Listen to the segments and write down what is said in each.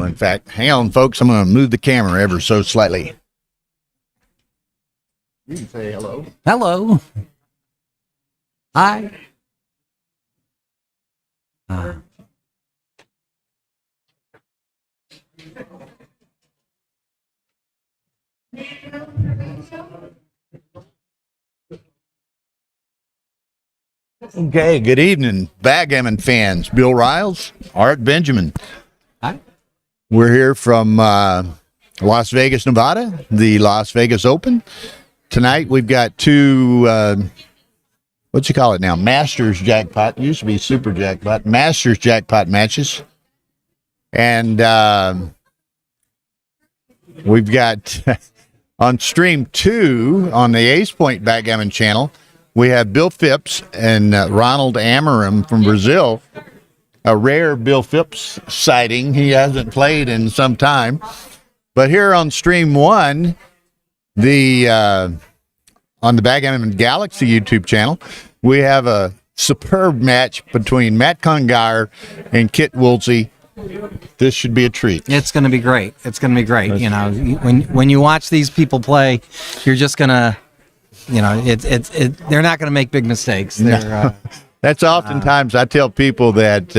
In fact, hang on, folks. I'm going to move the camera ever so slightly. You can say hello. Hello. Hi. Okay, good evening, Backgammon fans. Bill Riles, Art Benjamin. Hi. We're here from Las Vegas, Nevada, the Las Vegas Open. Tonight we've got two, what you call it now, Masters Jackpot. It used to be Super Jackpot. Masters Jackpot matches. And we've got on stream 2 on the Ace Point Backgammon channel, we have Bill Phipps and Ronald Amarim from Brazil. A rare Bill Phipps sighting. He hasn't played in some time. But here on stream 1, on the Backgammon Galaxy YouTube channel, we have a superb match between Matt Congar and Kit Woolsey. This should be a treat. It's going to be great. It's going to be great. You know, when you watch these people play, you're just going to, you know, they're not going to make big mistakes. They're, That's oftentimes I tell people that,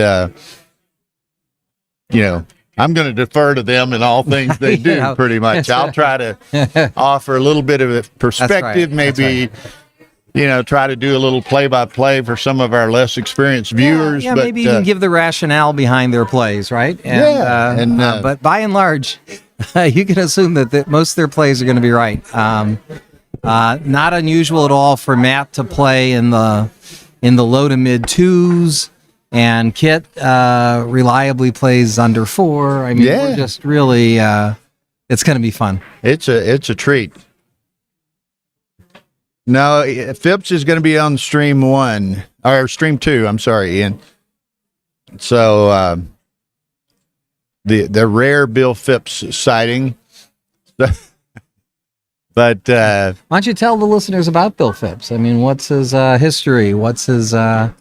you know, I'm going to defer to them in all things they do, know, pretty much. I'll try to offer a little bit of a perspective, maybe, you know, try to do a little play-by-play for some of our less experienced viewers. Yeah, but, maybe even give the rationale behind their plays, right? And, but by and large, you can assume that most of their plays are going to be right. Not unusual at all for Matt to play in the low to mid 2s. And Kit reliably plays under 4. I mean, we're just really, it's going to be fun. It's a treat. No, Phipps is going to be on stream 1 or stream 2. I'm sorry, Ian. So the rare Bill Phipps sighting. But why don't you tell the listeners about Bill Phipps? I mean, what's his history? What's his Well,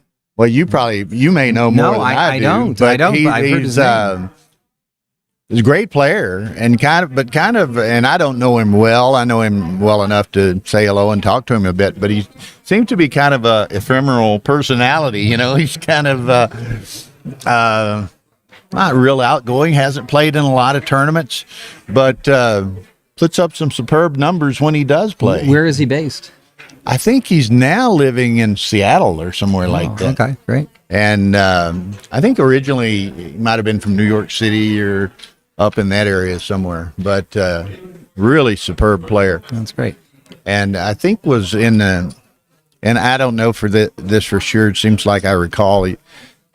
you may know more than I do. Don't. But I don't. I've heard his name. He's a great player, and and I don't know him well. I know him well enough to say hello and talk to him a bit, but he seems to be kind of a ephemeral personality. You know, he's kind of not real outgoing. Hasn't played in a lot of tournaments, but puts up some superb numbers when he does play. Where is he based? I think he's now living in Seattle or somewhere like that. Okay, great. And I think originally he might have been from New York City or up in that area somewhere. But really superb player. That's great. And I think was in and I don't know for this for sure. It seems like I recall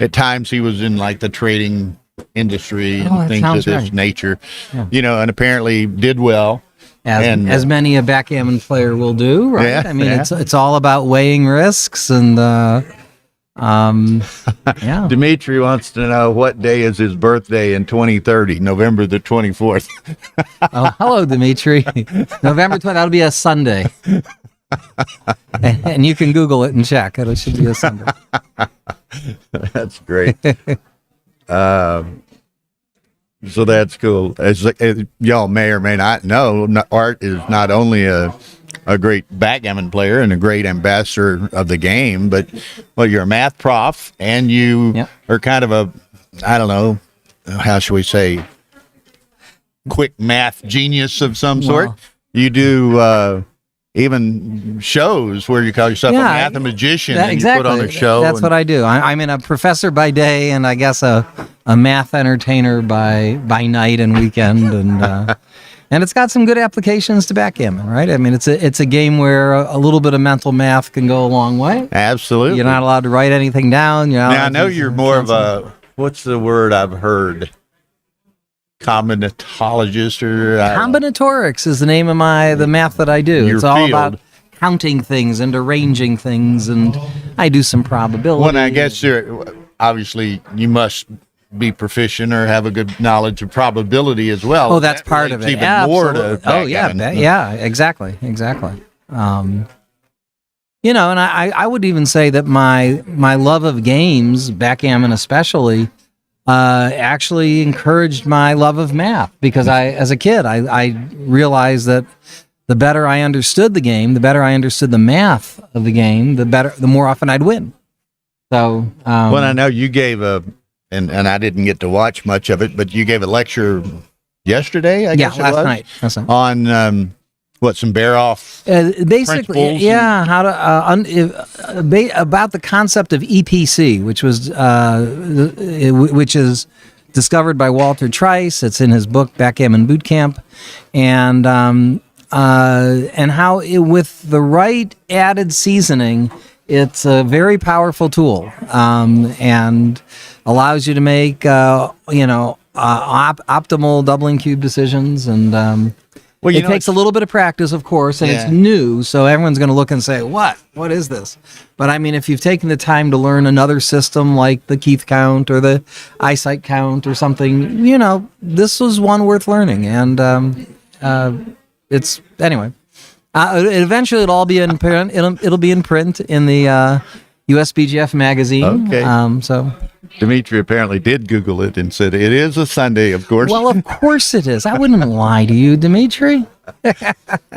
at times he was in like the trading industry and things of this nature. Yeah. You know, and apparently did well. As many a backgammon player will do, right? Yeah, I mean, it's all about weighing risks and yeah. Dimitri wants to know what day is his birthday in 2030, November the 24th. Oh, hello, Dimitri. November 20th, that'll be a Sunday. and you can Google it and check. It should be a Sunday. That's great. So that's cool. As y'all may or may not know, Art is not only a great backgammon player and a great ambassador of the game, but you're a math prof and you are kind of a, I don't know, how should we say, quick math genius of some sort. You do even shows where you call yourself a mathematician and you put on a show. That's what I do. I'm a professor by day and I guess a math entertainer by night and weekend, and it's got some good applications to backgammon, right? I mean, it's a game where a little bit of mental math can go a long way. Absolutely. You're not allowed to write anything down. Now I know you're more of a, what's the word I've heard? Combinatologist or combinatorics is the name of the math that I do. It's all about counting things and arranging things, and I do some probability. Well, I guess obviously you must be proficient or have a good knowledge of probability as well. Oh, that's part of it. Even more to exactly. You know, and I would even say that my love of games, backgammon especially, actually encouraged my love of math, because as a kid, I realized that the better I understood the game, the better I understood the math of the game, the more often I'd win. So, well, I know you gave and I didn't get to watch much of it, but you gave a lecture yestered,ay I guess last night on some bear-off basically, principles how to about the concept of EPC, which is discovered by Walter Trice. It's in his book Backgammon Boot Camp, and how with the right added seasoning, it's a very powerful tool, and allows you to make optimal doubling cube decisions. And it takes a little bit of practice, of course, and it's new, so everyone's going to look and say, what is this? But I mean, if you've taken the time to learn another system like the Keith count or the eyesight count or something, this was one worth learning. And it's anyway. Eventually, it'll all be in print. It'll be in print in the USBGF magazine. Okay. So Dimitri apparently did Google it and said it is a Sunday, of course. Well, of course it is. I wouldn't lie to you, Dimitri.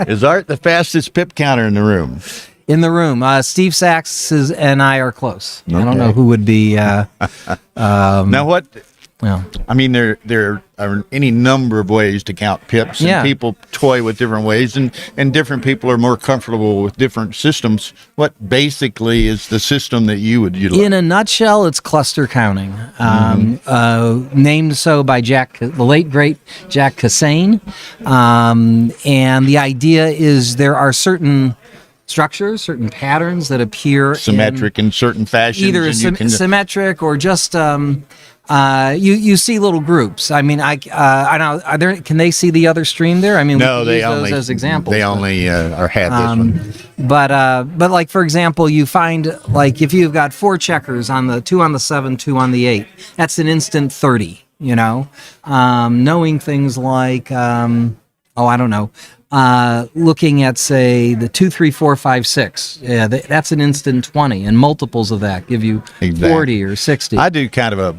Is Art the fastest pip counter in the room? In the room, Steve Sachs and I are close. Okay. I don't know who would be. Now what? Well, I mean, there are any number of ways to count pips, and people toy with different ways, and different people are more comfortable with different systems. What basically is the system that you would utilize? In a nutshell, it's cluster counting, named so by the late great Jack Cassane, and the idea is there are certain structures, certain patterns that appear symmetric in certain fashions, either symmetric or just. You see little groups. I mean, I know. Can they see the other stream there? I mean, no, they only as examples. They only have this one. But like for example, you find like if you've got 4 checkers on the 2 on the 7, 2 on the 8, that's an instant 30. Knowing things like I don't know. Looking at say the 2, 3, 4, 5, 6, that's an instant 20, and multiples of that give you 40 or 60. I do kind of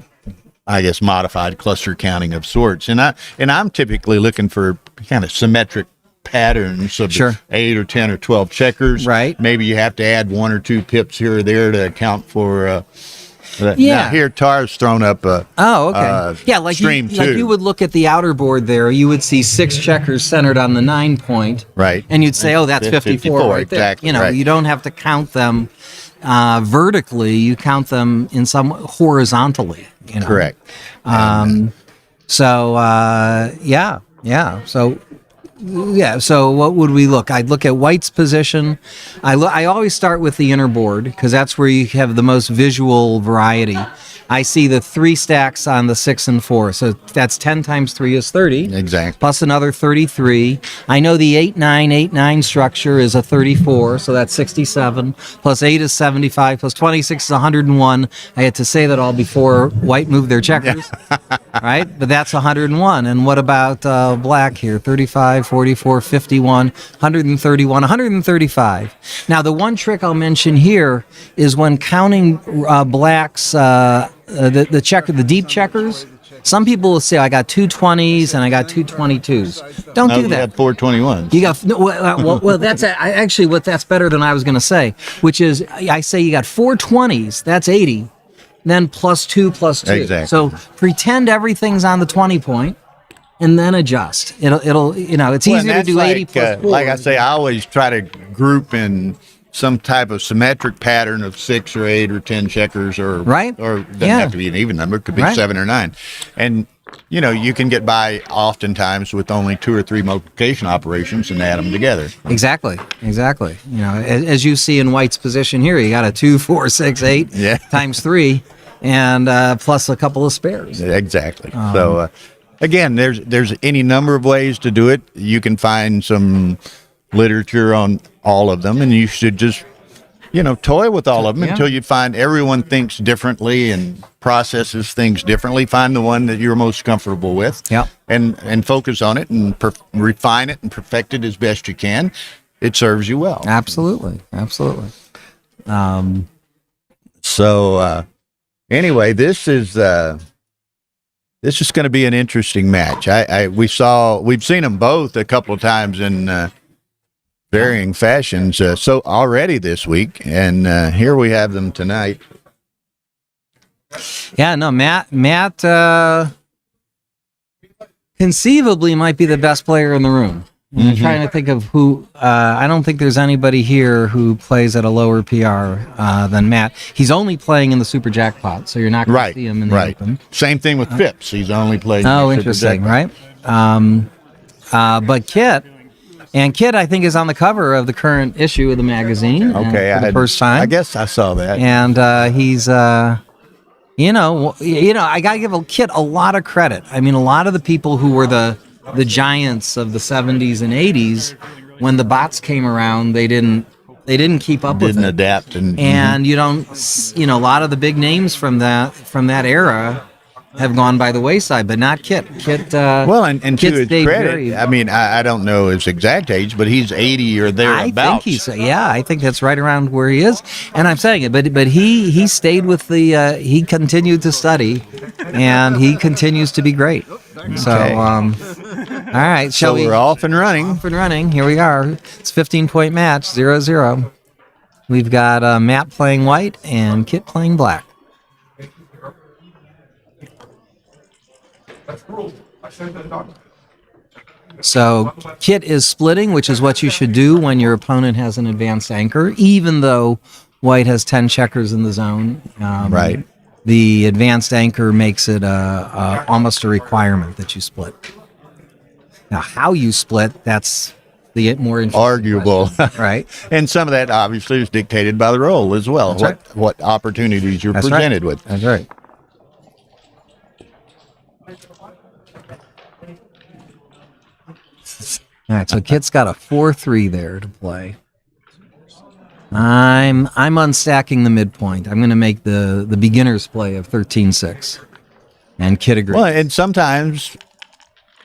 modified cluster counting of sorts, and I'm typically looking for kind of symmetric patterns of 8 or 10 or 12 checkers. Right. Maybe you have to add 1 or 2 pips here or there to account for. Yeah. Now here, Tara's thrown up a like stream 2. Like you would look at the outer board there, you would see 6 checkers centered on the 9 point. Right. And you'd say, that's 54 right there. Exactly, right. You don't have to count them vertically, you count them in some horizontally. Correct. So what would we look? I'd look at white's position. I always start with the inner board because that's where you have the most visual variety. I see the 3 stacks on the 6 and 4. So that's 10 times 3 is 30. Exactly. Plus another 33. I know the 8-9 structure is a 34, so that's 67. Plus 8 is 75. Plus 26 is 101. I had to say that all before white moved their checkers. Right? But that's 101. And what about black here? 35, 44, 51, 131, 135. Now, the one trick I'll mention here is when counting black's the deep checkers. Some people will say, I got 2 20s and I got 2 22s. Don't do that. You got 4 21s. You got well. That's actually that's better than I was going to say. Which is, I say you got 4 20s. That's 80. Then plus 2 plus 2. Exactly. So pretend everything's on the 20 point, and then adjust. It'll it's easier to do 80 plus 4. Like I say, I always try to group in some type of symmetric pattern of 6 or 8 or 10 checkers, or doesn't have to be an even number. It could be 7 or 9, and you can get by oftentimes with only 2 or 3 multiplication operations and add them together. Exactly. As you see in white's position here, you got a 2, 4, 6, 8 times 3, and plus a couple of spares. Exactly. So again, there's any number of ways to do it. You can find some literature on all of them, and you should just toy with all of them until you find everyone thinks differently and processes things differently. Find the one that you're most comfortable with, and focus on it and refine it and perfect it as best you can. It serves you well. Absolutely. So anyway, this is this is going to be an interesting match. We've seen them both a couple of times in varying fashions. So already this week, and here we have them tonight. Yeah, no, Matt conceivably might be the best player in the room. I'm trying to think of who. I don't think there's anybody here who plays at a lower PR than Matt. He's only playing in the Super Jackpot, so you're not going to see him in the Open. Same thing with Phipps. He's only playing. Oh, interesting, right? But Kit, I think, is on the cover of the current issue of the magazine. Okay, for the first time. I guess I saw that. And he's. I gotta give Kit a lot of credit. I mean, a lot of the people who were the giants of the 70s and 80s, when the bots came around, they didn't keep up with it. Didn't adapt, and you don't, a lot of the big names from that era have gone by the wayside, but not Kit. Kit, and to Kit his stayed credit, I mean, I don't know his exact age, but he's 80 or thereabouts. I think that's right around where he is. And I'm saying it, but he stayed with he continued to study, and he continues to be great. So, all right, so we're off and running. Here we are. It's 15-point match, 0-0. We've got Matt playing white and Kit playing black. So Kit is splitting, which is what you should do when your opponent has an advanced anchor, even though white has 10 checkers in the zone. Right. The advanced anchor makes it almost a requirement that you split. Now, how you split, that's the more interesting arguable, right? And some of that obviously is dictated by the role as well. That's What opportunities you're presented with. That's right. All right, so Kit's got a 4-3 there to play. I'm unstacking the midpoint. I'm going to make the beginner's play of 13-6, and Kit agrees. Well, and sometimes,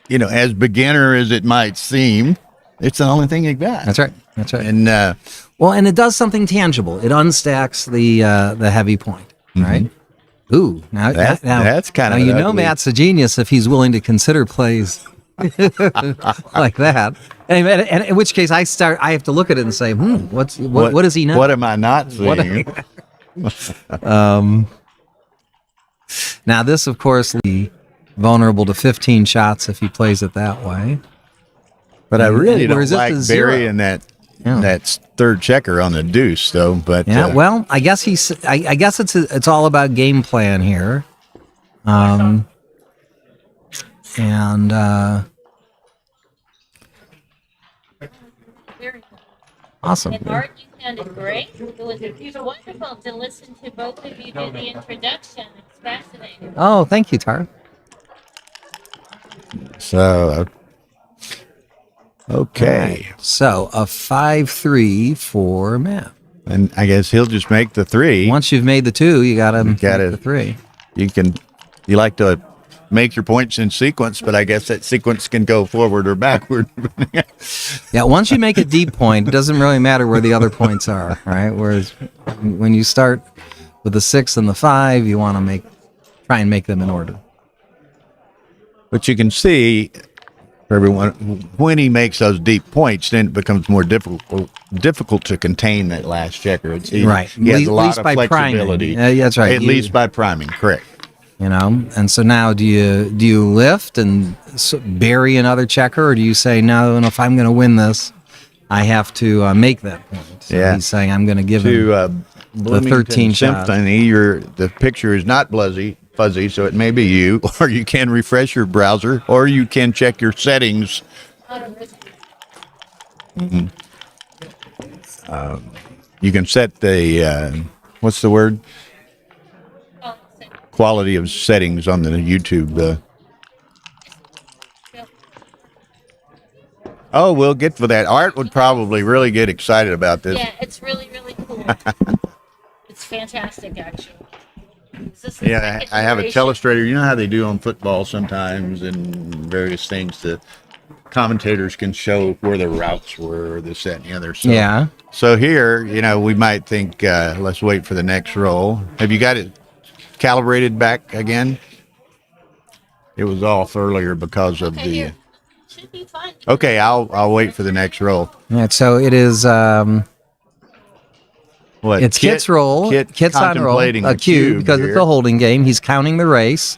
as beginner as it might seem, it's the only thing you got. That's right. And and it does something tangible. It unstacks the heavy point, right? Ooh, now that's kind of ugly. Matt's a genius if he's willing to consider plays like that. And in which case, I have to look at it and say, what does he know? What am I not seeing? Now, this, of course, will be vulnerable to 15 shots if he plays it that way. But I really don't like burying that third checker on the deuce, though. But well, I guess it's all about game plan here. Awesome. And Art, you sounded great. It was wonderful to listen to both of you do the introduction. It's fascinating. Oh, thank you, Tara. So, okay. Right. So, a 5-3 for Matt. And I guess he'll just make the 3. Once you've made the 2, you got to make the 3. You like to make your points in sequence, but I guess that sequence can go forward or backward. Yeah, once you make a deep point, it doesn't really matter where the other points are, right? Whereas when you start with the 6 and the 5, you want to try and make them in order. But you can see, for everyone, when he makes those deep points, then it becomes more difficult to contain that last checker. Right. He has a lot of flexibility. That's right. At least by priming, correct. And so now do you lift and bury another checker, or do you say, no, if I'm going to win this, I have to make that point? So he's saying, I'm going to give him the 13 shot. Symphony, the picture is not fuzzy, so it may be you, or you can refresh your browser, or you can check your settings. Mm-hmm. You can set the, what's the word? Quality of settings on the YouTube. We'll get for that. Art would probably really get excited about this. Yeah, it's really, really cool. It's fantastic, actually. Yeah, I have a telestrator. You know how they do on football sometimes and various things. The commentators can show where the routes were, this, that, and the other. So here, we might think, let's wait for the next roll. Have you got it calibrated back again? It was off earlier because of Okay, the. here. Should be fine. Okay, I'll wait for the next roll. All right, so it is. What? It's Kit's roll. Kit's on roll. contemplating A cube because here. it's a holding game. He's counting the race.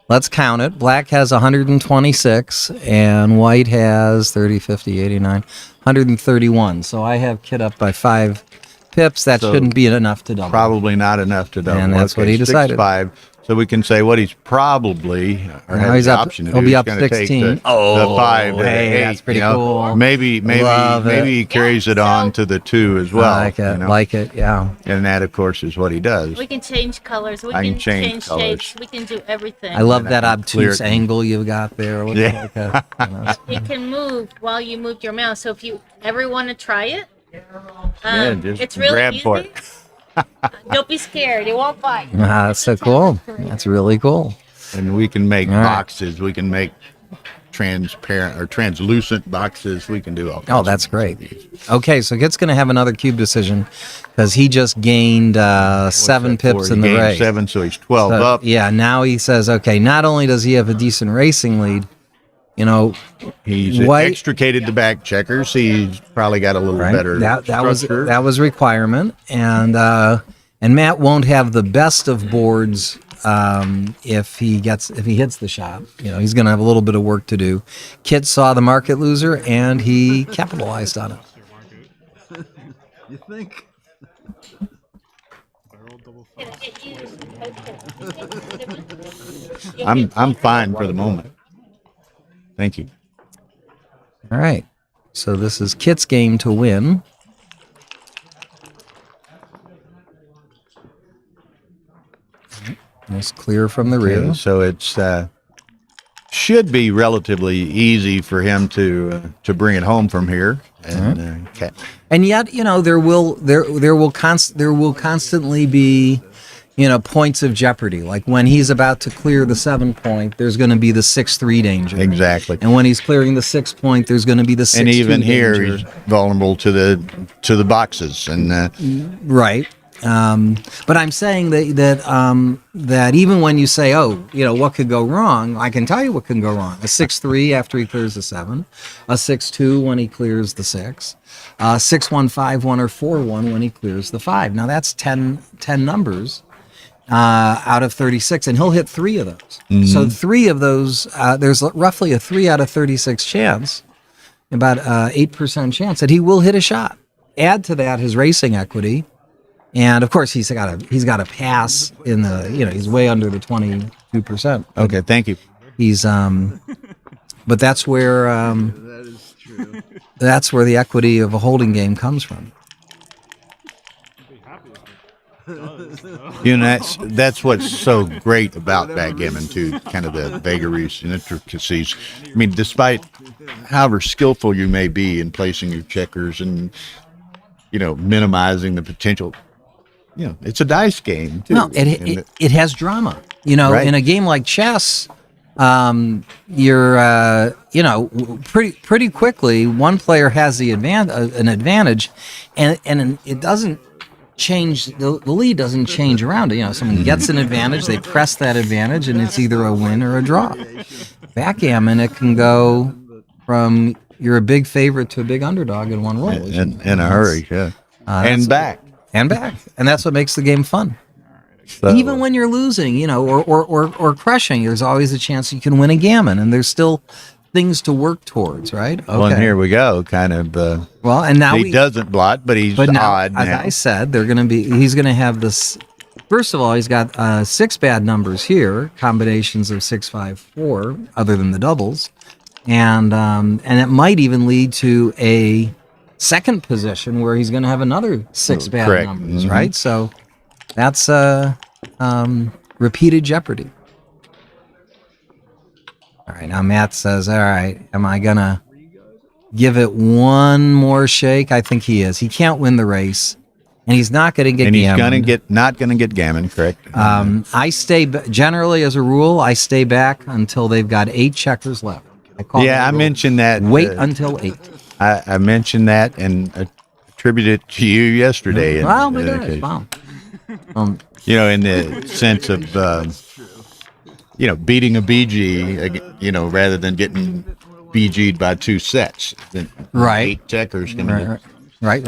Let's count it. Black has 126, and white has 30, 50, 89, 131. So I have Kit up by 5 pips. That So shouldn't be enough to double. Probably not enough to double. And that's what he decided. 6-5. So we can say what he's probably, or Now has he's the up- option to he'll do. be He's up gonna take 16. the 5 to the hey, 8. that's pretty you know? cool. Maybe Love it. he carries it on to the 2 as well. like it. you know? Like it. Yeah. And that, of course, is what he does. We can change colors. We I can can change change colors. shapes. We can do everything. I love And that I can clear obtuse it. angle you've got there. Looks Yeah. like a, It can move while you move your mouse. So if you ever want to try it, Just it's really grab easy. for it. Don't be scared. It won't bite. that's so cool. That's really cool. And we can make All right. boxes. We can make transparent or translucent boxes. We can do all kinds Oh, of that's great. things. Okay, so Kit's going to have another cube decision because he just gained 7 Except pips for in he the gained race. 7, so he's 12 So, up. yeah, now he says, okay, not only does he have a decent racing lead, you know, He's White- extricated the back checkers. He's probably got a little right? better That was structure. requirement, and Matt won't have the best of boards if he hits the shot. You know, he's going to have a little bit of work to do. Kit saw the market loser and he capitalized on it. You think? I'm fine for the moment. Thank you. All right, so this is Kit's game to win. Nice clear from the rear. Okay, so it's should be relatively easy for him to bring it home from here. And okay. And yet, you know, there will constantly be, you know, points of jeopardy. Like when he's about to clear the 7 point, there's going to be the 6-3 danger. Exactly. And when he's clearing the 6 point, there's going to be the 6-2 And even here, danger. he's vulnerable to the boxes. And Right. But I'm saying that even when you say, oh, you know, what could go wrong? I can tell you what can go wrong. A 6-3 after he clears the 7, a 6-2 when he clears the 6, 6-1, 5-1, or 4-1 when he clears the 5. Now that's 10 numbers out of 36, and he'll hit 3 of those. So 3 of those, there's roughly a 3 out of 36 chance, about 8% chance that he will hit a shot. Add to that his racing equity. And of course, he's got a pass in the, you know, he's way under the 22%. okay, thank you. He's but that's where That is true. that's where the equity of a holding game comes from. You know, that's what's so great about backgammon too, kind of the vagaries and intricacies. I mean, despite however skillful you may be in placing your checkers and, you know, minimizing the potential, you know, it's a dice game too. No, And it has drama. You know, Right. in a game like chess, you're you know, pretty quickly one player has the an advantage, and it doesn't change, the lead doesn't change around it. You know, someone gets an advantage, they press that advantage, and it's either a win or a draw. Backgammon, it can go from you're a big favorite to a big underdog in one roll. in a hurry, yeah, that's- and back. And back. And that's what makes the game fun. So, Even when you're losing, you know, or crushing, there's always a chance you can win a gammon, and there's still things to work towards, right? Okay. well, and here we go, kind of. Well, and now He doesn't blot, but he's now, odd as now. I said, he's going to have this. First of all, he's got 6 bad numbers here, combinations of 6, 5, 4, other than the doubles, and it might even lead to a second position where he's going to have another 6 bad Correct. numbers, Mhm. right? So that's repeated jeopardy. All right, now Matt says, all right, am I going to give it one more shake? I think he is. He can't win the race, and he's not going to get And he's gammoned. not gonna get gammon, correct? I generally, as a rule, I stay back until they've got 8 checkers left. Yeah, I mentioned that. Wait until 8. I mentioned that and attributed it to you yesterday. And, Wow, my gosh, wow. you know, in the sense of, beating a BG, rather than getting BG'd by 2 sets. Then Right. 8 checkers can be. Right.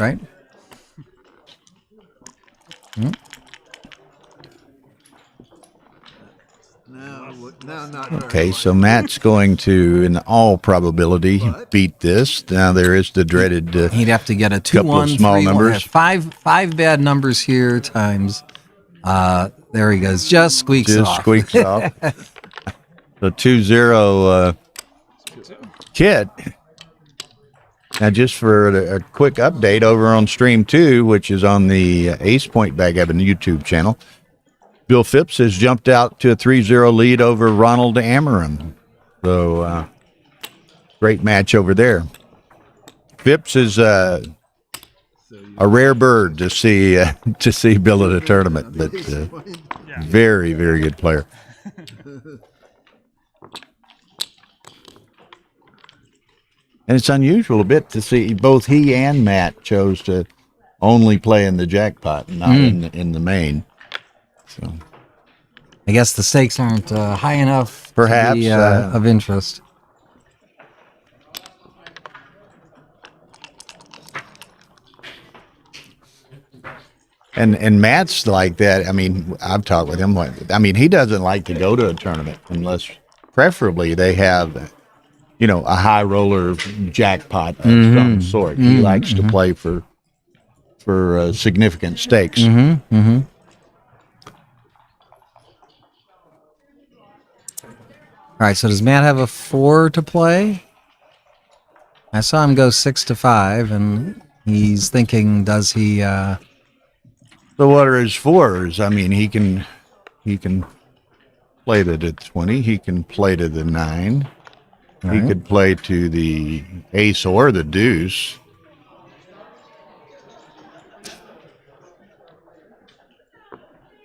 Now not very Okay, much. so Matt's going to, in all probability, beat this. Now there is the dreaded He'd have to get a 2-1, couple of small 3-1. numbers. Five bad numbers here times. There he goes. Just squeaks off. squeaks off. The 2-0 Kit. Now, just for a quick update over on Stream 2, which is on the Ace Point Backgammon YouTube channel, Bill Phipps has jumped out to a 3-0 lead over Ronald Amarin. So, great match over there. Phipps is a rare bird to see Bill at a tournament, but very, very good player. And it's unusual a bit to see both he and Matt chose to only play in the jackpot, not in the main. So I guess the stakes aren't high enough Perhaps, to be of interest. and Matt's like that. I mean, I've talked with him. He doesn't like to go to a tournament unless, preferably, they have, a high roller jackpot of some sort. He likes to play for significant stakes. All right, so does Matt have a 4 to play? I saw him go 6-5, and he's thinking, does he... So what are his 4s? I mean, he can play to the 20. He can play to the 9. He could play to the ace or the deuce.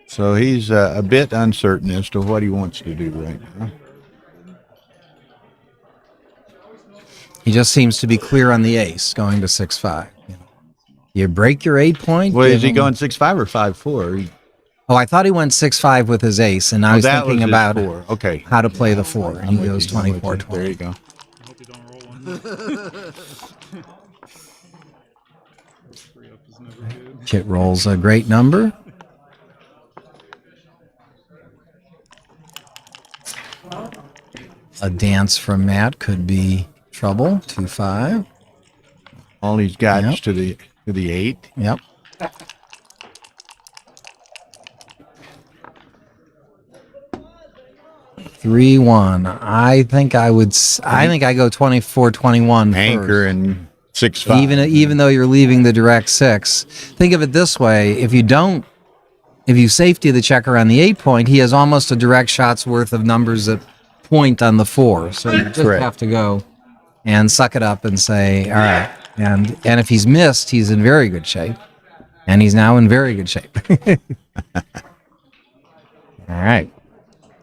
So he's a bit uncertain as to what he wants to do right now. He just seems to be clear on the ace, going to 6-5. You break your 8 point. Well, is he going 6-5 or 5-4? Oh, I thought he went 6-5 with his ace, and I was that thinking was his about 4. Okay. how to play the 4. And he I'm with goes you. I'm with 24-20. you. There you go. Hope you don't roll one. Free up is never good. Kit rolls a great number. A dance from Matt could be trouble. 2-5. All he's got Yep. is to the 8. Yep. Three, 1. I think I would. I think I go 24-21. Anchor and 6-5. Even though you're leaving the direct 6. Think of it this way: if you safety the checker on the 8 point, he has almost a direct shot's worth of numbers that point on the 4. So you just Correct. have to go and suck it up and say, all right. And if he's missed, he's in very good shape. And he's now in very good shape. All right.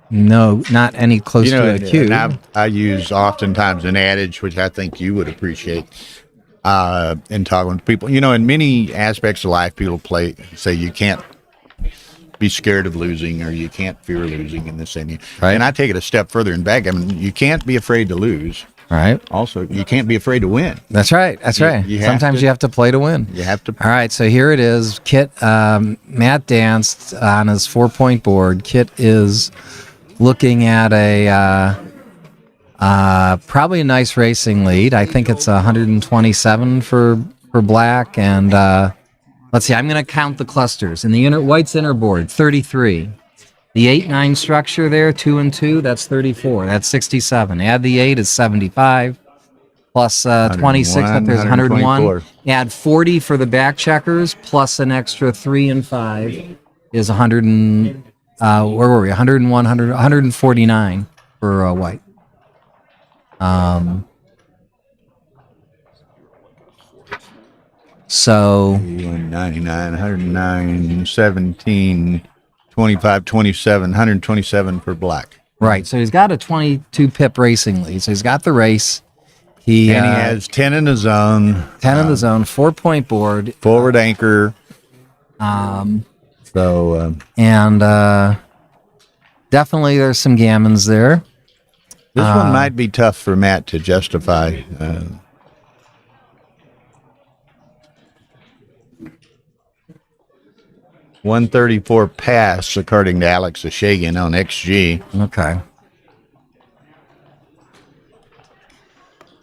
No, not any close to a cue. And I use oftentimes an adage, which I think you would appreciate in talking with people. In many aspects of life, people say you can't be scared of losing or you can't fear losing in this thing. Right. And I take it a step further in backgammon. You can't be afraid to lose. All right. Also, you can't be afraid to win. That's right. That's right. you have Sometimes to- you have to play to win. You have to. All right, so here it is. Kit, Matt danced on his 4-point board. Kit is looking at a probably a nice racing lead. I think it's 127 for black. And let's see, I'm going to count the clusters. In the white's inner board, 33. The 8-9 structure there, 2 and 2, that's 34. That's 67. Add the 8 is 75. Plus 26 up there's 101. 124. Add 40 for the back checkers, plus an extra 3 and 5 is 100 and where were we? 101, 149 for white. So 99, 109, 17, 25, 27, 127 for black. right, so he's got a 22 pip racing lead. So he's got the race. And he has 10 in the zone. 10 in the zone, 4-point board, Forward anchor. and So definitely definitely there's some gammons there. This one might be tough for Matt to justify. 134 pass, according to Alex Ashagan on XG. Okay.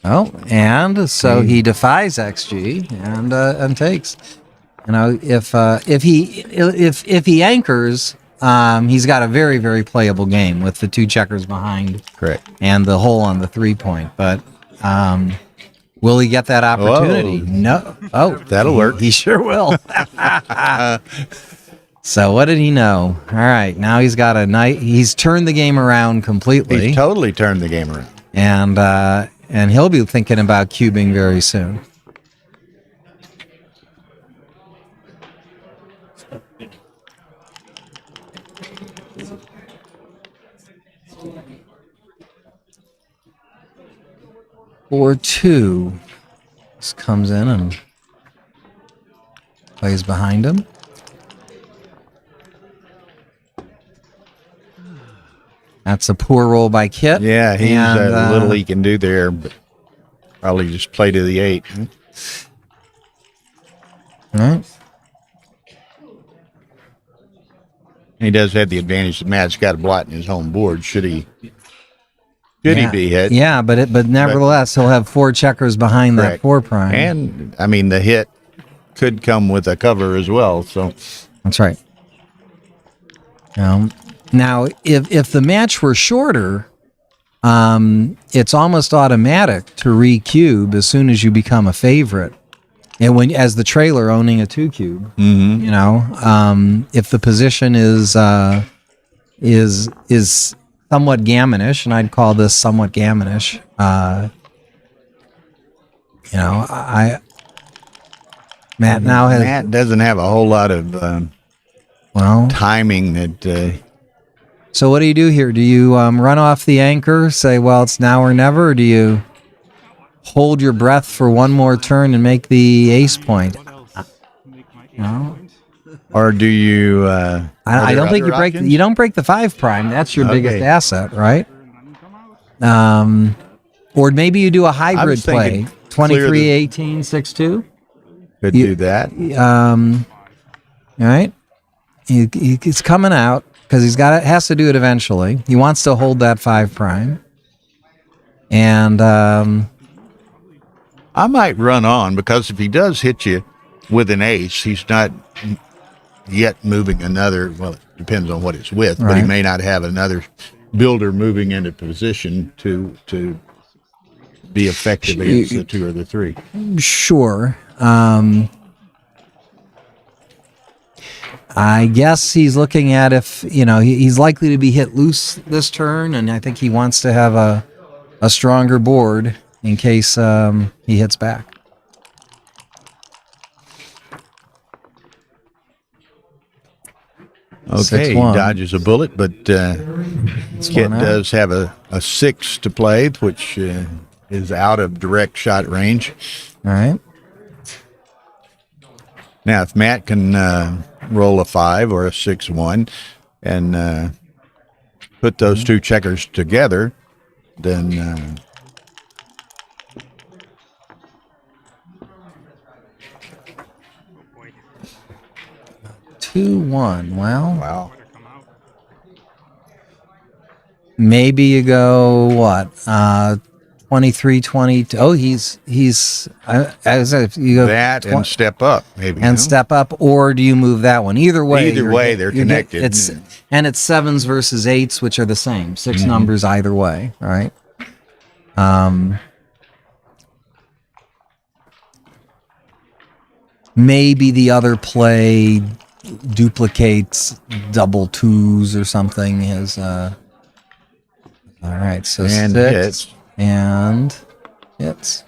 Oh, and so he defies XG and takes. You know, if he anchors, he's got a very, very playable game with the 2 checkers behind. Correct. And the hole on the 3-point. But will he get that opportunity? Whoa. No. Oh, That'll work. He sure will. So what did he know? All right, now he's got a night. He's turned the game around completely. He's totally turned the game around. And he'll be thinking about cubing very soon. Or 2. This comes in and plays behind him. That's a poor roll by Kit. Yeah, he's little he can do there, but probably just play to the 8. All right. He does have the advantage that Matt's got a blot in his home board. Should he be hit? Yeah, but nevertheless, he'll have 4 checkers behind that 4 prime. And I mean, the hit could come with a cover as well. So that's right. Now, if the match were shorter, it's almost automatic to re-cube as soon as you become a favorite. And as the trailer owning a 2-cube, you know, if the position is somewhat gammonish, and I'd call this somewhat gammonish, you know, Matt doesn't have a whole lot of timing that. So what do you do here? Do you run off the anchor, say, well, it's now or never, or do you hold your breath for one more turn and make the ace point? No. Or do you? I don't think you don't break the 5 prime. That's your biggest asset, right? Or maybe you do a hybrid play, 23-18, 6-2. Could do that. All right. He's coming out. Because has to do it eventually. He wants to hold that 5 prime. And I might run on, because if he does hit you with an ace, he's not yet moving another. Well, it depends on what it's with, but he may not have another builder moving into position to be effective against the 2 or the 3. Sure. I guess he's looking at if, you know, he's likely to be hit loose this turn, and I think he wants to have a stronger board in case he hits back. Okay, he dodges a bullet, but Kit does have a 6 to play, which is out of direct shot range. All right. Now, if Matt can roll a 5 or a 6-1 and put those 2 checkers together, then 2-1. Well, wow. Maybe you go what? 23-22. Oh, he's as if you go that and step up, maybe. And step up, or do you move that one? Either way, they're connected. It's 7s versus 8s, which are the same. 6 numbers either way, right? Maybe the other play duplicates double 2s or something. All right, so and 6 hits. and hits.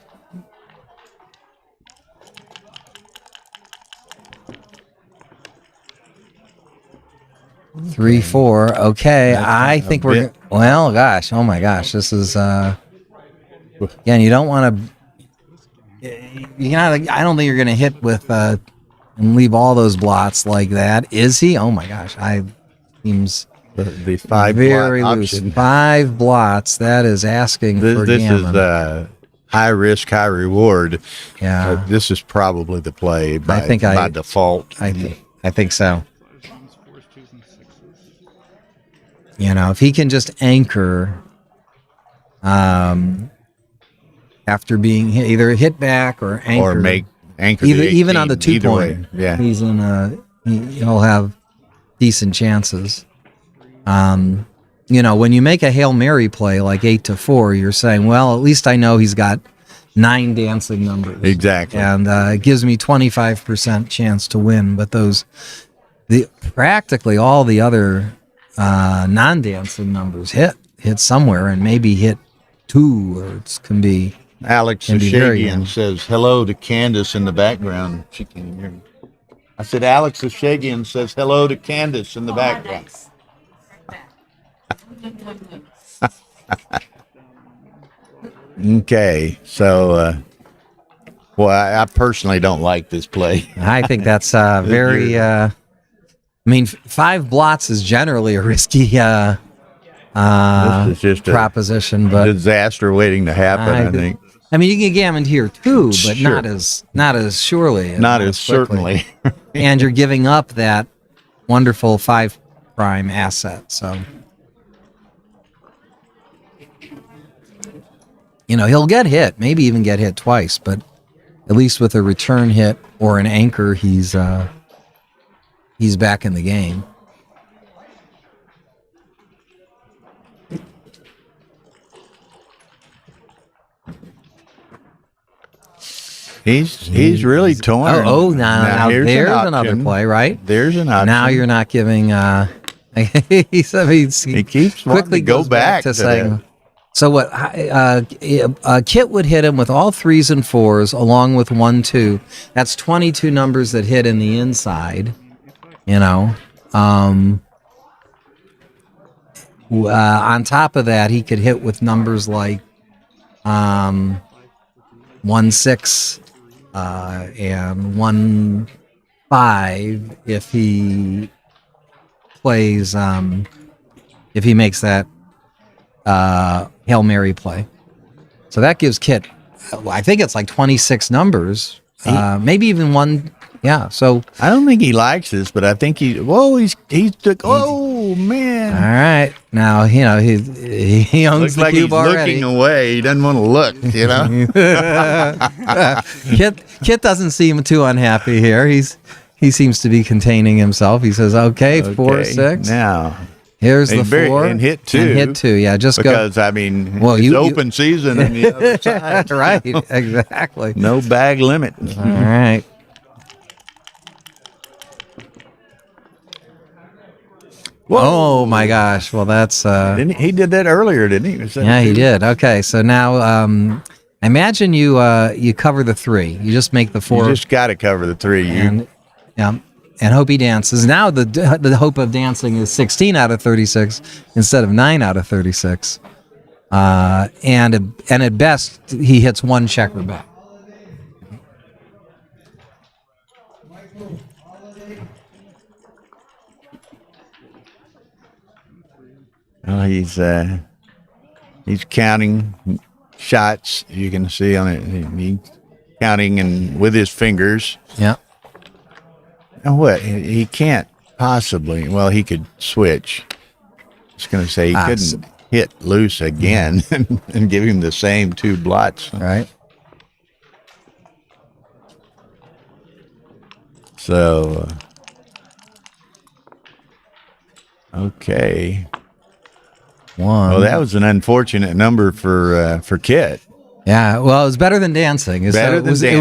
Three, 4. Okay, I think we're. Well, gosh, oh my gosh, this is. Again, you don't want to. I don't think you're going to hit with and leave all those blots like that. Is he? Oh my gosh, seems The 5 Very blot loose. option. 5 blots. That is asking for This is Gammon. high risk, high reward. Yeah. This is probably the play by, I think by default. I think so. Flash ones, 4s, 2s, and 6s. You know, if he can just anchor, after being either hit back or anchor, or make anchor either the even on the 18, either way. 2-point, Yeah. he's in he'll have decent chances. You know, when you make a Hail Mary play like 8-4, you're saying, well, at least I know he's got 9 dancing numbers. Exactly. And it gives me 25% chance to win. But practically all the other non-dancing numbers hit somewhere, and maybe hit 2, or it can be. Alex Can be very Ashagian young. says hello to Candace in the background. She can hear me. I said Alex Ashagian says hello to Candace in the background. Okay, so well, I personally don't like this play. I think that's very. I mean, 5 blots is generally a risky This is just a proposition, but disaster waiting to happen. I think I mean, you can get gammoned here too, but Sure. not as surely, and not not as quickly. certainly. And you're giving up that wonderful 5' asset. So, you know, he'll get hit, maybe even get hit twice, but at least with a return hit or an anchor, he's back in the game. He's really torn. Now here's there's an another option. play, right? There's an option. Now you're not giving. He keeps wanting to go goes back to saying. that. So what? Kit would hit him with all 3s and 4s, along with 1, 2. That's 22 numbers that hit in the inside. You know. On top of that, he could hit with numbers like 1, 6, and 1, 5 if he plays. If he makes that Hail Mary play. So that gives Kit, I think it's like 26 numbers, maybe even 1. Yeah. So I don't think he likes this, but I think he took. Oh man! all right, now you know he owns Looks the like he's cube already. looking away. He doesn't want to look. You know. Kit doesn't seem too unhappy here. He seems to be containing himself. He says, "Okay, 4, 6. Now Here's the and 4 and hit 2. And hit 2. Yeah, just because I mean, Well, it's you- open season on the other side. go. Right, exactly. No bag limit. All right. Oh my gosh! Well, that's He did that earlier, didn't he? Was that yeah, he 2? did. Okay, so now imagine you cover the 3. You just make the 4, You just got to cover the 3. and hope he dances. Now the hope of dancing is 16 out of 36 instead of 9 out of 36, and at best he hits 1 checker back. Well, he's counting shots. You can see on it. He's counting and with his fingers. Yeah. And what? He can't possibly. Well, he could switch. I was going to say he couldn't hit loose again and give him the same 2 blots. All right. So, okay. 1. Well, that was an unfortunate number for Kit. Yeah, well, it was better than dancing. It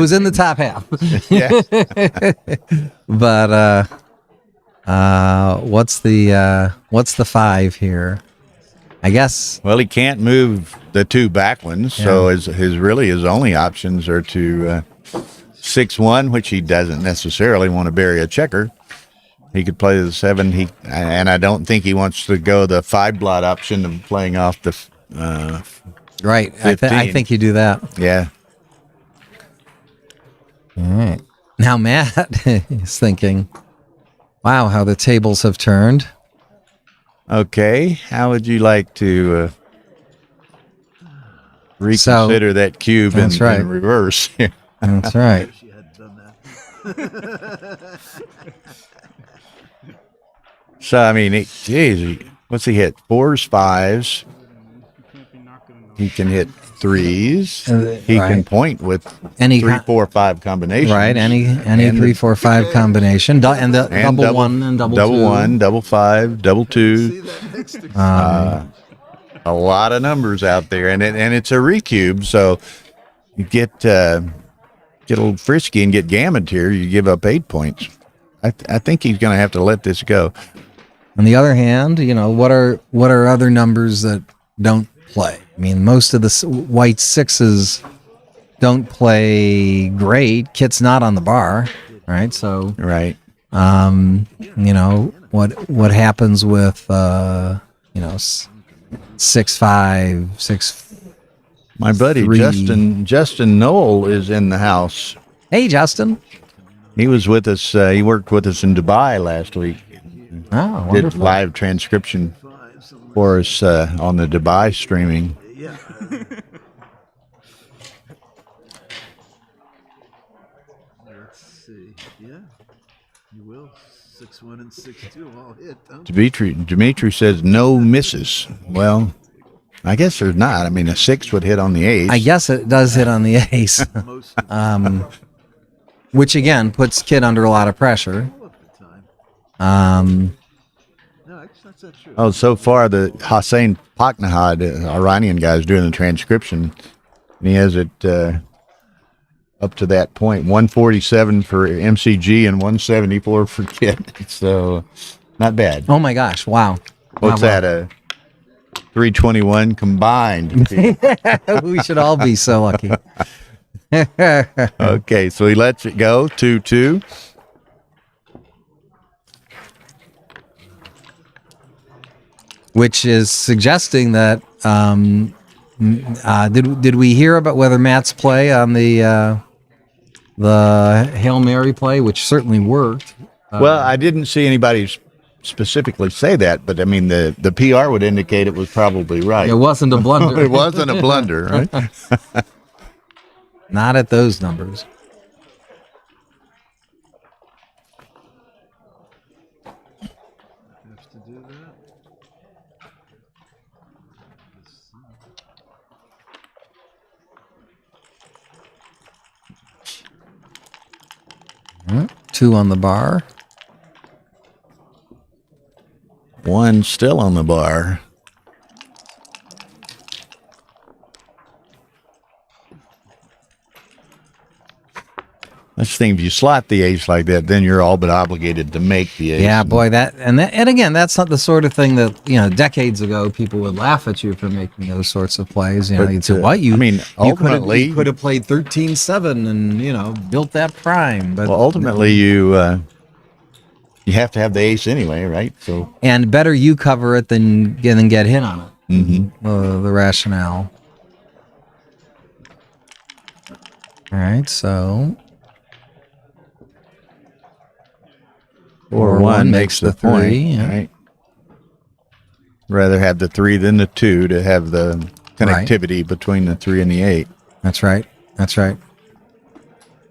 was in the top half. Yeah. But what's the 5 here? I guess. Well, he can't move the 2 back ones, so his only options are to 6-1, which he doesn't necessarily want to bury a checker. He could play the 7. And I don't think he wants to go the 5 blot option of playing off the Right. I 15. think you do that. Yeah. All right. Now Matt is thinking, wow, how the tables have turned. Okay, how would you like to reconsider that cube That's right. in reverse? That's right. She had done that. So, I mean, geez, what's he hit? 4s, 5s. You can't be knocking in He can hit 3s. He Right. can point with Any 3, co- 4, 5 combinations. Right, any And 3, 4, 5 combination, and the and double one and double double two. 1, double 5, double 2. See that next to A lot of numbers out there, and it's a recube, so you get a little frisky and get gammoned here. You give up 8 points. I think he's going to have to let this go. On the other hand, what are other numbers that don't play? I mean, most of the white 6s don't play great. Kit's not on the bar, right? So, Right. what happens with 6, 5, 6. My buddy 3. Justin Knoll is in the house. Hey, Justin. He was with us. He worked with us in Dubai last week. Oh, Did wonderful. live transcription for us on the Dubai streaming. yeah. Let's see. Yeah, you will. 6-1 and 6-2 all hit. Don't Dimitri says no misses. Well, I guess there's not. I mean, a 6 would hit on the ace. I guess it does hit on the ace, most which again puts Kit under a lot of pressure. of the time. Um, No, actually, that's not true. Oh, so far the Hossein Paknahad, Iranian guy, is doing the transcription, and he has it up to that point. 147 for MCG and 174 for Kit. So, not bad. oh my gosh! Wow. What's Wow, that? A 321 combined. wow. We should all be so lucky. Okay, so he lets it go 2-2. Which is suggesting that did we hear about whether Matt's play on the Hail Mary play, which certainly worked? Well, I didn't see anybody specifically say that, but I mean the PR would indicate it was probably right. It wasn't a blunder. It wasn't a blunder, right? Not at those numbers. Have to do that. Two on the bar. 1 still on the bar. That's the thing. If you slot the ace like that, then you're all but obligated to make the ace. Yeah, boy, and again, that's not the sort of thing that decades ago people would laugh at you for making those sorts of plays. But, You'd say, "What you?" I mean, ultimately, you could have played 13-7 and built that prime. But well, ultimately, you have to have the ace anyway, right? So and better you cover it than get hit on it. Mm-hmm. The rationale. All right, so 4-1 makes the three, point, yeah. right? Rather have the 3 than the 2 to have the connectivity between the 3 and the 8. That's right. That's right.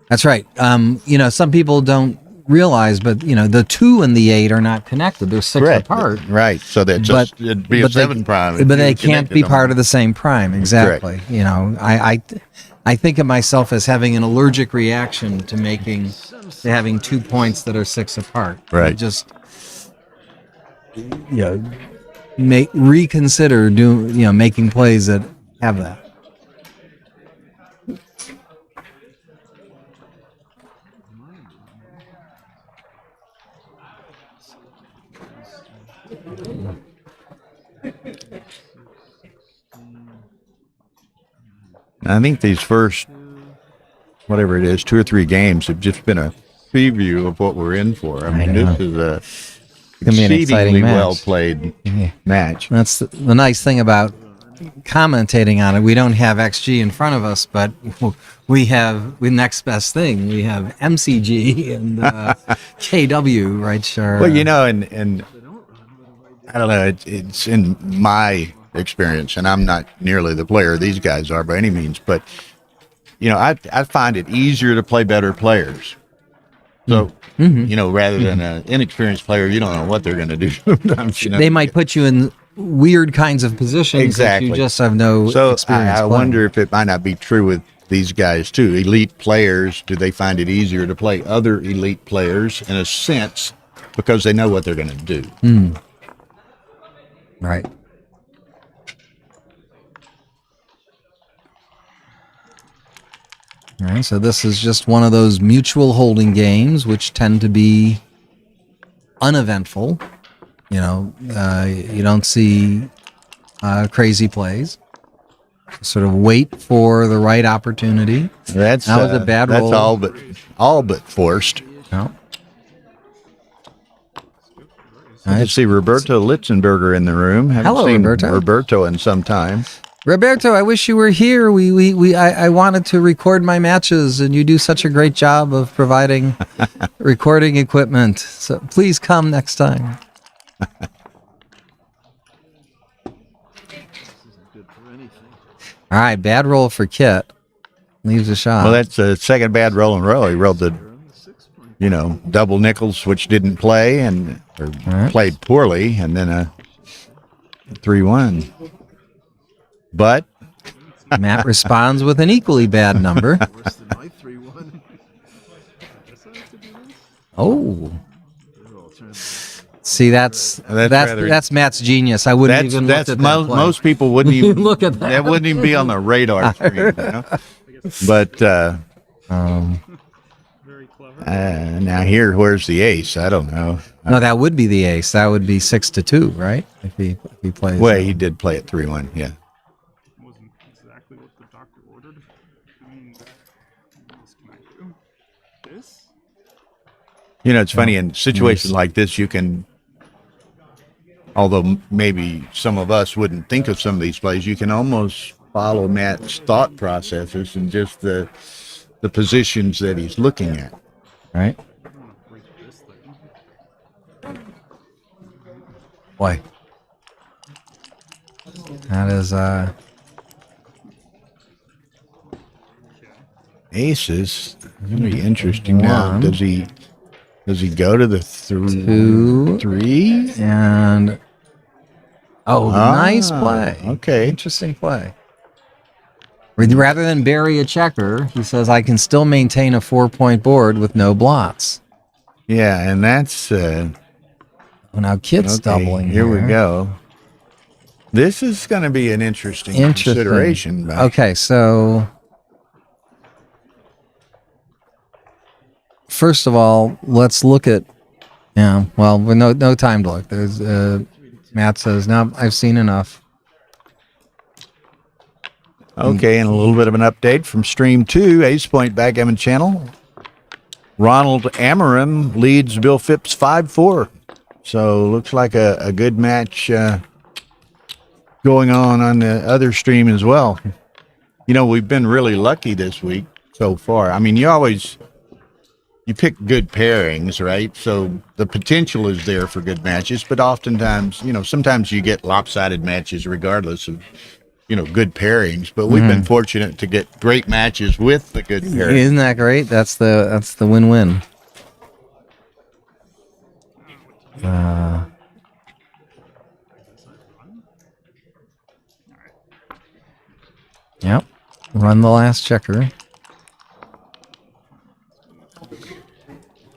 That's right. Some people don't realize, but the 2 and the 8 are not connected. They're 6 apart. Right. So that just it'd be a 7 prime. if But they you can't connected be them. part of the same prime. Exactly. Correct. I think of myself as having an allergic reaction to having 2 points that are 6 apart. Right. Just reconsider making plays that have that. I think these first, whatever it is, 2 or 3 games have just been a preview of what we're in for. I mean, know. this is a gonna be an exciting exceedingly match. well played match. That's the nice thing about commentating on it. We don't have XG in front of us, but we have the next best thing. We have MCG and KW, right? Sure. Well, and I don't know. It's in my experience, and I'm not nearly the player these guys are by any means, but I find it easier to play better players. So, rather than an inexperienced player, you don't know what they're going to do. Sometimes, They might put you in weird kinds of positions Exactly. that you just have no So experience I playing. wonder if it might not be true with these guys too. Elite players, do they find it easier to play other elite players in a sense because they know what they're going to do? Right. All right, so this is just one of those mutual holding games which tend to be uneventful. You don't see crazy plays. Sort of wait for the right opportunity. That was a bad roll. That's all but forced. No. I see Roberto Litzenberger in the room. Haven't Hello, seen Roberto. in some time. Roberto, I wish you were here. I wanted to record my matches, and you do such a great job of providing recording equipment. So please come next time. All right, bad roll for Kit. Leaves a shot. Well, that's the second bad roll in a row. He rolled the, double nickels, which didn't play played poorly, and then a 3-1. But Matt responds with an equally bad number. Worse than my 3-1. Oh. See, that's Matt's genius. I wouldn't even look at that play. Most people wouldn't even look at that. That wouldn't even be on the radar screen. But Very clever. now where's the ace? I don't know. No, that would be the ace. That would be 6-2, right? If he plays. Well, he did play at 3-1. Yeah. Wasn't exactly what the doctor ordered. I mean, what else can I do? This? It's funny in situations like this, you can, although maybe some of us wouldn't think of some of these plays, you can almost follow Matt's thought processes and just the positions that he's looking at. Right? Boy. That is Aces. Going to be interesting now. One. Does he go to the 2 3? and nice play. Okay. Interesting play. Rather than bury a checker, he says, I can still maintain a 4-point board with no blots. Yeah, and that's Now Kit's doubling Here we go. This is going to be an interesting consideration. Okay, so first of all, let's look at. Yeah, well, with no time to look. There's Matt says, "No, I've seen enough." Okay, and a little bit of an update from Stream 2, Ace Point Backgammon channel. Ronald Amarim leads Bill Phipps 5-4. So looks like a good match going on the other stream as well. We've been really lucky this week so far. I mean, you pick good pairings, right? So the potential is there for good matches, but oftentimes, sometimes you get lopsided matches regardless of, good pairings. But we've been fortunate to get great matches with the good pairings. Isn't that great? That's the win-win. Yep. Run the last checker.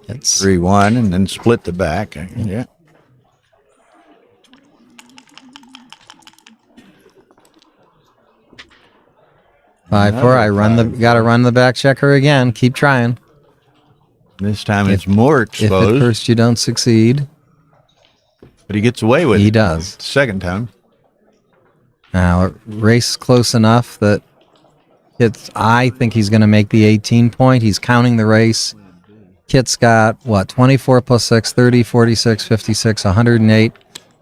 It's 3-1 and then split the back. Yeah. Five, 4. Gotta run the back checker again. Keep trying. This time it's more If exposed. at first you don't succeed, But he gets away with it. he does. Second time. Now, race close enough that I think he's going to make the 18 point. He's counting the race. Kit's got, 24 plus 6, 30, 46, 56, 108,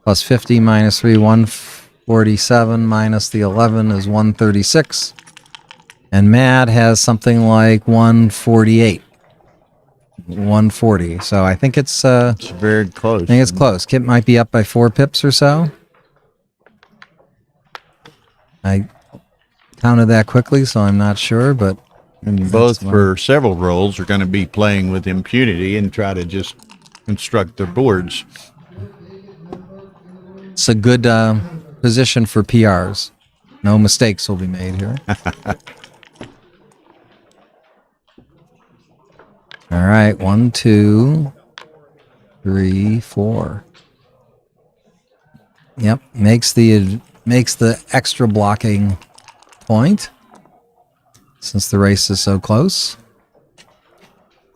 plus 50 minus 3, 147, minus the 11 is 136. And Matt has something like 148. 140. So I think it's very close. I think it's close. Kit might be up by 4 pips or so. I counted that quickly, so I'm not sure, but And both for several roles are going to be playing with impunity and try to just construct their boards. it's a good position for PRs. No mistakes will be made here. All right, 1, 2, 3, 4. Yep, makes the extra blocking point since the race is so close.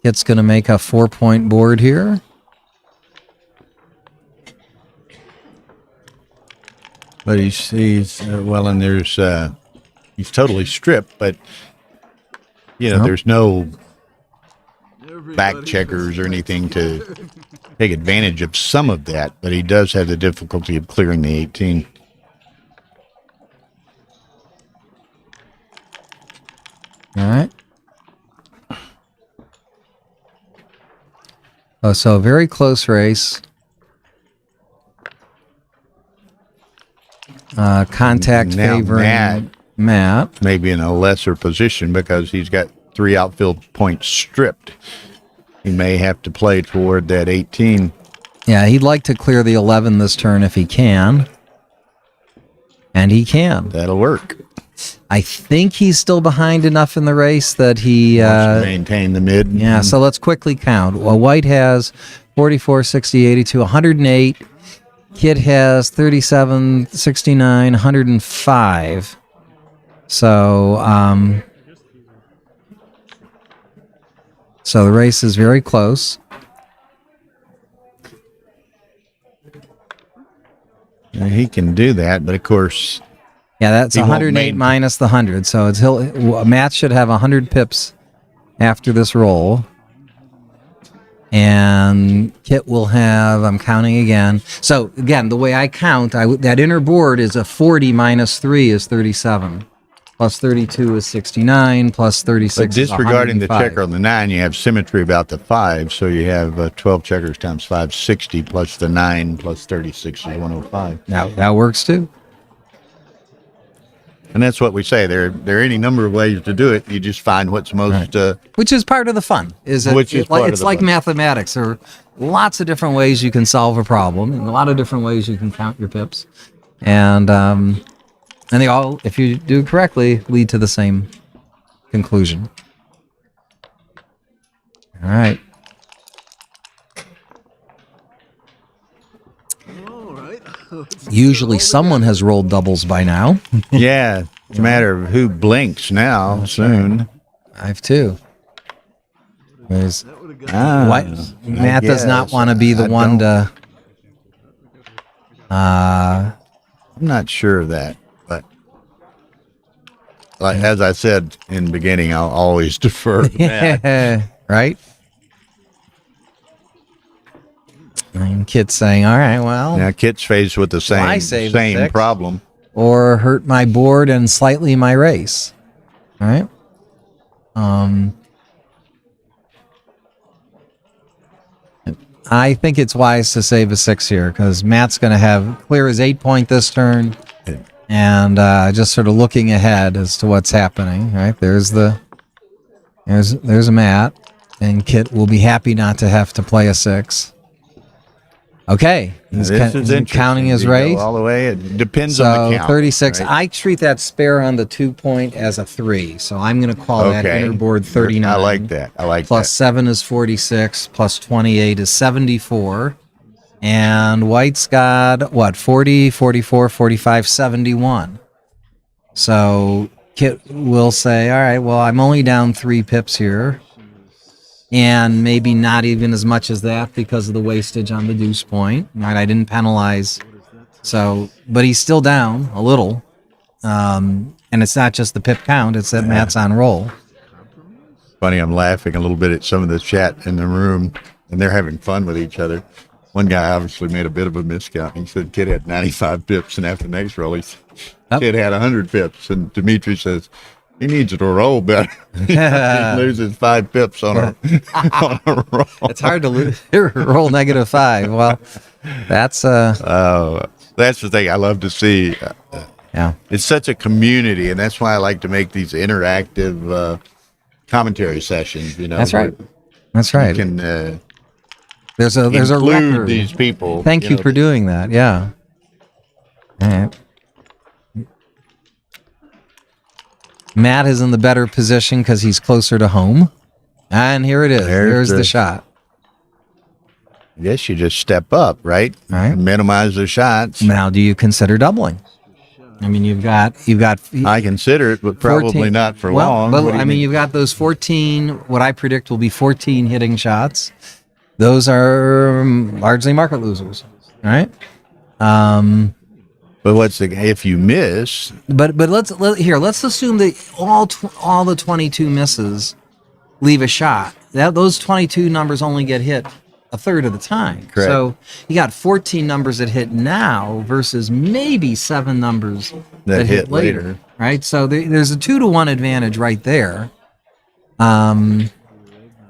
Kit's going to make a 4-point board here. But he's well, and there's he's totally stripped, but there's no back checkers or anything to take advantage of some of that, but he does have the difficulty of clearing the 18. All right. Oh, so very close race. Contact Now favoring Matt. Maybe in a lesser position because he's got 3 outfield points stripped. He may have to play toward that 18. Yeah, he'd like to clear the 11 this turn if he can. And he can. That'll work. I think he's still behind enough in the race that he Wants to maintain the mid. Yeah, so let's quickly count. Well, White has 44, 60, 82, 108. Kid has 37, 69, 105. So, so the race is very close. He can do that, but of course, Yeah, that's he won't 108 minus the 100. So it's Matt should have 100 pips after this roll. And Kit will have, I'm counting again. So again, the way I count, that inner board is a 40 minus 3 is 37. Plus 32 is 69. Plus 36 but disregarding is the checker on the 9, you have symmetry about the 5. So you have 12 checkers times 5, 60 plus the 9 plus 36 is 105. Now that works too. And that's what we say. There are any number of ways to do it. You just find what's most. Which is part of the fun. It's like mathematics. There are lots of different ways you can solve a problem, and a lot of different ways you can count your pips, and they all, if you do it correctly, lead to the same conclusion. All right. Usually someone has rolled doubles by now. Yeah, it's a matter of who blinks now. Soon. I have 2. There's Matt does not want to be the one to. I'm not sure of that, but as I said in the beginning, I'll always defer to Matt. Right? And Kit's saying, all right, well. Now, Kit's faced with the same problem. Or hurt my board and slightly my race. All right? I think it's wise to save a 6 here because Matt's going to have clear his 8-point this turn. And just sort of looking ahead as to what's happening. All right? There's a Matt. And Kit will be happy not to have to play a 6. Okay, he's counting his race all the way. It depends on the count. 36. Right? I treat that spare on the 2-point as a 3, so I'm going to call that inner board 39. I like that. Plus 7 is 46. Plus 28 is 74. And White's got what? 40, 44, 45, 71. So Kit will say, all right, well, I'm only down 3 pips here. And maybe not even as much as that because of the wastage on the deuce point. Right, I didn't penalize. So, but he's still down a little. And it's not just the pip count, it's that Matt's on roll. Funny, I'm laughing a little bit at some of the chat in the room, and they're having fun with each other. One guy obviously made a bit of a miscount. He said Kid had 95 pips, and after the next roll, Kid had 100 pips. And Dimitri says, He needs to roll better. He loses 5 pips on a roll. It's hard to roll -5. Well, that's the thing I love to see. yeah. It's such a community, and that's why I like to make these interactive commentary sessions. That's right. That's right. You can there's a include record. these people. Thank you for doing that. Yeah. All right. Matt is in the better position because he's closer to home. And here it is. There's the shot. I guess you just step up, right? All right. Minimize the shots. Now, do you consider doubling? I mean, you've got. I consider it, but probably 14 not for well, long. But I mean, you've got those 14. What I predict will be 14 hitting shots. Those are largely market losers, right? But if you miss? But let's assume that all the 22 misses leave a shot. Those 22 numbers only get hit a third of the time. Correct. So you got 14 numbers that hit now versus maybe 7 numbers that hit later. Right? So there's a 2-to-1 advantage right there.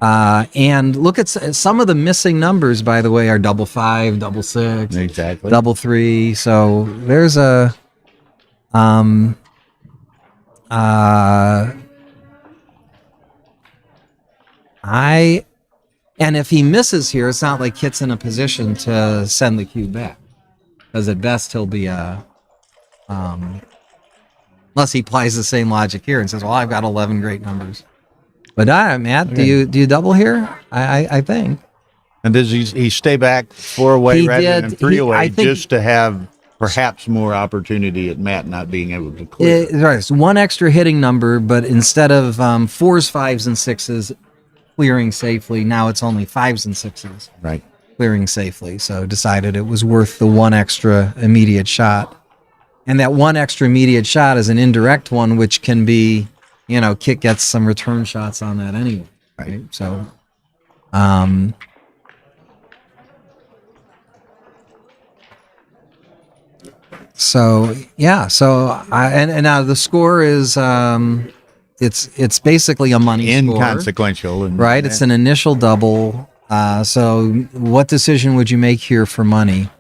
And look at some of the missing numbers, by the way, are 5, 6, exactly, 3. So there's a and if he misses here, it's not like Kit's in a position to send the cube back, because at best he'll be unless he applies the same logic here and says, "Well, I've got 11 great numbers." But Matt, okay. do you double here? I think. And does he stay back 4 away rather than 3 away, just to have perhaps more opportunity at Matt not being able to clear? Right, it's 1 extra hitting number, but instead of 4s, 5s, and 6s clearing safely, now it's only 5s and 6s. Right. Clearing safely. So decided it was worth the 1 extra immediate shot. And that 1 extra immediate shot is an indirect one, which can be, Kit gets some return shots on that anyway. Right. So, yeah. So, and now the score is, it's basically a money score. Inconsequential. Right. It's an initial double. So what decision would you make here for money?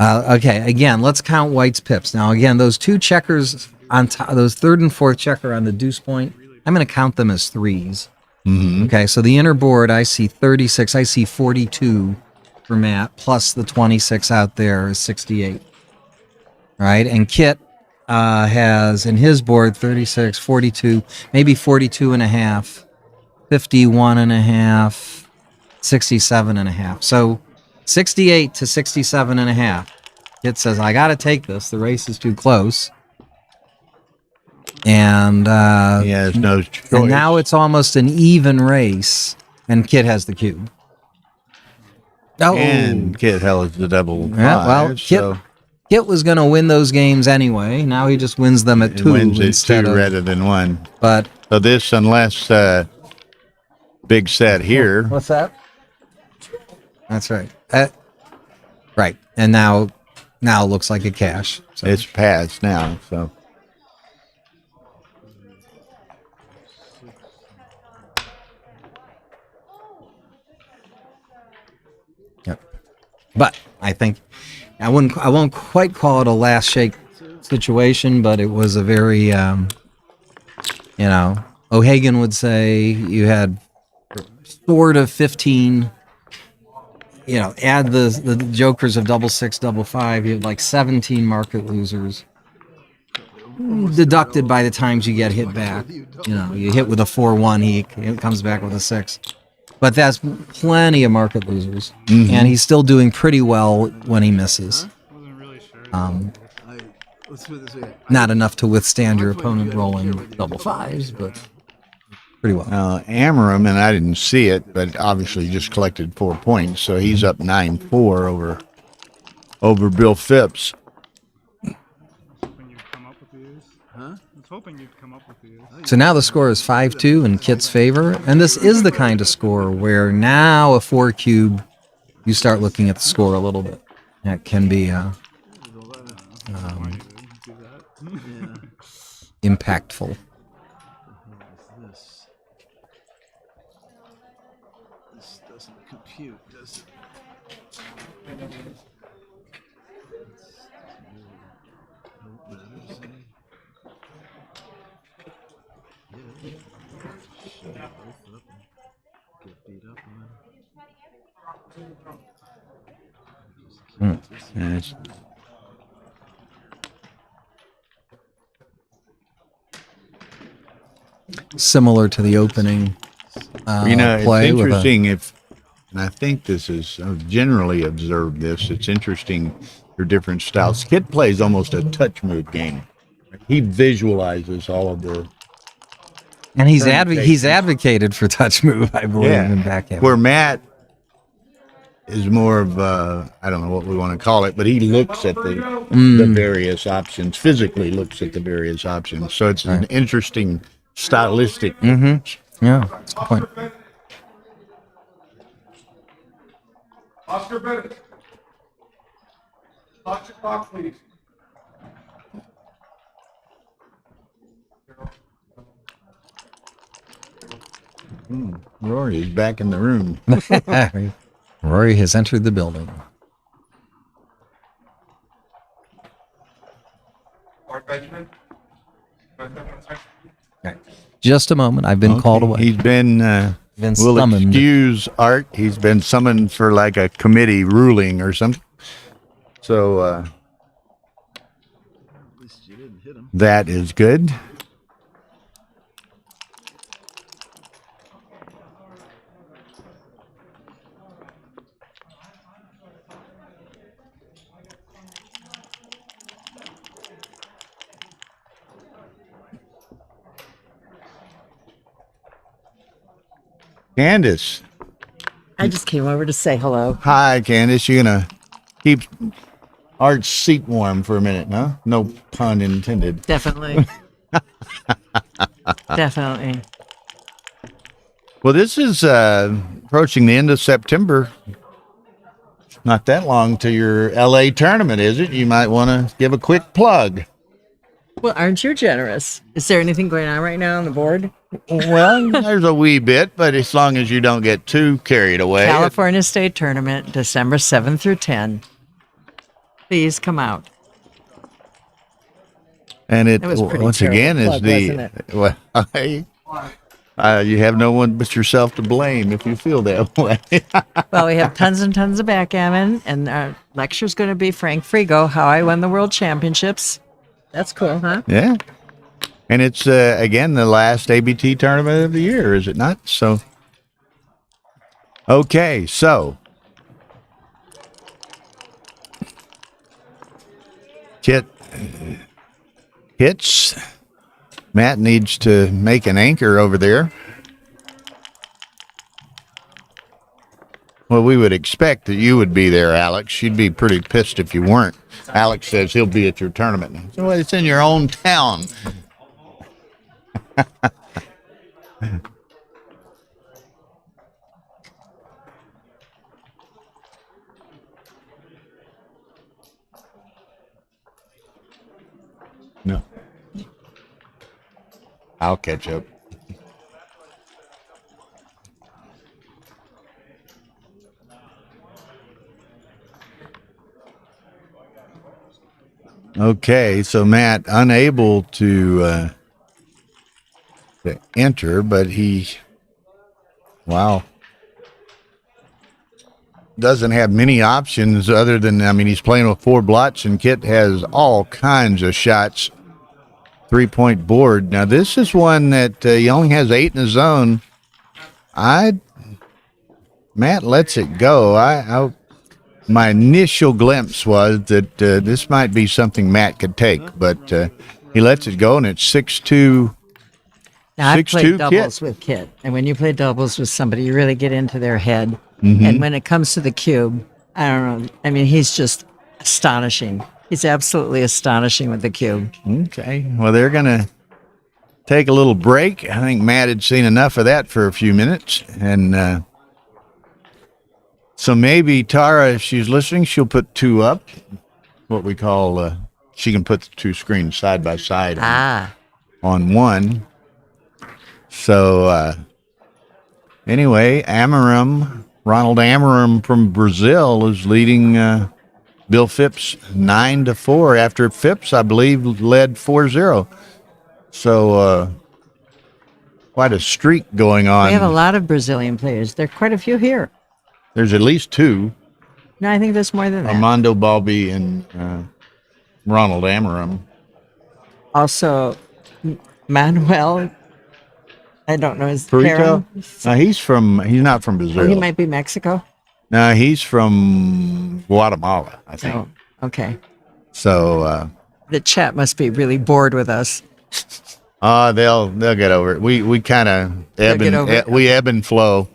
Okay, again, let's count White's pips. Now, again, those 2 checkers on top, those 3rd and 4th checker on the deuce point, I'm going to count them as 3s. Mm-hmm. Okay, so the inner board, I see 36, I see 42 for Matt, plus the 26 out there is 68. Right, and Kit has in his board 36, 42, maybe 42 and a half, 51 and a half, 67 and a half. So 68 to 67 and a half. Kit says, I got to take this. The race is too close. And he has no choice. And now it's almost an even race, and Kit has the cube. Oh, and Kit has the double. Yeah, well, Kit was going to win those games anyway. Now he just wins them at 2 wins instead at 2 of, rather than 1. But so this, unless big set here. What's that? That's right. Right, and now it looks like a cash. So. It's passed now. So. Yep. But I think I won't quite call it a last shake situation, but it was a very O'Hagan would say you had sort of 15, add the jokers of 6, 5, you have like 17 market losers deducted by the times you get hit back. You hit with a 4-1, he comes back with a 6. But that's plenty of market losers. Mm-hmm. And he's still doing pretty well when he misses. Not enough to withstand your opponent rolling 5s, but pretty well. Amorim, and I didn't see it, but obviously just collected 4 points, so he's up 9-4 over Bill Phipps. So now the score is 5-2 in Kit's favor, and this is the kind of score where now a 4 cube, you start looking at the score a little bit. That can be Do that. Yeah. impactful. What the hell is this? This doesn't compute, does it? No matters. Yeah. Shut them both up and get beat up on. Just keep this Yes. Similar to the opening It's play with a interesting and I think this is, I've generally observed this, it's interesting for different styles. Kit plays almost a touch move game. He visualizes all of the, and he's permutations. advocated for touch move, I believe, in backgammon. where Matt is more of, I don't know what we want to call it, but he looks at the various options, physically looks at the various options. So it's an interesting stylistic. Yeah, that's a good point. Oscar Bennett. Watch your clock, please. Rory is back in the room. Rory has entered the building. Art Benjamin. Just a moment. I've been called away. He's been, Been we'll summoned. excuse Art. He's been summoned for like a committee ruling or something. So At least you didn't hit him. that is good. Candace. I just came over to say hello. Hi, Candace. You gonna keep Art's seat warm for a minute, no? No pun intended. Definitely. Definitely. Well, this is approaching the end of September. Not that long to your LA tournament, is it? You might want to give a quick plug. Well, aren't you generous? Is there anything going on right now on the board? Well, there's a wee bit, but as long as you don't get too carried away. California State Tournament, December 7 through 10. Please come out. And it That was pretty once again is terrible plug, the well, you have no one but yourself to blame if you feel that way. Well, we have tons and tons of backgammon, and our lecture's going to be Frank Frigo, How I Won the World Championships. That's cool, huh? Yeah. And it's, again, the last ABT tournament of the year, is it not? So, okay, so. Kit hits. Matt needs to make an anchor over there. Well, we would expect that you would be there, Alex. You'd be pretty pissed if you weren't. Alex says he'll be at your tournament. So it's in your own town. No. I'll catch up. Okay, so Matt unable to enter, but wow, doesn't have many options other than, I mean, he's playing with 4 blots, and Kit has all kinds of shots. 3-point board. Now this is one that he only has 8 in the zone. Matt lets it go. My initial glimpse was that this might be something Matt could take, but he lets it go, and it's 6-2. Now, I've played 6-2 doubles Kit. with Kit, and when you play doubles with somebody, you really get into their head. And when it comes to the cube, I don't know. I mean, he's just astonishing. He's absolutely astonishing with the cube. Okay. Well, they're going to take a little break. I think Matt had seen enough of that for a few minutes. And so maybe Tara, if she's listening, she'll put 2 up, what we call she can put the two screens side by side on one. So anyway, Ronald Amarim from Brazil is leading Bill Phipps 9-4 after Phipps, I believe, led 4-0. So quite a streak going on. We have a lot of Brazilian players. There are quite a few here. There's at least two. No, I think there's more than that. Armando Balbi and Ronald Amarim. Also, Manuel, I don't know his Perito? parents. No, he's not from Brazil. Oh, he might be Mexico. No, he's from Guatemala, I think. Oh, okay. So The chat must be really bored with us. they'll get over it. We kind of ebb and flow.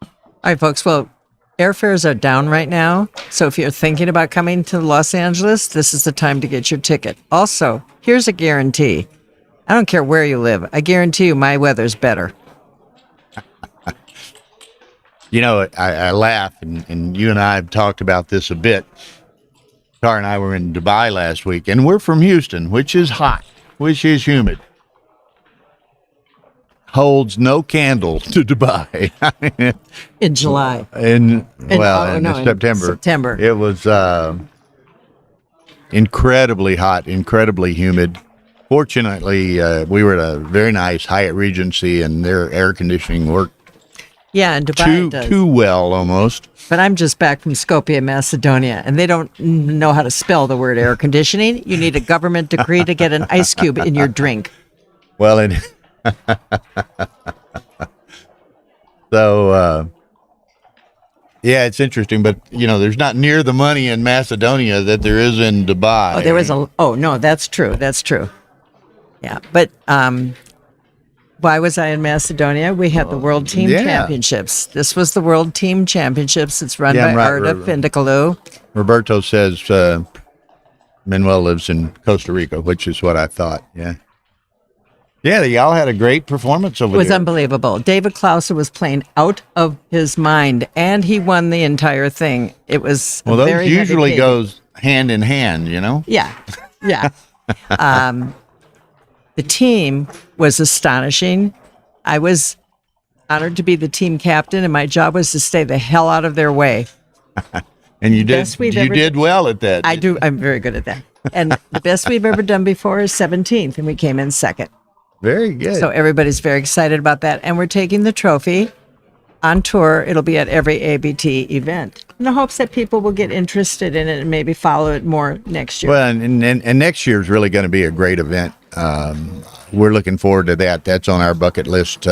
All right, folks. Well, airfares are down right now. So if you're thinking about coming to Los Angeles, this is the time to get your ticket. Also, here's a guarantee. I don't care where you live. I guarantee you my weather's better. You know, I laugh, and you and I have talked about this a bit. Tara and I were in Dubai last week, and we're from Houston, which is hot, which is humid. Holds no candle to Dubai. In July. In September. September. It was incredibly hot, incredibly humid. Fortunately, we were at a very nice Hyatt Regency, and their air conditioning worked Yeah, in Dubai it does. too well almost. But I'm just back from Skopje, Macedonia, and they don't know how to spell the word air conditioning. You need a government decree to get an ice cube in your drink. Well, so yeah, it's interesting, but you know, there's not near the money in Macedonia that there is in Dubai. Oh, there was no, that's true. That's true. Yeah, but why was I in Macedonia? We had the World Team Championships. This was the World Team Championships. It's run by Arda Findikalu. Roberto says Manuel lives in Costa Rica, which is what I thought. Yeah. Yeah, y'all had a great performance over there. It was unbelievable. David Clausen was playing out of his mind, and he won the entire thing. It was those usually goes hand in hand, you know? Yeah, yeah. The team was astonishing. I was honored to be the team captain, and my job was to stay the hell out of their way. And you did well at that. I do. I'm very good at that. And the best we've ever done before is 17th, and we came in second. Very good. So everybody's very excited about that. And we're taking the trophy on tour. It'll be at every ABT event in the hopes that people will get interested in it and maybe follow it more next year. Well, and next year is really going to be a great event. We're looking forward to that. That's on our bucket list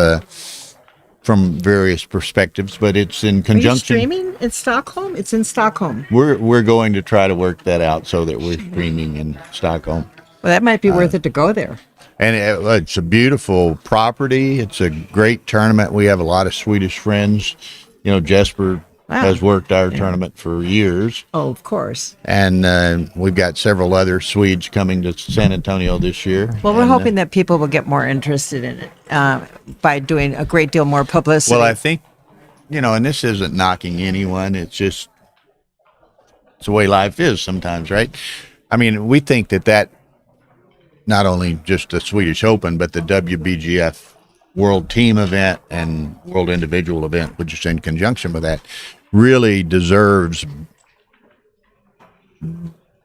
from various perspectives, but it's in conjunction. Are you streaming in Stockholm? It's in Stockholm. We're going to try to work that out so that we're streaming in Stockholm. Well, that might be worth it to go there. And it's a beautiful property. It's a great tournament. We have a lot of Swedish friends. You know, Jesper has worked our tournament for years. Oh, of course. And we've got several other Swedes coming to San Antonio this year. Well, we're hoping that people will get more interested in it by doing a great deal more publicity. Well, I think, you know, and this isn't knocking anyone. It's just, it's the way life is sometimes, right? I mean, we think that not only just the Swedish Open, but the WBGF World Team event and World Individual event, which is in conjunction with that, really deserves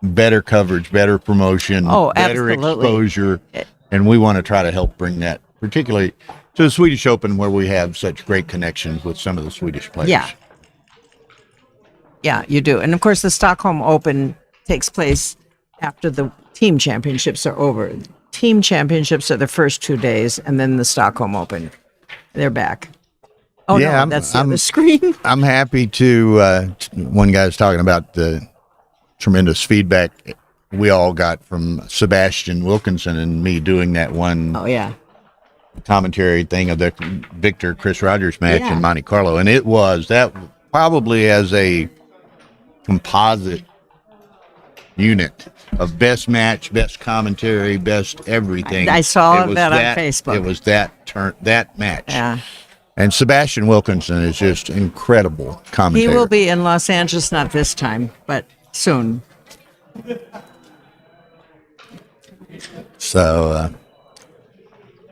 better coverage, better promotion, better exposure. And we want to try to help bring that, particularly to the Swedish Open, where we have such great connections with some of the Swedish players. Yeah. Yeah, you do. And of course, the Stockholm Open takes place after the team championships are over. Team championships are the first 2 days, and then the Stockholm Open. They're back. Oh, yeah, no, that's on the screen. I'm happy to, one guy's talking about the tremendous feedback we all got from Sebastian Wilkinson and me doing that one commentary thing of the Victor Chris Rogers match in Monte Carlo. And that probably as a composite unit of best match, best commentary, best everything. I saw that on Facebook. It was that match. Yeah. And Sebastian Wilkinson is just incredible He commentator. will be in Los Angeles, not this time, but soon. So,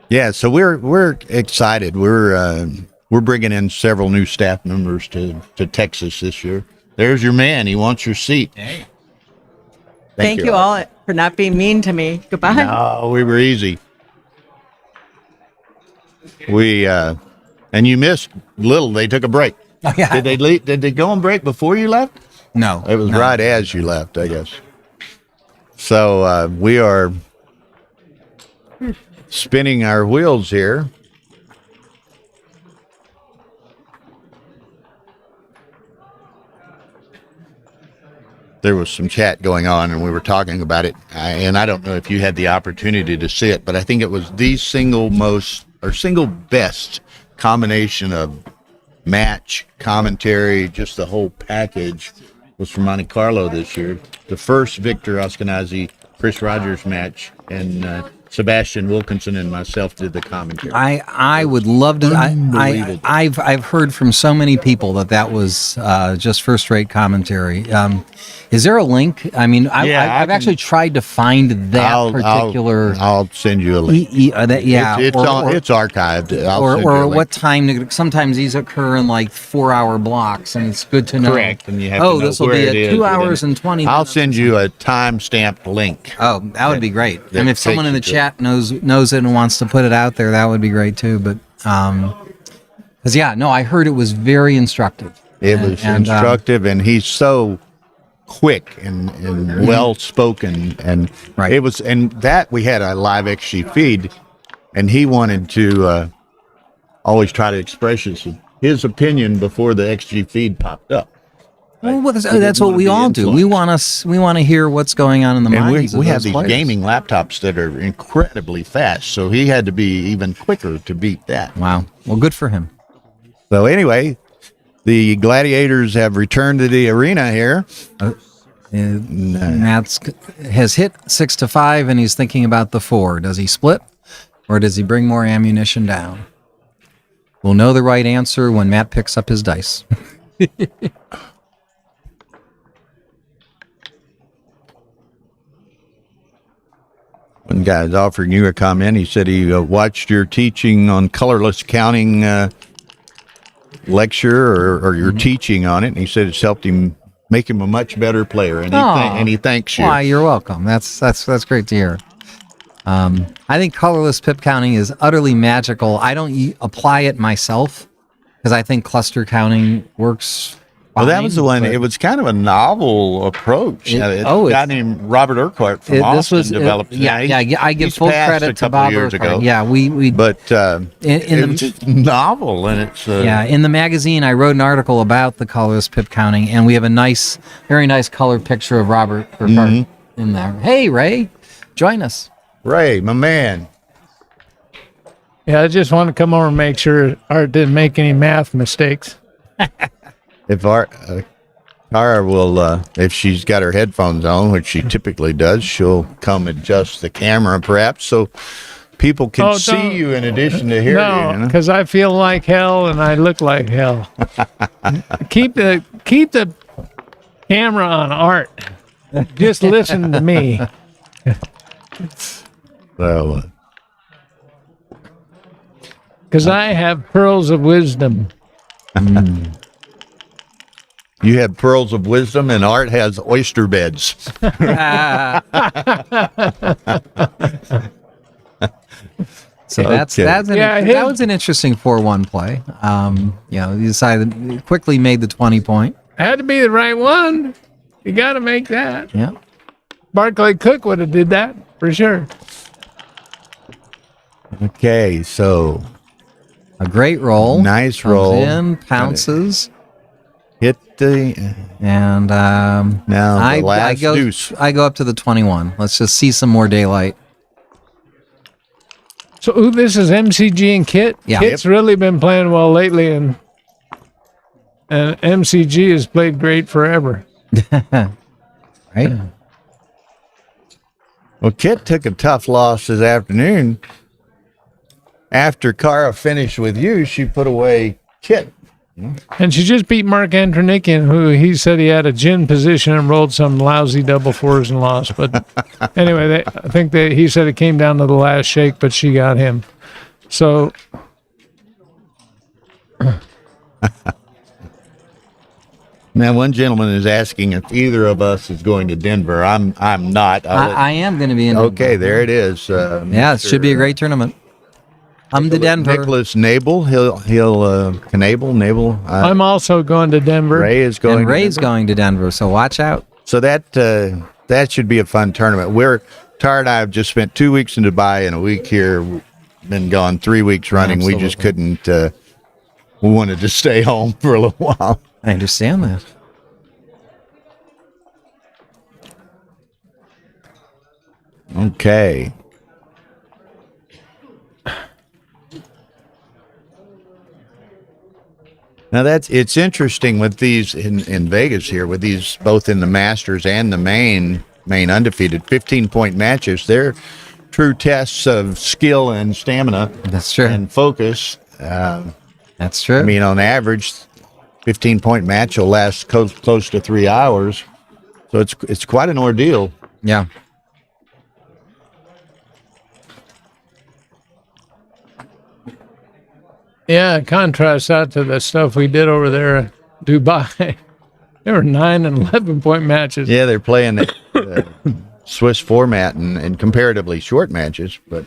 yeah, so we're excited. We're bringing in several new staff members to Texas this year. There's your man. He wants your seat. Hey. Thank you all for not being mean to me. Goodbye. No, we were easy. We and you missed little. They took a break. Oh, yeah. Did they leave? Did they go on break before you left? No. It was no. right as you left, I guess. So we are spinning our wheels here. There was some chat going on, and we were talking about it. And I don't know if you had the opportunity to see it, but I think it was the single best combination of match, commentary, just the whole package was from Monte Carlo this year. The first Victor Askenazi, Chris Rogers match, and Sebastian Wilkinson and myself did the commentary. I would love to. Unbelievable. I've heard from so many people that was just first rate commentary. Is there a link? I mean, I've actually tried to find that particular. I'll send you a link. Yeah, it's archived. I'll send you a or link. what time? Sometimes these occur in like 4-hour blocks, and it's good to know. Correct, and you have to know this will where be it at is 2 within hours it. and 20. I'll minutes. send you a time-stamped link. Oh, that would be great. that And if someone takes in the you to- chat knows it and wants to put it out there, that would be great too. But because I heard it was very instructive. It was instructive, and he's so quick and well spoken, and Right. it was. And that we had a live XG feed, and he wanted to always try to express his opinion before the XG feed popped up. Well, that's didn't what wanna we be all do. influenced. We want to hear what's going on in the And minds of we have those these players. gaming laptops that are incredibly fast, so he had to be even quicker to beat that. Wow. Well, good for him. So anyway, the Gladiators have returned to the arena here. Matt's has hit 6-5, and he's thinking about the 4. Does he split, or does he bring more ammunition down? We'll know the right answer when Matt picks up his dice. One guy's offering you a comment. He said he watched your teaching on colorless counting lecture or your teaching on it, and he said it's helped him make him a much better player, and he thanks you. Why, you're welcome. That's great to hear. I think colorless pip counting is utterly magical. I don't apply it myself because I think cluster counting works. Well, that was the one. but It was kind of a novel approach. A guy named Robert Urquhart from Austin developed. I give he's full passed credit a to couple Bob years Urquhart. ago. Yeah, we But in it was just novel, and it's in the magazine I wrote an article about the colorless pip counting, and we have a very nice colored picture of Robert Urquhart in there. Hey, Ray, join us. Ray, my man. Yeah, I just want to come over and make sure Art didn't make any math mistakes. If Tara will, if she's got her headphones on, which she typically does, she'll come adjust the camera perhaps so people can see don't- you in addition to hear you. No, You know? because I feel like hell and I look like hell. keep the camera on Art. Just listen to me. So, Because I have pearls of wisdom. you have pearls of wisdom, and Art has oyster beds. So that Yeah, was an interesting 4-1 play. He decided quickly made the 20 point. Had to be the right one. You got to make that. Yeah. Barclay Cook would have did that for sure. Okay, so A great roll. Nice Comes roll. in, pounces. hit the And now the last deuce. I go up to the 21. Let's just see some more daylight. So this is MCG and Kit. Yeah. Kit's really been playing well lately, and MCG has played great forever. Right? Well, Kit took a tough loss this afternoon. after Cara finished with you, she put away Kit. And she just beat Mark Antronikian, who he said he had a gin position and rolled some lousy double fours and lost. But anyway, I think he said it came down to the last shake, but she got him. So now, one gentleman is asking if either of us is going to Denver. I'm not. I am going to be in. Okay, there it is. Yeah, it should be a great tournament. I'm to Denver. Nicholas Nabel, he'll Nabel. I'm also going to Denver. Ray is going. And Ray's to Denver. going to Denver, so watch out. So that should be a fun tournament. Tara and I have just spent 2 weeks in Dubai and a week here. Been gone 3 weeks running. Absolutely. We just couldn't. We wanted to stay home for a little while. I understand that. Okay. Now it's interesting with these in Vegas here, with these both in the Masters and the main undefeated 15-point matches. They're true tests of skill and stamina. That's true. And focus. That's true. I mean, on average, 15-point match will last close to 3 hours, so it's quite an ordeal. Yeah. Yeah, contrast that to the stuff we did over there in Dubai. There were 9 and 11-point matches. Yeah, they're playing the Swiss format and comparatively short matches, but.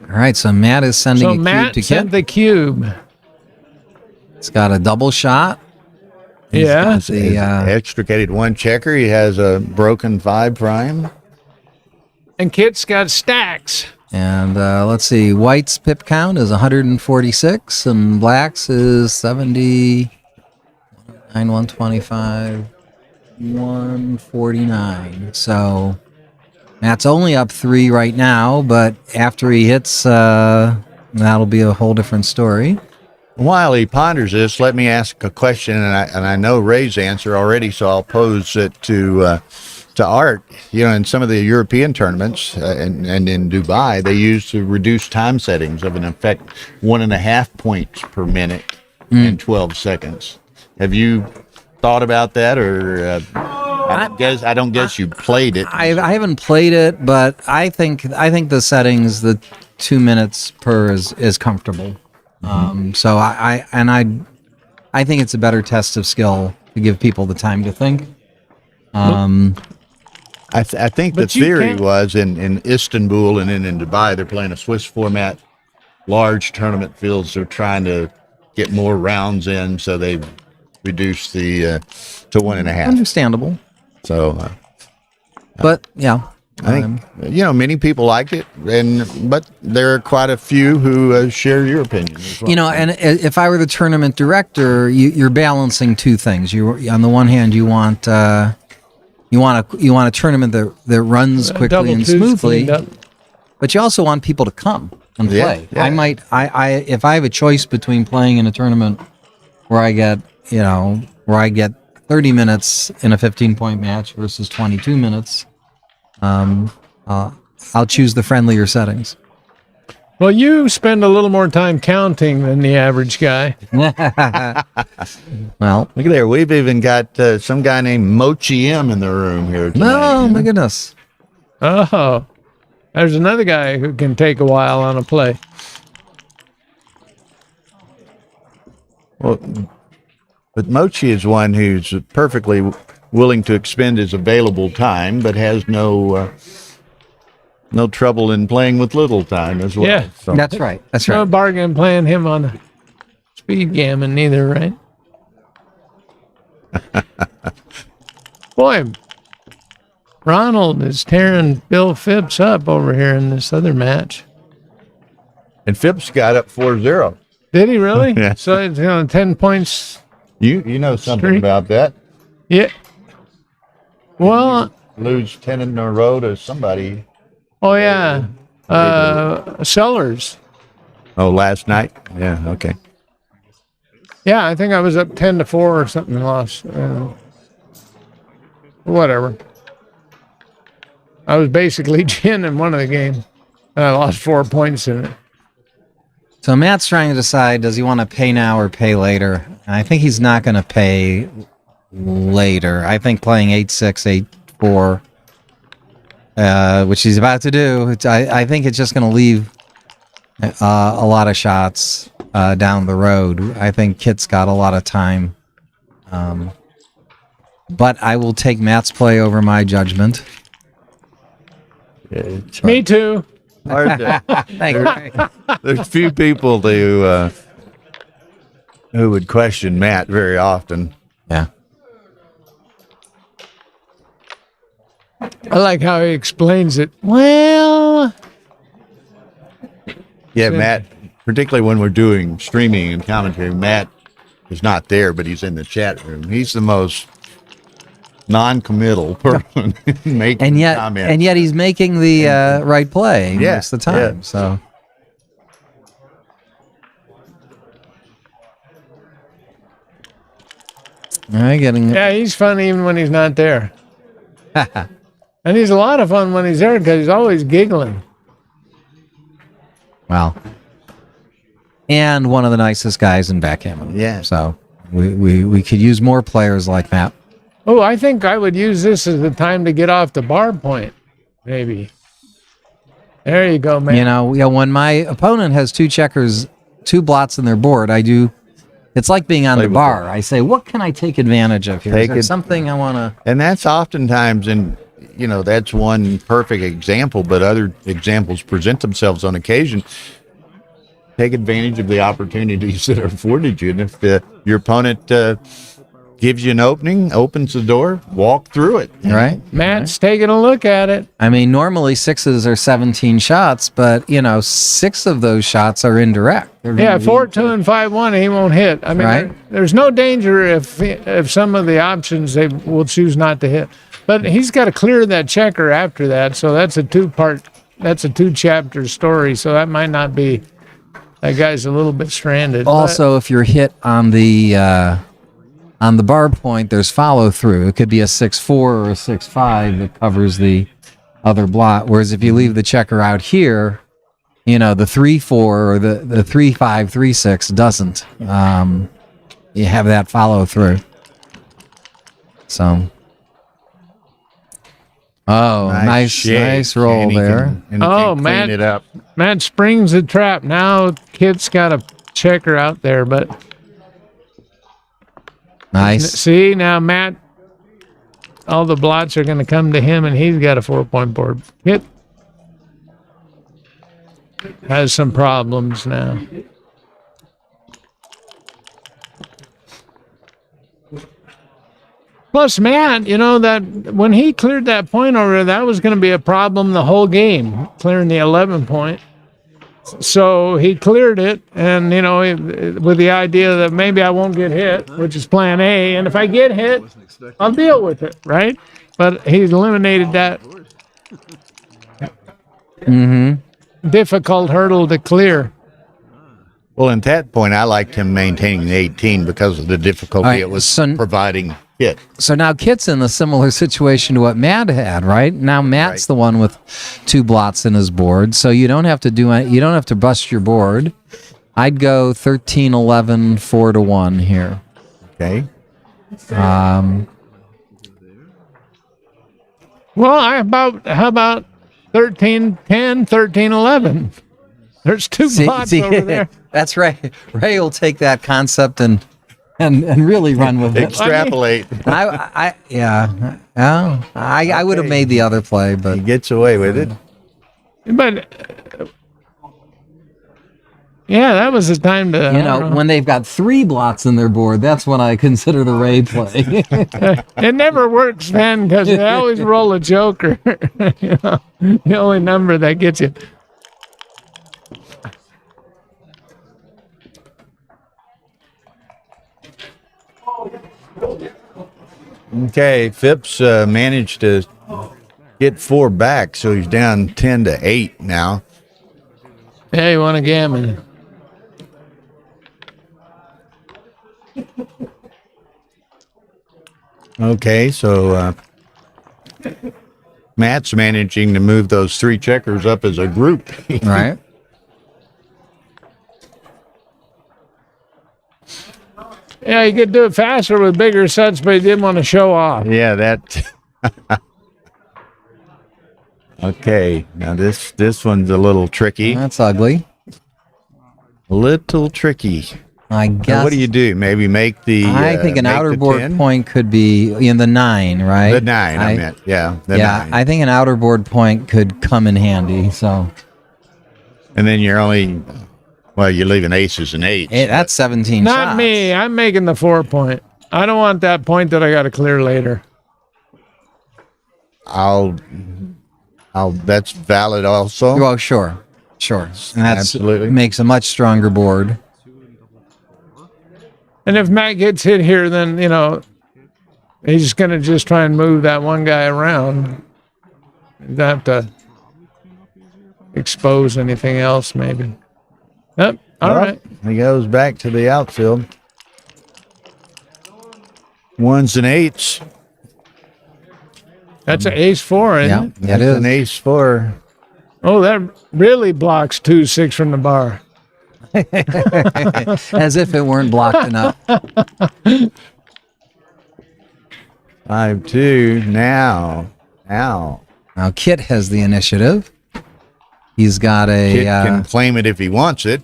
All right, so Matt is sending a cube Matt to sent Kit. the cube. It's got a double shot. Yeah. He's extricated one checker. He has a broken 5 prime. And Kit's got stacks. And let's see, White's pip count is 146, and Black's is 70, 125, 149. So Matt's only up 3 right now, but after he hits, that'll be a whole different story. While he ponders this, let me ask a question, and I know Ray's answer already, so I'll pose it to Art. You know, in some of the European tournaments and in Dubai, they use to reduce time settings of an effect 1.5 points per minute in 12 seconds. Have you thought about that, or I don't guess you played it? I haven't played it, but I think the settings, the 2 minutes per is comfortable. So I think it's a better test of skill to give people the time to think. I think the theory was in Istanbul and in Dubai, they're playing a Swiss format, large tournament fields. They're trying to get more rounds in, so they reduce the to 1.5. Understandable. So, but yeah. I think many people liked it, but there are quite a few who share your opinion as well. You know, and if I were the tournament director, you're balancing two things. On the one hand, you want a tournament that runs quickly and smoothly, but you also want people to come and play. Yeah. If I have a choice between playing in a tournament where I get 30 minutes in a 15-point match versus 22 minutes. I'll choose the friendlier settings. Well, you spend a little more time counting than the average guy. Well, look at there. We've even got some guy named Mochi M in the room here tonight. Oh, my goodness. Oh, there's another guy who can take a while on a play. Well, but Mochi is one who's perfectly willing to expend his available time, but has no trouble in playing with little time as well. Yeah, so. That's right. That's right. No bargain playing him on a speed gammon neither, right? Boy, Ronald is tearing Bill Phipps up over here in this other match. And Phipps got up 4-0. Did he really? Yeah. So it's 10 points. You know something about that? Yeah. Well, lose 10 in a row to somebody. Oh yeah, Sellers. Oh, last night? Yeah. Okay. Yeah, I think I was up 10-4 or something. Lost. Whatever. I was basically gin in one of the games, and I lost 4 points in it. So Matt's trying to decide, does he want to pay now or pay later? And I think he's not going to pay later. I think playing 8-6, 8-4, which he's about to do, I think it's just going to leave a lot of shots down the road. I think Kit's got a lot of time. But I will take Matt's play over my judgment. Me too. Hard to, Thank you. there's few people who would question Matt very often. Yeah. I like how he explains it. Well, Yeah, Matt, particularly when we're doing streaming and commentary, Matt is not there, but he's in the chat room. He's the most non-committal person making comments. And yet he's making the right play most of the time. Yeah. So. All right, yeah, he's fun even when he's not there. And he's a lot of fun when he's there because he's always giggling. Wow. And one of the nicest guys in backgammon. Yeah. So we could use more players like Matt. Oh, I think I would use this as the time to get off the bar point, maybe. There you go, man. You know, when my opponent has two checkers, two blots in their board, I do. It's like being on the bar. I say, what can I take advantage of here? Is there something I want to? And that's oftentimes, that's one perfect example, but other examples present themselves on occasion. Take advantage of the opportunities that are afforded you. And if your opponent gives you an opening, opens the door, walk through it. Right. Matt's taking a look at it. I mean, normally sixes are 17 shots, but, 6 of those shots are indirect. Yeah, 4-2 and 5-1, he won't hit. I mean, there's no danger if some of the options they will choose not to hit. But he's got to clear that checker after that, so that's a two-chapter story, so that might not be, that guy's a little bit stranded. Also, if you're hit on the bar point, there's follow through. It could be a 6-4 or a 6-5 that covers the other blot. Whereas if you leave the checker out here, the 3-4 or the 3-5, 3-6 doesn't. You have that follow through. So. Oh, nice roll there. Matt, it up. Matt springs the trap. Now Kit's got a checker out there, but. Nice. See, now Matt, all the blots are going to come to him, and he's got a 4-point board. Kit has some problems now. Plus, Matt, that when he cleared that point over there, that was going to be a problem the whole game, clearing the 11 point. So he cleared it, and, with the idea that maybe I won't get hit, which is plan A, and if I get hit, I'll deal with it, right? But he's eliminated that difficult hurdle to clear. Well, at that point, I liked him maintaining the 18 because of the difficulty it was providing Kit. So now Kit's in a similar situation to what Matt had, right? Now Matt's the one with 2 blots in his board, so you don't have to bust your board. I'd go 13, 11, 4-1 here. Okay. Well, how about 13, 10, 13, 11? There's 2 blots over there. That's right. Ray will take that concept and really run with it. Extrapolate. I would have made the other play, but he gets away with it. But yeah, that was the time to. When they've got 3 blots in their board, that's when I consider the Ray play. It never works then because they always roll a joker. The only number that gets you. Okay, Phipps managed to get 4 back, so he's down 10-8 now. Yeah, you want a gammon. Okay, so Matt's managing to move those 3 checkers up as a group. Right. Yeah, he could do it faster with bigger sets, but he didn't want to show off. Yeah, that. Okay, now this one's a little tricky. That's ugly. Little tricky. I Now, guess. what do you do? Maybe make the. I think an make outer the board 10? point could be in the 9, right? The 9, I meant. Yeah, the 9. I think an outer board point could come in handy. So And then you're only. Well, you're leaving aces and 8s. that's 17 Not shots. me. I'm making the 4 point. I don't want that point that I got to clear later. That's valid also. Well, sure. And that Absolutely. makes a much stronger board. And if Matt gets hit here, then, he's going to just try and move that one guy around. Don't have to expose anything else, maybe. Yep. All right. He goes back to the outfield. 1s and 8s. That's an ace 4, isn't it? That That's an is. ace 4. Oh, that really blocks 2-6 from the bar. As if it weren't blocked enough. 5-2. Now. Now Kit has the initiative. He's got a Kit can claim it if he wants it,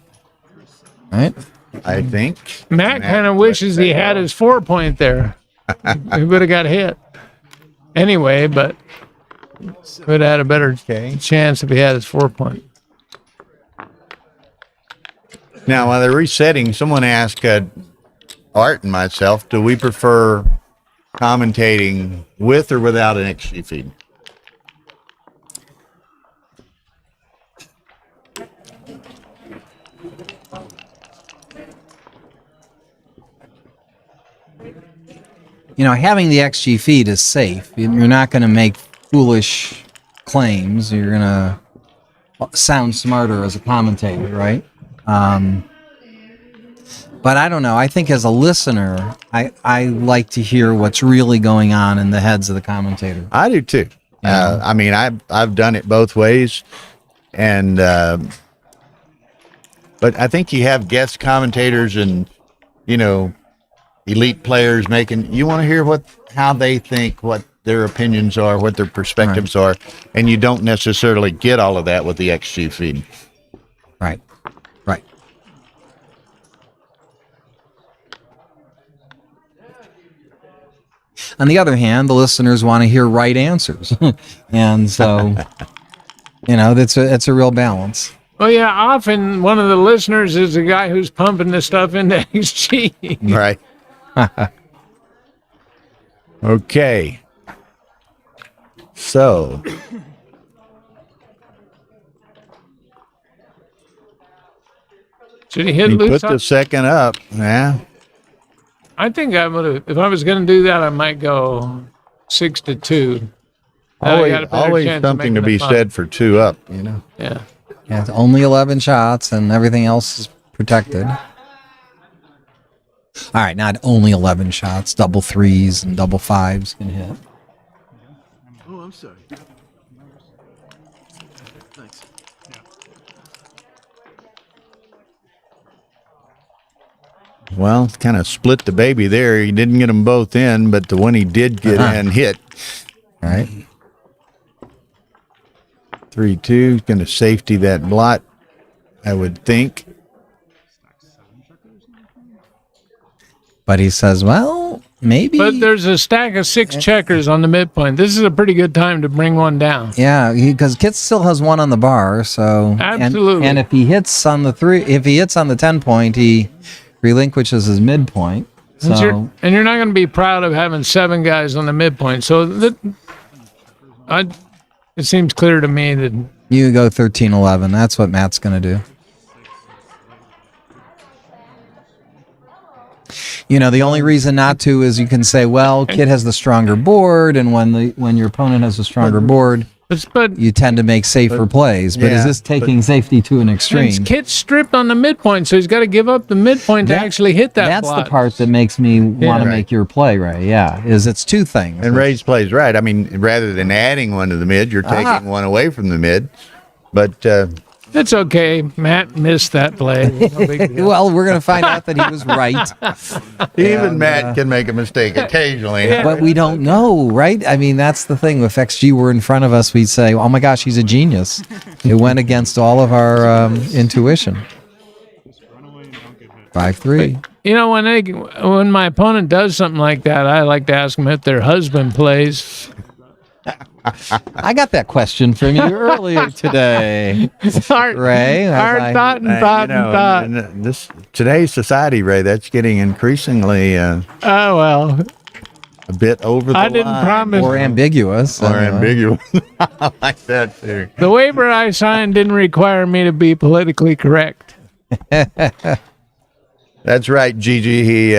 right. I think. Matt kind of wishes he had his 4 point there. He would have got hit. Anyway, but would have had a better chance if he had his 4 point. Now, while they're resetting, someone asked Art and myself, do we prefer commentating with or without an XG feed? Having the XG feed is safe. You're not going to make foolish claims. You're going to sound smarter as a commentator, right? But I don't know. I think as a listener, I like to hear what's really going on in the heads of the commentator. I do too. I mean, I've done it both ways, and but I think you have guest commentators and elite players making. You want to hear how they think, what their opinions are, what their perspectives are, and you don't necessarily get all of that with the XG feed. Right. On the other hand, the listeners want to hear right answers, and so it's a real balance. Well, yeah, often one of the listeners is the guy who's pumping this stuff into XG. Right. Okay. So. Should he hit He loose? put the second up. Yeah. I think I would have. If I was going to do that, I might go 6-2. Always something to be said for 2 up. Yeah. Yeah, it's only 11 shots, and everything else is protected. All right, not only 11 shots, double 3s and double 5s can hit. Oh, I'm sorry. Thanks. Well, kind of split the baby there. He didn't get them both in, but the one he did get in hit. All right. 3-2. Going to safety that blot, I would think. But he says, well, maybe. But there's a stack of 6 checkers on the midpoint. This is a pretty good time to bring one down. Yeah, because Kit still has 1 on the bar, so Absolutely. And if he hits on the 10 point, he relinquishes his midpoint. So And you're not going to be proud of having 7 guys on the midpoint. So it seems clear to me that you go 13-11. That's what Matt's going to do. The only reason not to is you can say, well, Kit has the stronger board, and when your opponent has a stronger board, But you tend to make safer plays. But is this taking safety to an extreme? Kit's stripped on the midpoint, so he's got to give up the midpoint to actually hit that. That's blot. the part that makes me want to make your play, Ray. Yeah, is it's two things. And Ray's play's right. I mean, rather than adding one to the mid, you're taking one away from the mid. But it's okay. Matt missed that play. No big deal. Well, we're going to find out that he was right. even Matt can make a mistake occasionally. But we don't know, right? I mean, that's the thing. If XG were in front of us, we'd say, oh my gosh, he's a genius. It went against all of our intuition. 5-3. You know, when my opponent does something like that, I like to ask them if their husband plays. I got that question from you earlier today, Ray. Hard thought and thought. In today's society, Ray, that's getting increasingly Oh, well. a bit over the I didn't line. promise. Or ambiguous. Or ambiguous. I like that, too. The waiver I signed didn't require me to be politically correct. That's right, Gigi.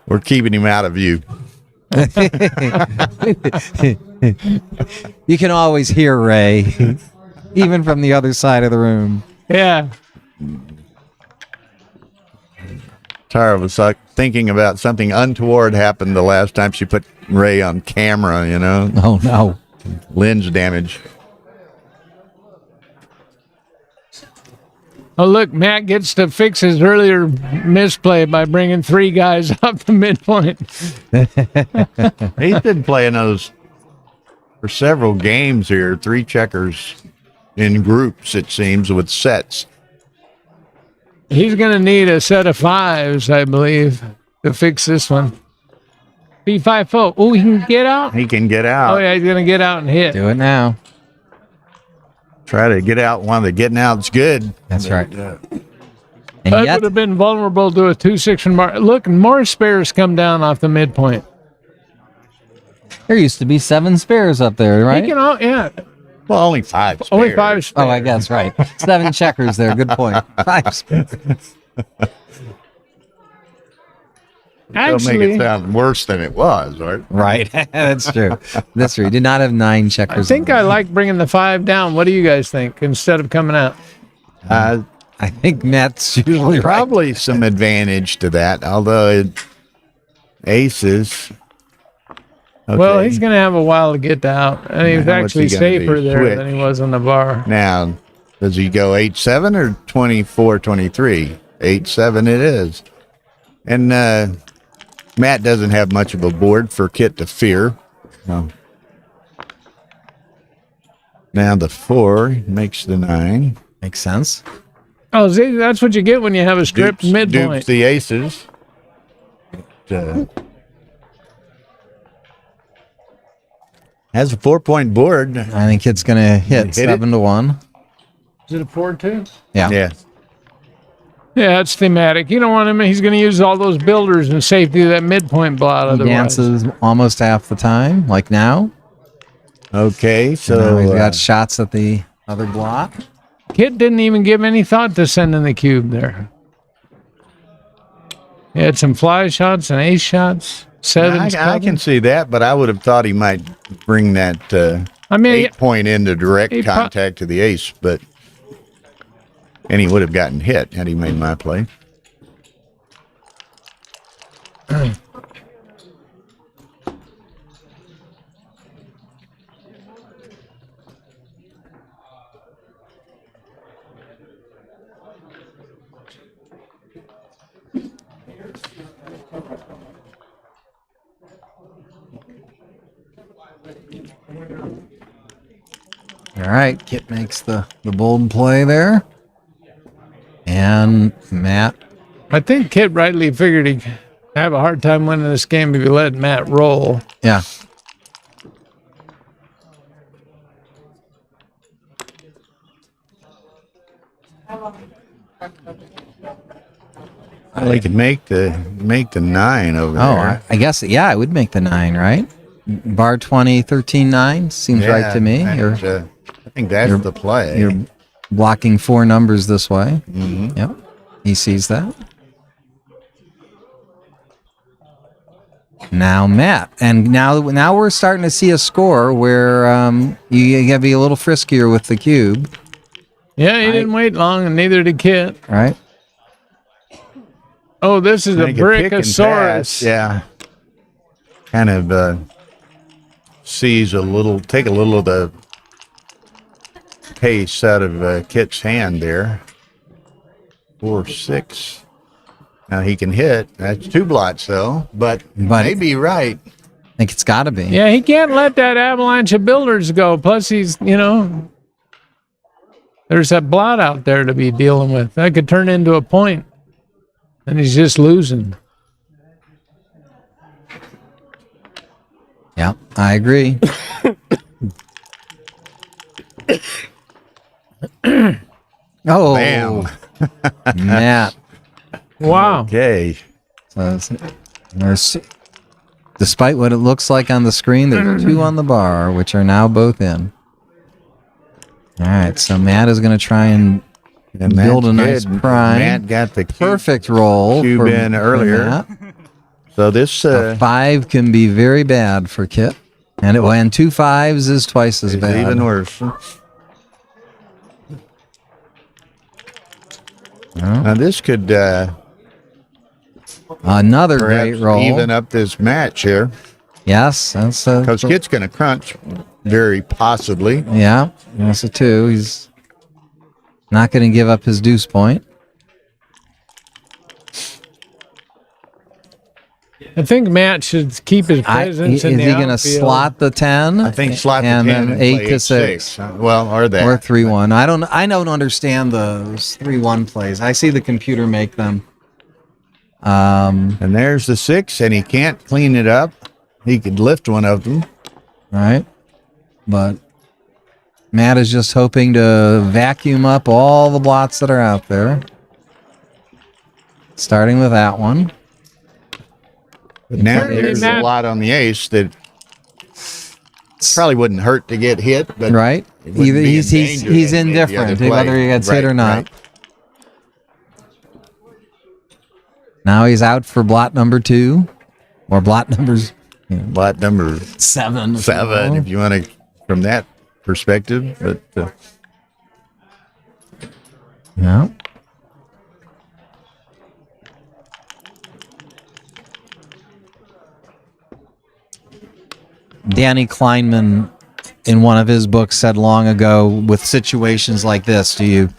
We're keeping him out of view. You can always hear Ray, even from the other side of the room. Yeah. Tara was thinking about something untoward happened the last time she put Ray on camera, you know. Oh, no. Lens damage. Oh, look, Matt gets to fix his earlier misplay by bringing 3 guys up the midpoint. He's been playing those for several games here, 3 checkers in groups, it seems, with sets. He's going to need a set of 5s, I believe, to fix this one. B5-4. Oh, he can get out? He can get out. Oh, yeah, he's going to get out and hit. Do it now. Try to get out while the getting out's good. That's right. That And yet, would have been vulnerable to a 2-6 from Mark. Look, more spares come down off the midpoint. there used to be 7 spares up there, right? He can, yeah. Well, only 5 spares. Only 5 spares. Oh, I guess, right. 7 checkers there. Good point. 5 spares. Don't make Actually, it sound worse than it was, right? Right. That's true. That's true. He did not have 9 checkers. I think I like bringing the 5 down. What do you guys think instead of coming out? I think Matt's usually right. Probably some advantage to that, although aces. Okay. Well, he's going to have a while to get out. And he was Now what's he actually gonna do? safer there Switch. than he was on the bar. Now, does he go 8-7 or 24-23? 8-7 it is. And Matt doesn't have much of a board for Kit to fear. No. Now the 4 makes the 9. Makes sense. Oh, see, that's what you get when you have a stripped Dupes midpoint. the aces. Has a 4-point board. I think it's going to hit Hit it? 7-1. Is it a 4-2? Yeah. Yeah. Yeah, it's thematic. You don't want him. He's going to use all those builders and safety of that midpoint blot. He Otherwise, dances almost half the time, like now. Okay, Now so he's got shots at the other block. Kit didn't even give any thought to sending the cube there. He had some fly shots and ace shots. Sevens. I can see that, but I would have thought he might bring that I mean, 8-point into direct he pro- contact to the ace, and he would have gotten hit had he made my play. All right. Kit makes the bold play there. And Matt. I think Kit rightly figured he'd have a hard time winning this game if he let Matt roll. Yeah. Well, he could make the 9 over Oh, there. I guess, yeah, I would make the 9, right? Bar 20, 13, 9 seems right to me. You're I think that's the play. you're blocking 4 numbers this way. Mhm. Yep. He sees that. Now Matt, and now we're starting to see a score where you gotta be a little friskier with the cube. Yeah, he didn't wait long, and neither did Kit. Right. Oh, this is a Make pick and Brickosaurus. pass, yeah. Kind of take a little of the pace out of Kit's hand there. 4-6. Now he can hit. That's 2 blots though, but may be right. I think it's got to be. Yeah, he can't let that avalanche of builders go. Plus, he's, there's that blot out there to be dealing with. That could turn into a point, and he's just losing. Yeah, I agree. Oh, Bam. Matt. Wow. Okay. So despite what it looks like on the screen, there's 2 on the bar, which are now both in. All right, so Matt is going to try and build a nice prime. Matt got the Perfect roll cube for in earlier. Matt. So this A 5 can be very bad for Kit, and 2 5s is twice as is bad. even worse. Now this could Another great perhaps roll. even up this match here. Yes, that's Because Kit's going to crunch very possibly. yeah. That's a 2. He's not going to give up his deuce point. I think Matt should keep his presence Is in he the going to outfield. slot the 10? I think slot the and 10 then and 8 play to 6. 6. Well, or that. Or 3-1. I don't understand those 3-1 plays. I see the computer make them. And there's the 6, and he can't clean it up. He could lift one of them. Right. But Matt is just hoping to vacuum up all the blots that are out there. Starting with that one. But now Certainly there's not. a lot on the ace that probably wouldn't hurt to get hit. But Right. it wouldn't be He's in danger he's in the other indifferent play. whether he gets hit or Right, not. right. Now he's out for blot number 2. Or blot numbers Lot number 7. 7, if you want to, from that perspective. But Yeah. Danny Kleinman, in one of his books, said long ago, with situations like this, do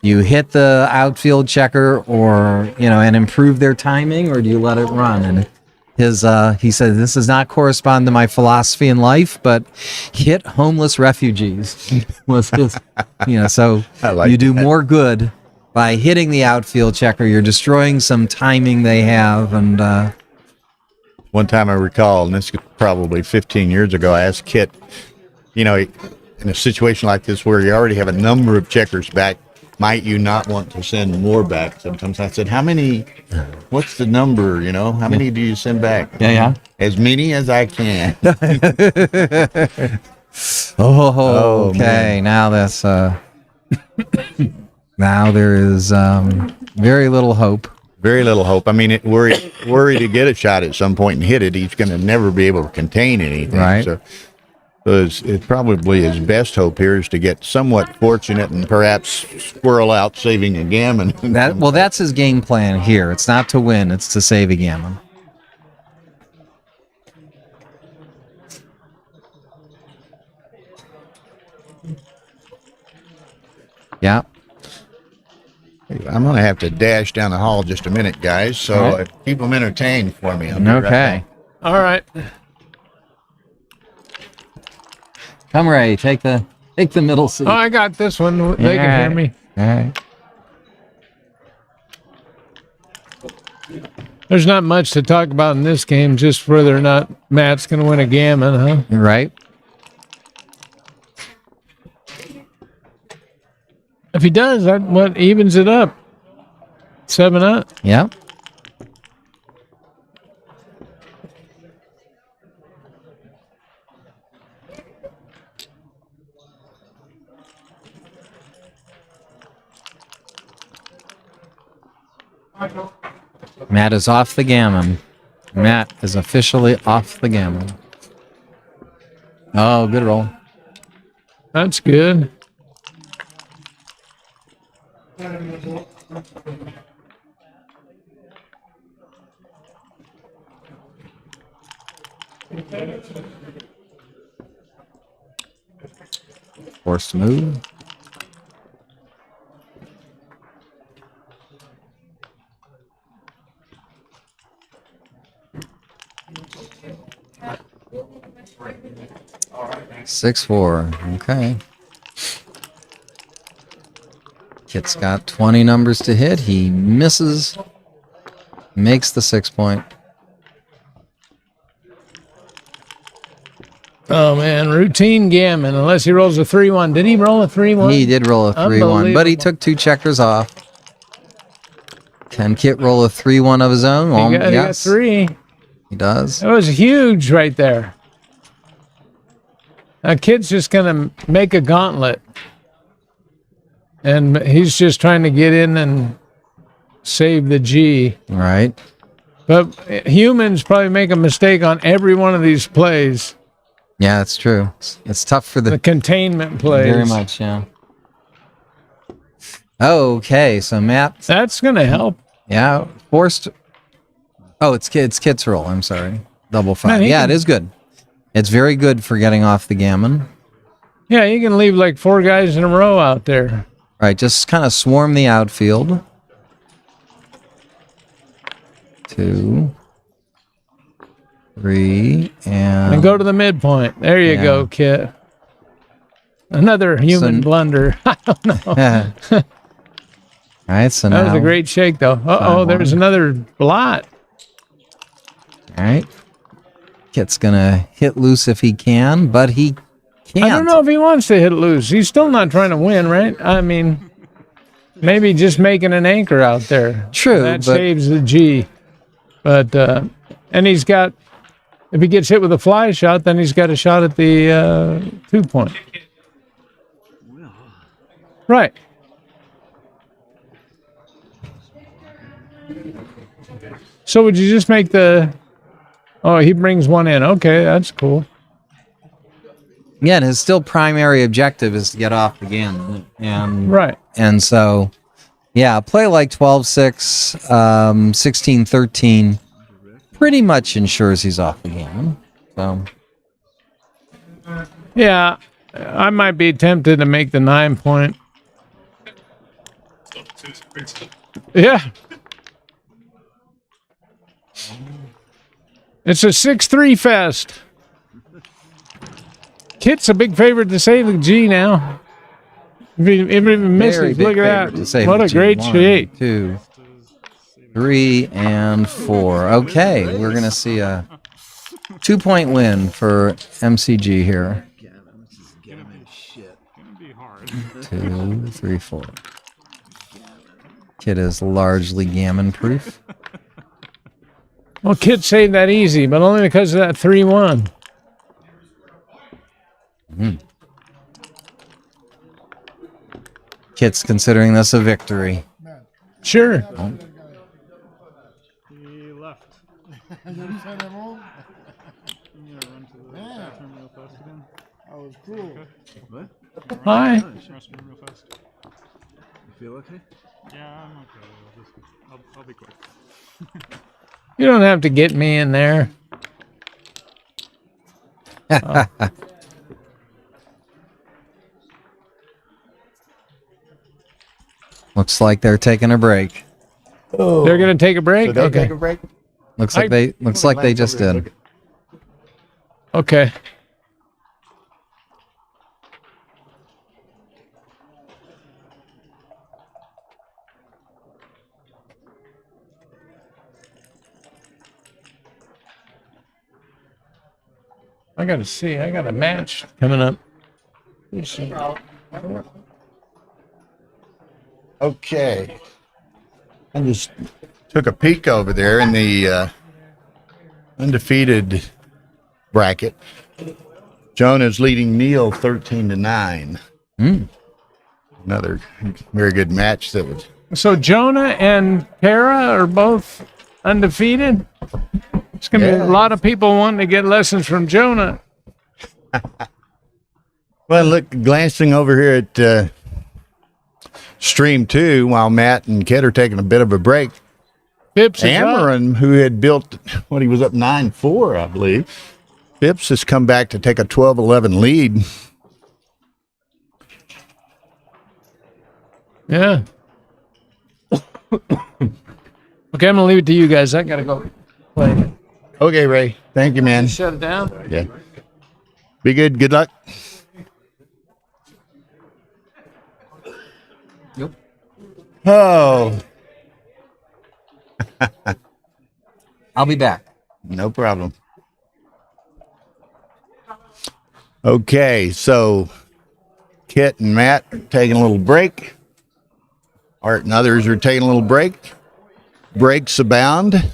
you hit the outfield checker or and improve their timing, or do you let it run? And he said, this does not correspond to my philosophy in life, but hit homeless refugees was his. So I like you do more good by hitting the outfield checker. You're destroying some timing they have, and one time I recall, and this was probably 15 years ago, I asked Kit, in a situation like this where you already have a number of checkers back, might you not want to send more back? Sometimes I said, what's the number, how many do you send back? Yeah. As many as I can. Oh, okay. man. Now that's now there is very little hope. Very little hope. I mean, worry to get a shot at some point and hit it. He's going to never be able to contain anything. Right. So it's probably his best hope here is to get somewhat fortunate and perhaps squirrel out saving a gammon. That's his game plan here. It's not to win; it's to save a gammon. Yeah. I'm going to have to dash down the hall just a minute, guys. So All right. keep them entertained for me. I'll be right Okay. back. All right. Come, Ray. Take the middle seat. Oh, I got this one. They can hear me. All right. There's not much to talk about in this game, just whether or not Matt's going to win a gammon, huh? Right. If he does, that what evens it up. 7-up. Yeah. Matt is off the gammon. Matt is officially off the gammon. Oh, good roll. That's good. Forced move. Six, 4. Okay. Kit's got 20 numbers to hit. He misses. Makes the 6 point. Oh man, routine gammon. Unless he rolls a 3-1. Did he roll a 3-1? He did roll a 3-1, but he took 2 checkers off. Can Kit roll a 3-1 of his own? Well, He got yes, 3. he does. That was huge right there. Now, Kit's just going to make a gauntlet. And he's just trying to get in and save the G. Right. But humans probably make a mistake on every one of these plays. Yeah, that's true. It's tough for The the containment plays. very much, yeah. Okay, so Matt, That's going to help. yeah, forced. Oh, it's Kit's roll. I'm sorry. Double 5. Man, he Yeah, can- it is good. It's very good for getting off the gammon. Yeah, you can leave like 4 guys in a row out there. Right, just kind of swarm the outfield. 2, 3, And go to the midpoint. There you Yeah. go, Kit. Another human blunder. I don't know. All right, so That now. was a great shake, though. Uh-oh, 5-1. there's another blot. All right. Kit's gonna hit loose if he can, but he can't. I don't know if he wants to hit loose. He's still not trying to win, right? I mean, maybe just making an anchor out there. True, That but saves the G. But, and he's got, if he gets hit with a fly shot, then he's got a shot at the 2 point. Right. So would you just make the, oh, he brings one in. Okay, that's cool. yeah, and his still primary objective is to get off the gammon, and Right. and so yeah, a play like 12-6, 16-13 pretty much ensures he's off the gammon. So Yeah, I might be tempted to make the 9 point. Yeah. It's a 6-3 fest. Kit's a big favorite to save the G now. If he even misses, look at that. What a great shake. 1, 2, 3, and 4. Okay, we're gonna see a 2-point win for MCG here. Gammon, this is gammon shit. Gonna be hard. 2, 3, 4. Kid is largely gammon proof. Well, Kit saved that easy, but only because of that 3-1. Kit's considering this a victory. Sure. He left. I'm gonna run to the bathroom real fast again. What? Hi. Restroom real fast. You feel okay? Yeah, I'm okay. I'll be quick. You don't have to get me in there. Looks like they're taking a break. They're going to take a break? Did they Okay. take a break? Looks like they just did. Okay. I got to see. I got a match coming up. Okay. I just took a peek over there in the undefeated bracket. Jonah's leading Neil 13-9. Another very good match that was. So Jonah and Tara are both undefeated? It's going to be a lot of people wanting to get lessons from Jonah. Well, look, glancing over here at Stream 2 while Matt and Kit are taking a bit of a break. Phipps is up. Amarin, who had built he was up 9-4, I believe. Phipps has come back to take a 12-11 lead. Yeah. Okay, I'm going to leave it to you guys. I got to go play. Okay, Ray. Thank you, man. Shut it down. Yeah. Be good. Good luck. Yep. Oh, I'll be back. no problem. Okay, so Kit and Matt are taking a little break. Art and others are taking a little break. Breaks abound.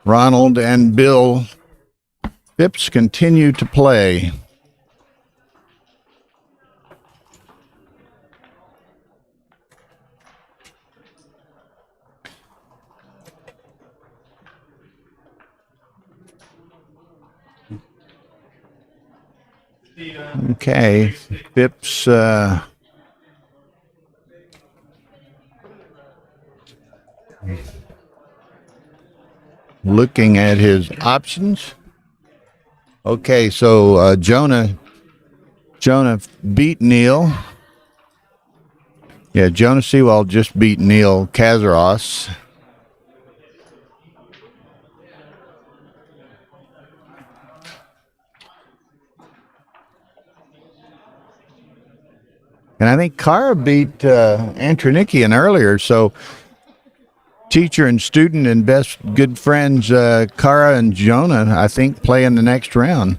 Ronald and Bill Phipps continue to play. Okay, Phipps looking at his options. Okay, so Jonah beat Neil. Yeah, Jonah Sewald just beat Neil Kazaros. And I think Kara beat Antronikian earlier, so teacher and student and best good friends Kara and Jonah, I think, play in the next round.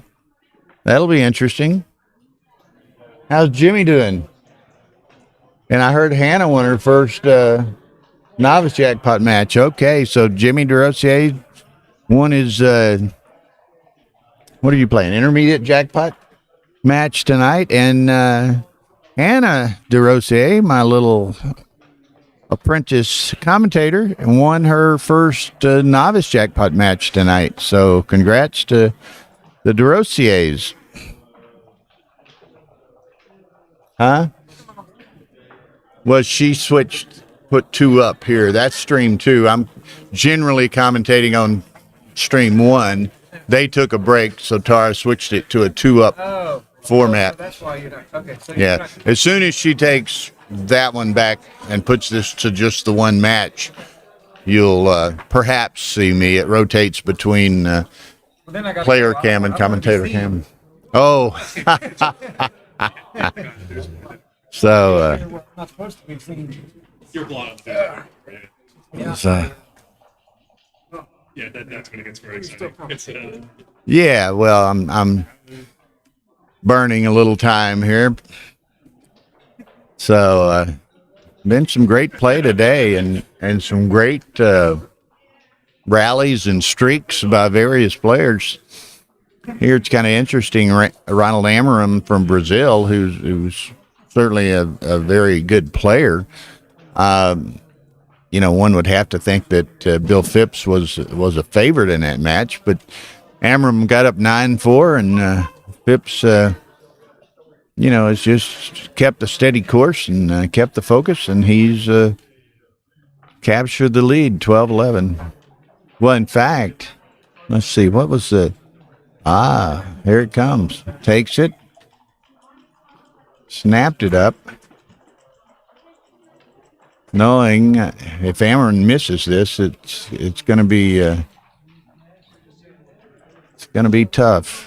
That'll be interesting. How's Jimmy doing? And I heard Hannah won her first novice jackpot match. Okay, so Jimmy DeRosier won his, what are you playing, intermediate jackpot match tonight? And Hannah DeRosier, my little apprentice commentator, won her first novice jackpot match tonight. So congrats to the DeRosiers. Huh? Well, she switched, put 2 up here. That's stream 2. I'm generally commentating on stream 1. They took a break, so Tara switched it to a 2-up format. That's why you're not. Okay. So Yeah. As soon as she takes that one back and puts this to just the one match, you'll perhaps see me. It rotates between player cam and commentator cam. Oh. So, not supposed to be seen. You're blonde. Yeah. Yeah, that's when it gets very exciting. It's yeah, well, I'm burning a little time here. So, been some great play today and some great rallies and streaks by various players. Here it's kind of interesting. Ronald Amarim from Brazil, who's certainly a very good player. One would have to think that Bill Phipps was a favorite in that match, but Amarim got up 9-4, and Phipps, has just kept a steady course and kept the focus, and he's captured the lead, 12-11. Well, in fact, let's see, what was the... here it comes. Takes it. Snapped it up. Knowing if Amarin misses this, it's going to be tough.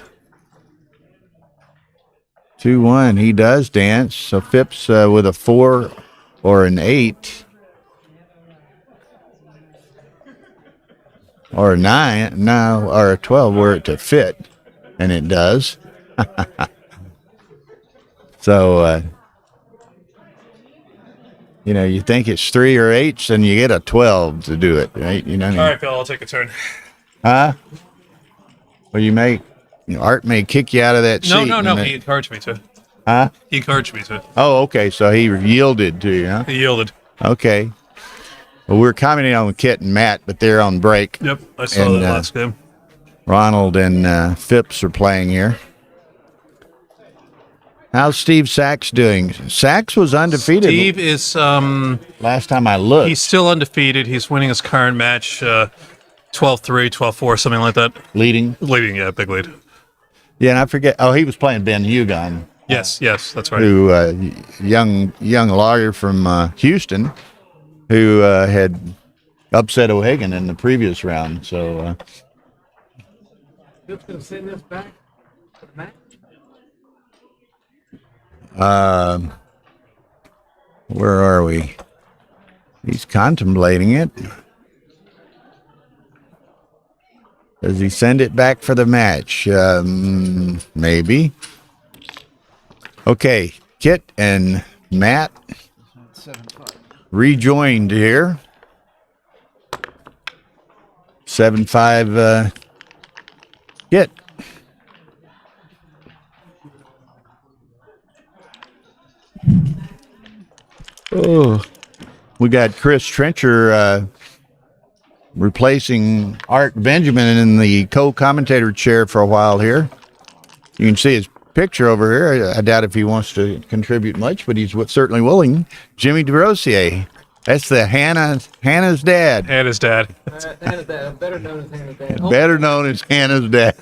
2-1. He does dance. So Phipps with a 4 or an 8 or a 9, no, or a 12 were it to fit, and it does. So, you think it's 3 or 8s, and you get a 12 to do it, right? all right, Bill, I'll take a turn. Huh? Well, Art may kick you out of that seat. No. He encouraged me to. Huh? He encouraged me to. Oh, okay. So he yielded to you, huh? He yielded. Okay. Well, we're commenting on Kit and Matt, but they're on break. Yep, I saw that last game. Ronald and Phipps are playing here. How's Steve Sachs doing? Sachs was undefeated. Steve is last time I looked. He's still undefeated. He's winning his current match 12-3, 12-4, something like that. Leading, yeah, big lead. Yeah, and I forget. Oh, he was playing Ben Hugon. Yes, that's right. Who young lawyer from Houston, who had upset O'Hagan in the previous round. So. Just going to send this back to the match. Where are we? He's contemplating it. Does he send it back for the match? Maybe. Okay, Kit and Matt rejoined here. 7-5 Kit. Oh, we got Chris Trencher replacing Art Benjamin in the co-commentator chair for a while here. You can see his picture over here. I doubt if he wants to contribute much, but he's certainly willing. Jimmy DeRosier. That's the Hannah's dad. Hannah's dad. Hannah's dad. Better known as Hannah's dad. Better known as Hannah's dad.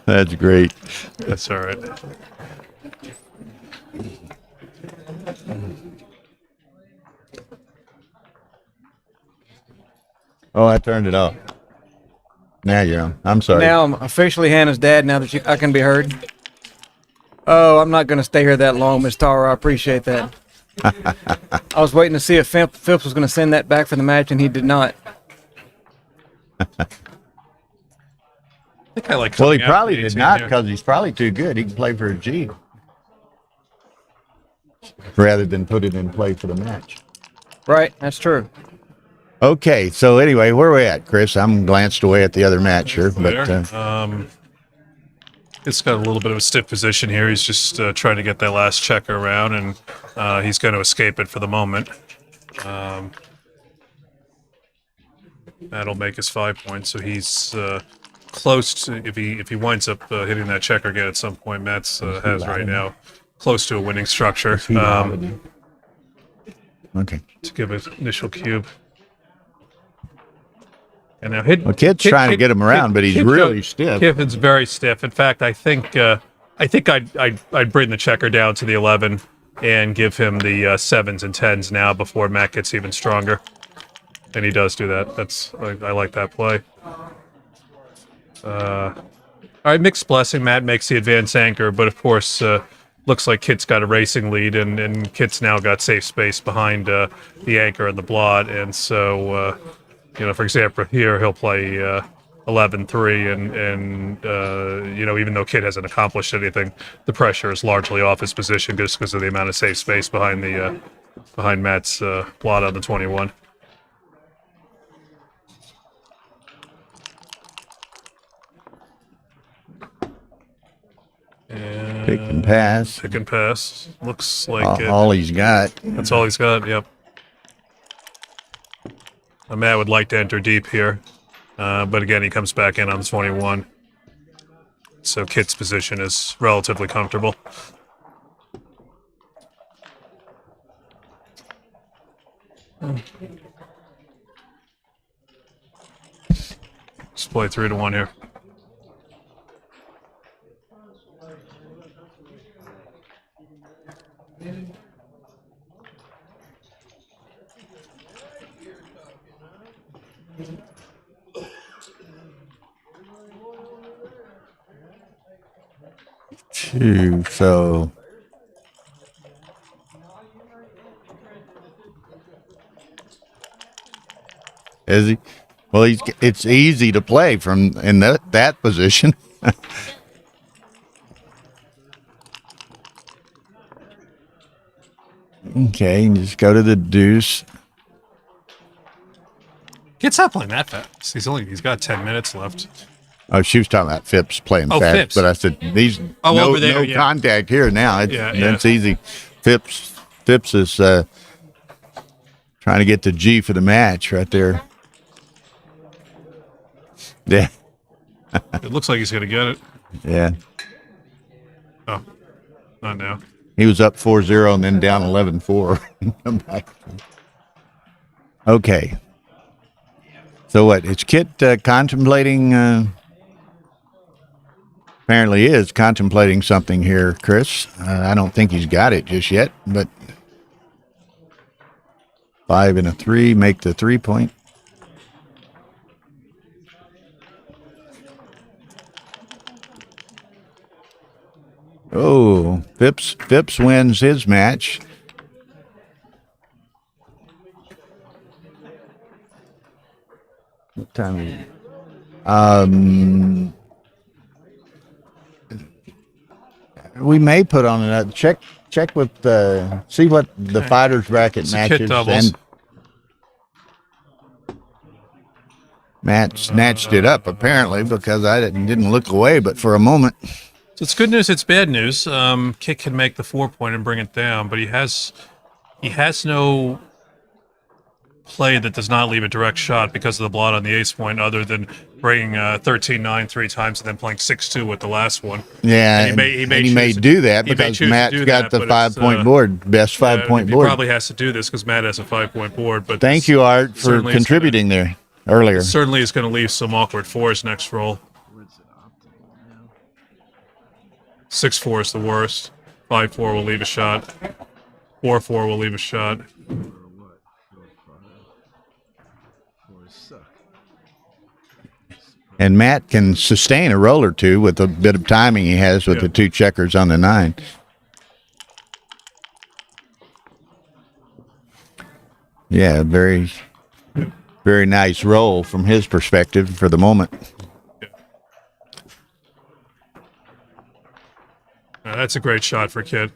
That's great. That's all right. Oh, I turned it off. Now you're on. I'm sorry. Now I'm officially Hannah's dad. Now that I can be heard. Oh, I'm not going to stay here that long, Miss Tara. I appreciate that. I was waiting to see if Phipps was going to send that back for the match, and he did not. I think I like. Well, he probably did not because he's probably too good. He can play for a G rather than put it in play for the match. Right, that's true. Okay, so anyway, where are we at, Chris? I'm glanced away at the other match here, but it's got a little bit of a stiff position here. He's just trying to get that last checker around, and he's going to escape it for the moment. That'll make his 5 points, so he's close to, if he winds up hitting that checker again at some point, Matt's has right now close to a winning structure. Okay. To give an initial cube. And now Kid's trying to get him around, but he's really stiff. Kiffin's very stiff. In fact, I think I'd bring the checker down to the 11 and give him the 7s and 10s now before Matt gets even stronger. And he does do that. I like that play. All right, mixed blessing. Matt makes the advance anchor, but of course, looks like Kit's got a racing lead, and Kit's now got safe space behind the anchor and the blot, and so. For example, here he'll play 11-3, and even though Kid hasn't accomplished anything, the pressure is largely off his position just because of the amount of safe space behind Matt's blot on the 21. And pick and pass. Pick and pass. Looks like all he's got. That's all he's got. Yep. Matt would like to enter deep here, but again, he comes back in on the 21. So Kit's position is relatively comfortable. Let's play 3-1 here. Two, so is he? Well, it's easy to play from in that position. Okay, just go to the deuce. Kit's not playing that fast. He's got 10 minutes left. Oh, she was talking about Phipps playing fast, Phipps. but I said over there, no contact here now. It's Yeah. easy. Phipps is Trying to get the G for the match right there. Yeah. It looks like he's going to get it. Yeah. Oh, not now. He was up 4-0 and then down 11-4. Come back. Okay. So what? Is Kit contemplating? Apparently is contemplating something here, Chris. I don't think he's got it just yet, but 5 and a 3 make the 3-point. Oh, Phipps wins his match. What time is it? We may put on another check with see what the fighters bracket It's matches, and Matt snatched it up apparently because I didn't look away, but for a moment. So it's good news. It's bad news. Kit can make the 4-point and bring it down, but he has no play that does not leave a direct shot because of the blot on the ace point, other than bringing 13-9 3 times and then playing 6-2 with the last one. Yeah, and he may do that because Matt's got the 5-point board, best 5-point board. He probably has to do this because Matt has a 5-point board. But thank you, Art, for contributing there earlier. Certainly is going to leave some awkward 4s next roll. 6-4 is the worst. 5-4 will leave a shot. 4-4 will leave a shot. And Matt can sustain a roll or two with a bit of timing he has with the 2 checkers on the 9. Yeah, very, very nice roll from his perspective for the moment. That's a great shot for Kit.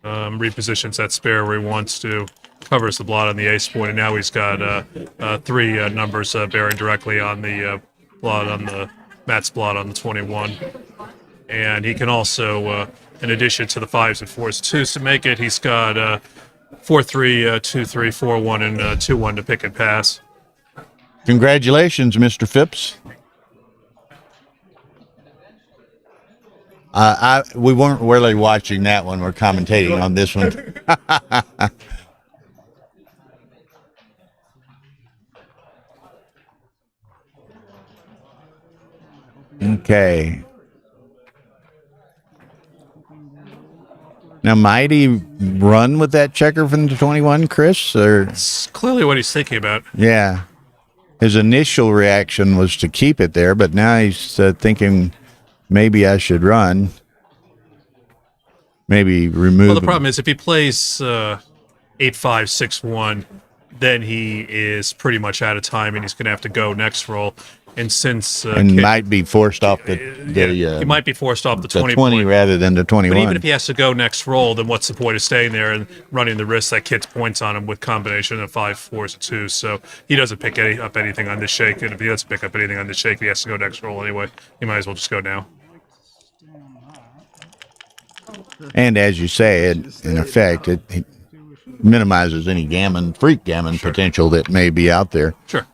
Repositions that spare where he wants to. Covers the blot on the ace point, and now he's got 3 numbers bearing directly on the blot on the Matt's blot on the 21. And he can also, in addition to the 5s and 4s, 2s to make it, he's got 4-3, 2-3, 4-1, and 2-1 to pick and pass. Congratulations, Mr. Phipps. We weren't really watching that one. We're commentating on this one. Okay. Now, might he run with that checker from the 21, Chris? Or It's clearly what he's thinking about. yeah, his initial reaction was to keep it there, but now he's thinking maybe I should run. Maybe remove. Well, the problem is if he plays 8-5, 6-1, then he is pretty much out of time, and he's going to have to go next roll. And since and Kit might be forced off the he might be forced off the 20 point rather than the 21. But even if he has to go next roll, then what's the point of staying there and running the risk that Kit's points on him with combination of 5, 4s, and 2s? So he doesn't pick up anything on this shake, and if he doesn't pick up anything on this shake, he has to go next roll anyway. He might as well just go now. And as you say, in effect, it minimizes any freak gammon potential that may be out there. Sure.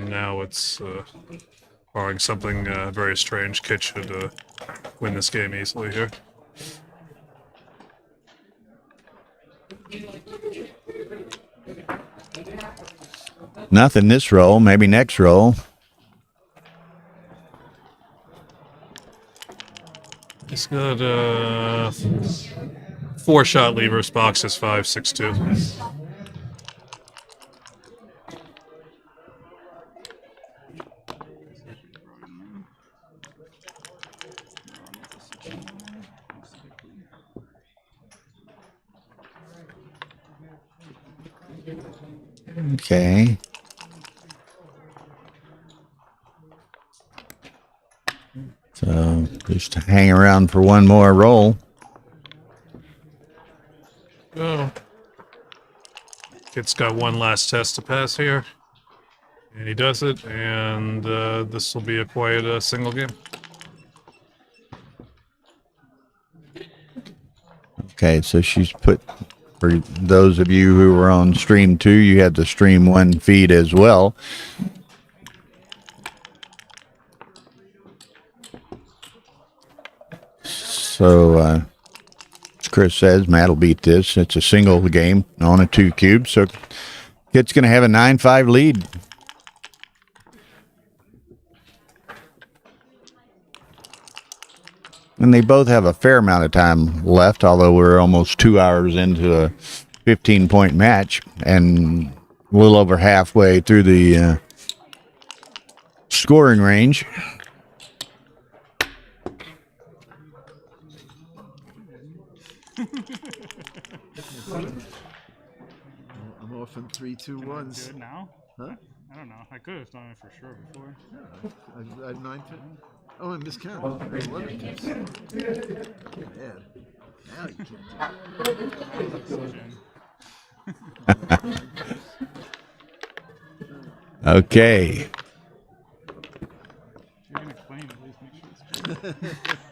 Now it's barring something very strange. Kit should win this game easily here. Nothing this roll, maybe next roll. He's got 4-shot levers, boxes 5, 6, 2. Okay. So just hang around for one more roll. Oh. Kit's got one last test to pass here. And he does it, and this will be a quiet single game. Okay, so she's put, for those of you who were on stream 2, you have the stream 1 feed as well. So, as Chris says, Matt will beat this. It's a single game on a 2 cube, so Kit's going to have a 9-5 lead. And they both have a fair amount of time left, although we're almost 2 hours into a 15-point match and a little over halfway through the scoring range. I'm off in 3, 2, 1s. Good now? Huh? I don't know. I could have done it for sure before. I had 9 pin. Oh, I miscounted. 11 pins. Man, now you can't do it. Okay. If you're going to claim, at least make sure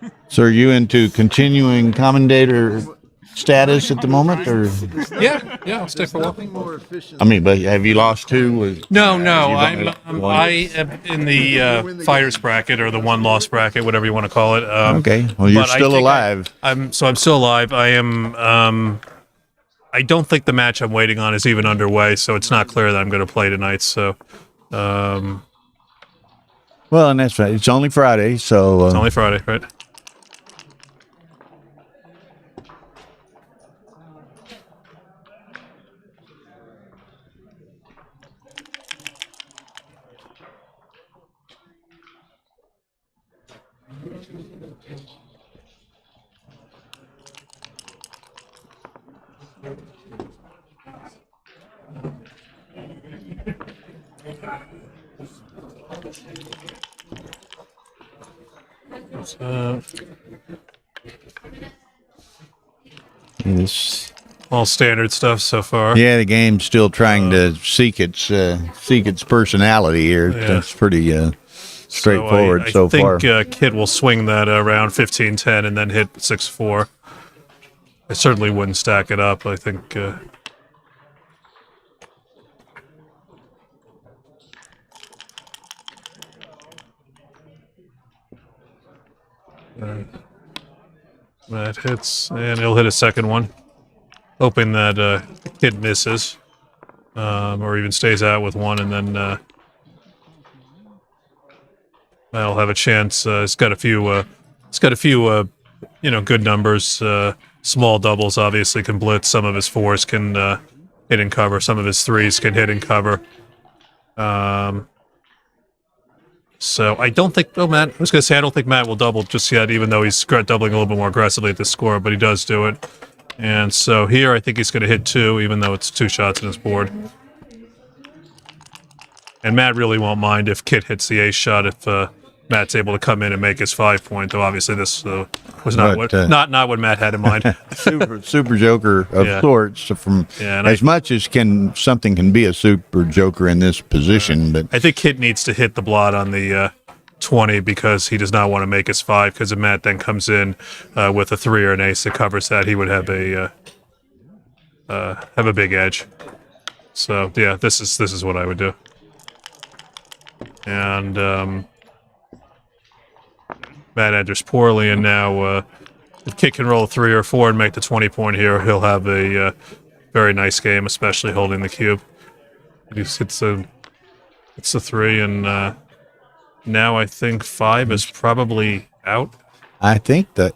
it's So are you into continuing commentator status at the moment, or? Yeah, I'll stay for a while. Nothing more efficient. I mean, but have you lost 2? No, I I am in the fighters bracket or the 1-loss bracket, whatever you want to call it. Okay, well, you're but I still think alive. I'm still alive. I am. I don't think the match I'm waiting on is even underway, so it's not clear that I'm going to play tonight. So, Well, and that's right. It's only Friday, so it's only Friday, right? it's, All standard stuff so far. yeah, the game's still trying to seek its personality here. Yeah. That's pretty straightforward so I think, far. Kit will swing that around 15-10 and then hit 6-4. I certainly wouldn't stack it up. I think. That hits, and he'll hit a second one, hoping that Kit misses, or even stays out with one, and then I'll have a chance. It's got a few, good numbers. Small doubles obviously can blitz. Some of his 4s can hit and cover. Some of his 3s can hit and cover. So I don't think. Oh, Matt, I was going to say I don't think Matt will double just yet, even though he's doubling a little bit more aggressively at the score. But he does do it, and so here I think he's going to hit 2, even though it's 2 shots in his board. And Matt really won't mind if Kit hits the ace shot if Matt's able to come in and make his 5-point. Though obviously this was not what Matt had in mind. super joker of sorts. From as much as something can be a super joker in this position, but I think Kit needs to hit the blot on the 20 because he does not want to make his 5. Because if Matt then comes in with a 3 or an ace that covers that, he would have a big edge. So yeah, this is what I would do. And Matt enters poorly, and now if Kit can roll a 3 or 4 and make the 20-point here, he'll have a very nice game, especially holding the cube. It's a 3, and now I think 5 is probably out. I think that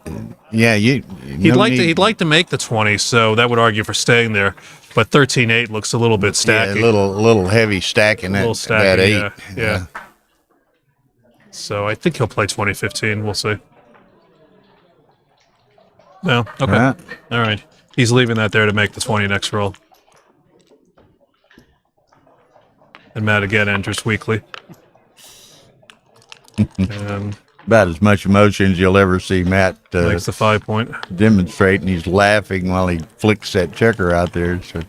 he'd like to make the 20, so that would argue for staying there. But 13-8 looks a little bit stacky. Yeah, a little heavy stacking that 8. Yeah. So I think he'll play 20-15. We'll see. No, okay, all right. He's leaving that there to make the 20 next roll. And Matt again enters weakly. And about as much emotion as you'll ever see Matt makes the 5-point. demonstrate, and he's laughing while he flicks that checker out there. So.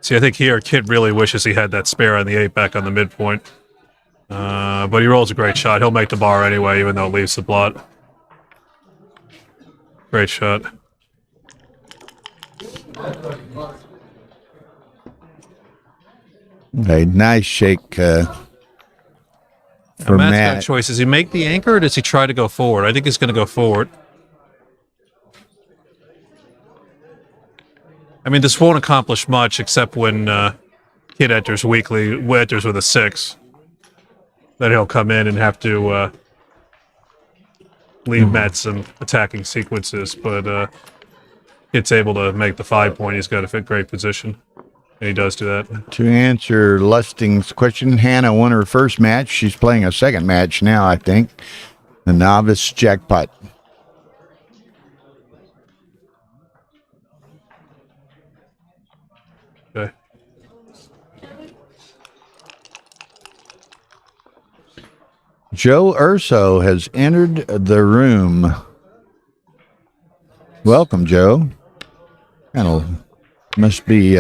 See, I think here Kit really wishes he had that spare on the 8 back on the midpoint. but he rolls a great shot. He'll make the bar anyway, even though it leaves the blot. Great shot. A nice shake for Matt's got Matt. a choice. Does he make the anchor or does he try to go forward? I think he's going to go forward. I mean, this won't accomplish much except when Kid enters with a 6. Then he'll come in and have to leave Matt some attacking sequences. But Kid's able to make the 5 point. He's got a great position. And he does do that. To answer Lusting's question, Hannah won her first match. She's playing a second match now, I think. The novice jackpot. Okay. Joe Urso has entered the room. Welcome, Joe. Must be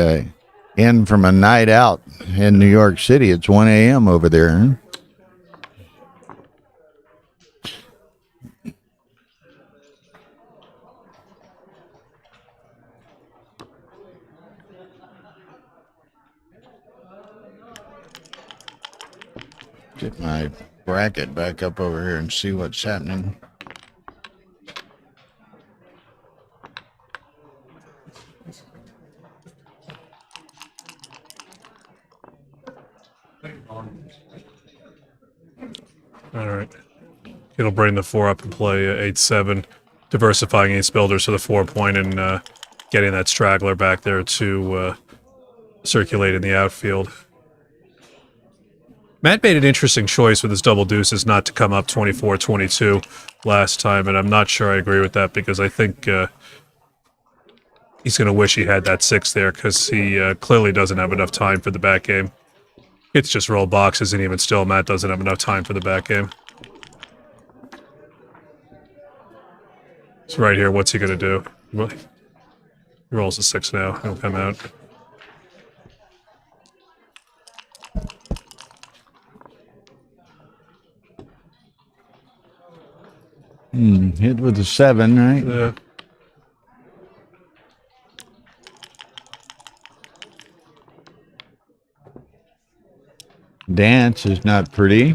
in from a night out in New York City. It's 1 a.m. over there. Huh? Get my bracket back up over here and see what's happening. All right. It'll bring the 4 up and play 8-7, diversifying ace builders to the 4 point and getting that straggler back there to circulate in the outfield. Matt made an interesting choice with his double deuces not to come up 24-22 last time, and I'm not sure I agree with that because I think he's going to wish he had that 6 there because he clearly doesn't have enough time for the back game. It's just roll boxes, and even still, Matt doesn't have enough time for the back game. So right here, what's he going to do? Well, he rolls a 6 now. He'll come out. Hit with a 7, right? Yeah. Dance is not pretty.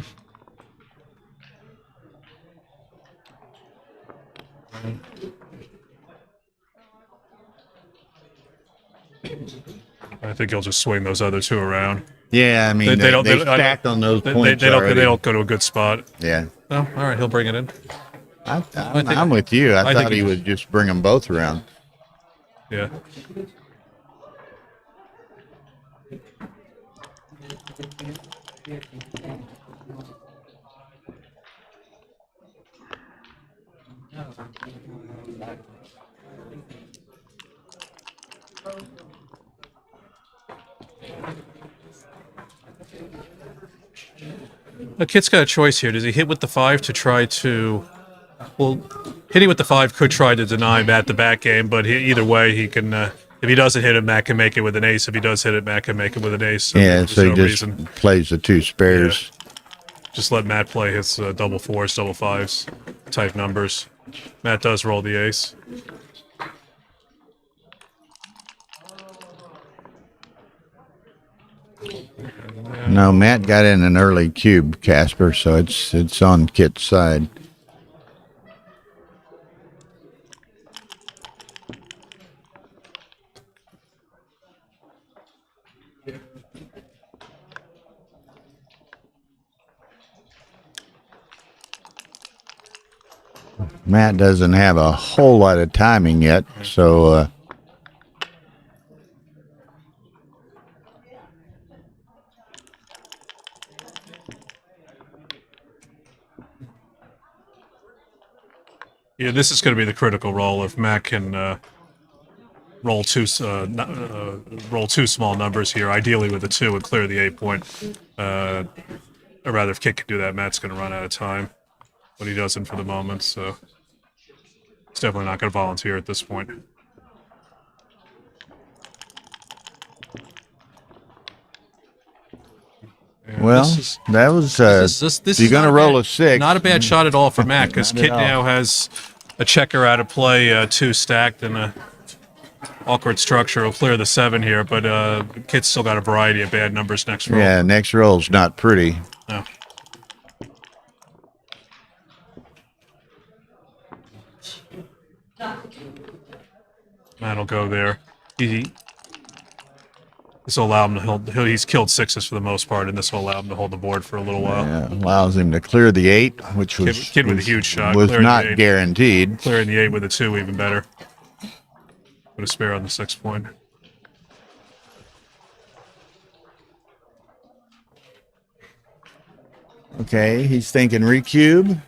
I think he'll just swing those other 2 around. Yeah, I mean, they stacked on those points They already. don't go to a good spot. Yeah. Oh, all right, he'll bring it in. I'm with you. I thought he would just bring them both around. Yeah. The kid's got a choice here. Does he hit with the 5 to try to... Well, hitting with the 5 could try to deny Matt the back game, but either way, he can... if he doesn't hit it, Matt can make it with an ace. If he does hit it, Matt can make it with an ace. So yeah, so he just plays the 2 spares. Yeah. Just let Matt play his double 4s, double 5s type numbers. Matt does roll the ace. No, Matt got in an early cube, Casper, so it's on Kit's side. Matt doesn't have a whole lot of timing yet, so yeah, this is going to be the critical roll. If Matt can roll 2 small numbers here, ideally with a 2 and clear the 8 point. Or rather, if Kit can do that, Matt's going to run out of time. But he doesn't for the moment, so he's definitely not going to volunteer at this point. Well, this that was. this If you're is going to not a roll bad- a 6. Not a bad shot at all for Matt, because Not at Kit all. now has a checker out of play, 2 stacked, and a awkward structure will clear the 7 here, but Kit's still got a variety of bad numbers next roll. Yeah, next roll's not pretty. No. Matt'll go there. This will allow him to hold. He's killed 6s for the most part, and this will allow him to hold the board for a little while. Yeah, allows him to clear the 8, which was Kid with a huge shot. was Clearing the not 8. guaranteed. Clearing the 8 with a 2, even better. Put a spare on the 6 point. Okay, he's thinking recube.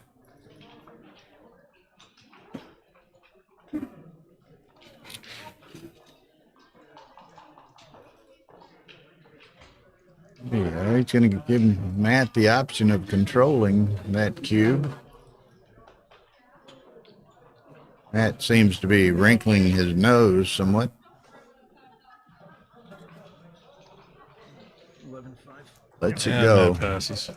Yeah, he's going to give Matt the option of controlling that cube. Matt seems to be wrinkling his nose somewhat. 11-5. Lets it And go. Matt passes.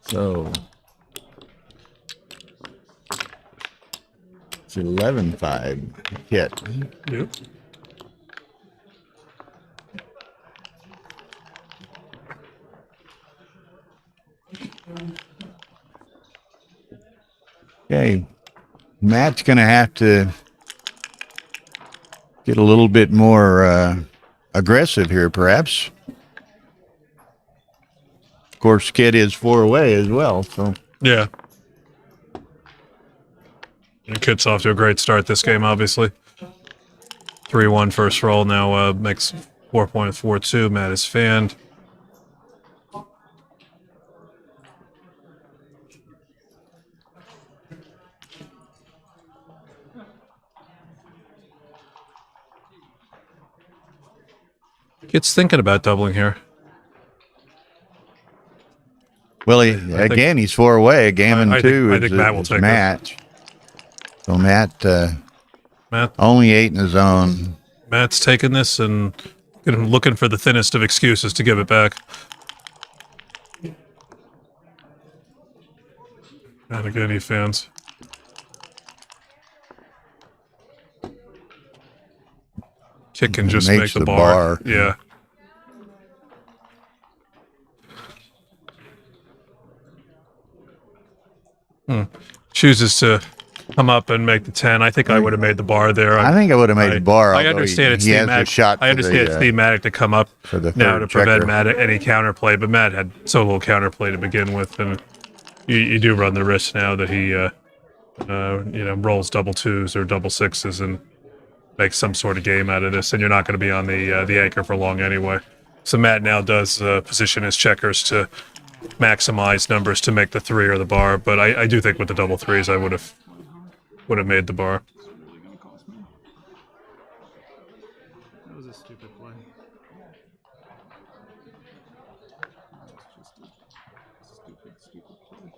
So it's 11-5 hit. Yep. Okay, Matt's going to have to get a little bit more aggressive here, perhaps. Of course, Kid is 4 away as well, so Yeah. And Kit's off to a great start this game, obviously. 3-1 first roll now makes 4.42. Matt is fanned. Kit's thinking about doubling here. well, think- he's 4 away. Gammon I 2 think is Matt will take match. So Matt Matt only 8 in his own. Matt's taking this and looking for the thinnest of excuses to give it back. And again, he fans. Kit can just Makes make the the bar. bar. Yeah. Chooses to come up and make the 10. I think I would have made the bar there. I think I would have made the bar. I although understand it's he has thematic. a shot. I understand for it's the, thematic to come up for the now third to prevent checker. Matt any counterplay, but Matt had so little counterplay to begin with, and you do run the risk now that he, rolls double 2s or double 6s and makes some sort of game out of this, and you're not going to be on the anchor for long anyway. So Matt now does position his checkers to maximize numbers to make the 3 or the bar, but I do think with the double 3s I would have made the bar. It's really gonna cost me. That was a stupid play. That was just a stupid play.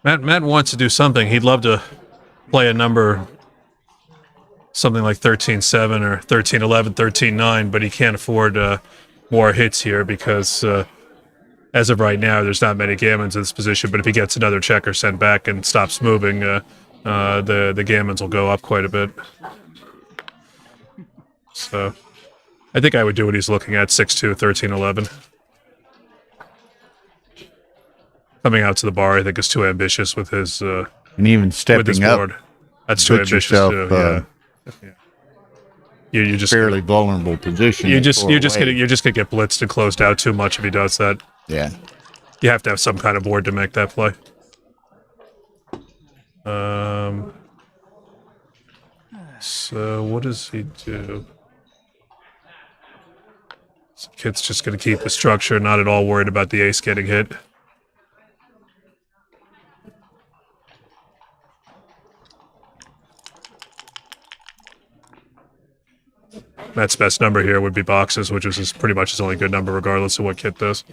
Matt wants to do something. He'd love to play a number, something like 13-7 or 13-11, 13-9, but he can't afford more hits here because as of right now, there's not many gammons in this position. But if he gets another checker sent back and stops moving, the gammons will go up quite a bit. So I think I would do what he's looking at, 6-2, 13-11. Coming out to the bar, I think, is too ambitious with his and even with his stepping up, board. That's too put ambitious yourself too. Yeah. You just fairly vulnerable position. you're at just 4 you're just away. gonna get blitzed and closed out too much if he does that. Yeah. You have to have some kind of board to make that play. So what does he do? So Kit's just gonna keep the structure, not at all worried about the ace getting hit. Matt's best number here would be boxes, which is pretty much his only good number, regardless of what Kit does.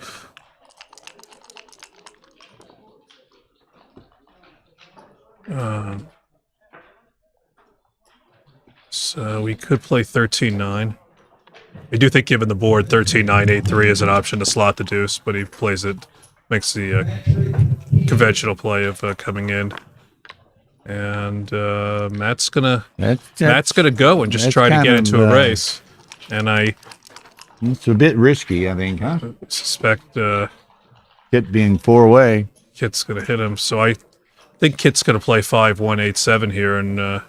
So we could play 13-9. I do think, given the board, 13-9, 8-3 is an option to slot the deuce, but he plays it, makes the conventional play of coming in. And Matt's gonna go and just try to get into a race. And I it's a bit risky, I think, huh? suspect Kit being 4-way. Kit's gonna hit him. So I think Kit's gonna play 5-1-8-7 here, and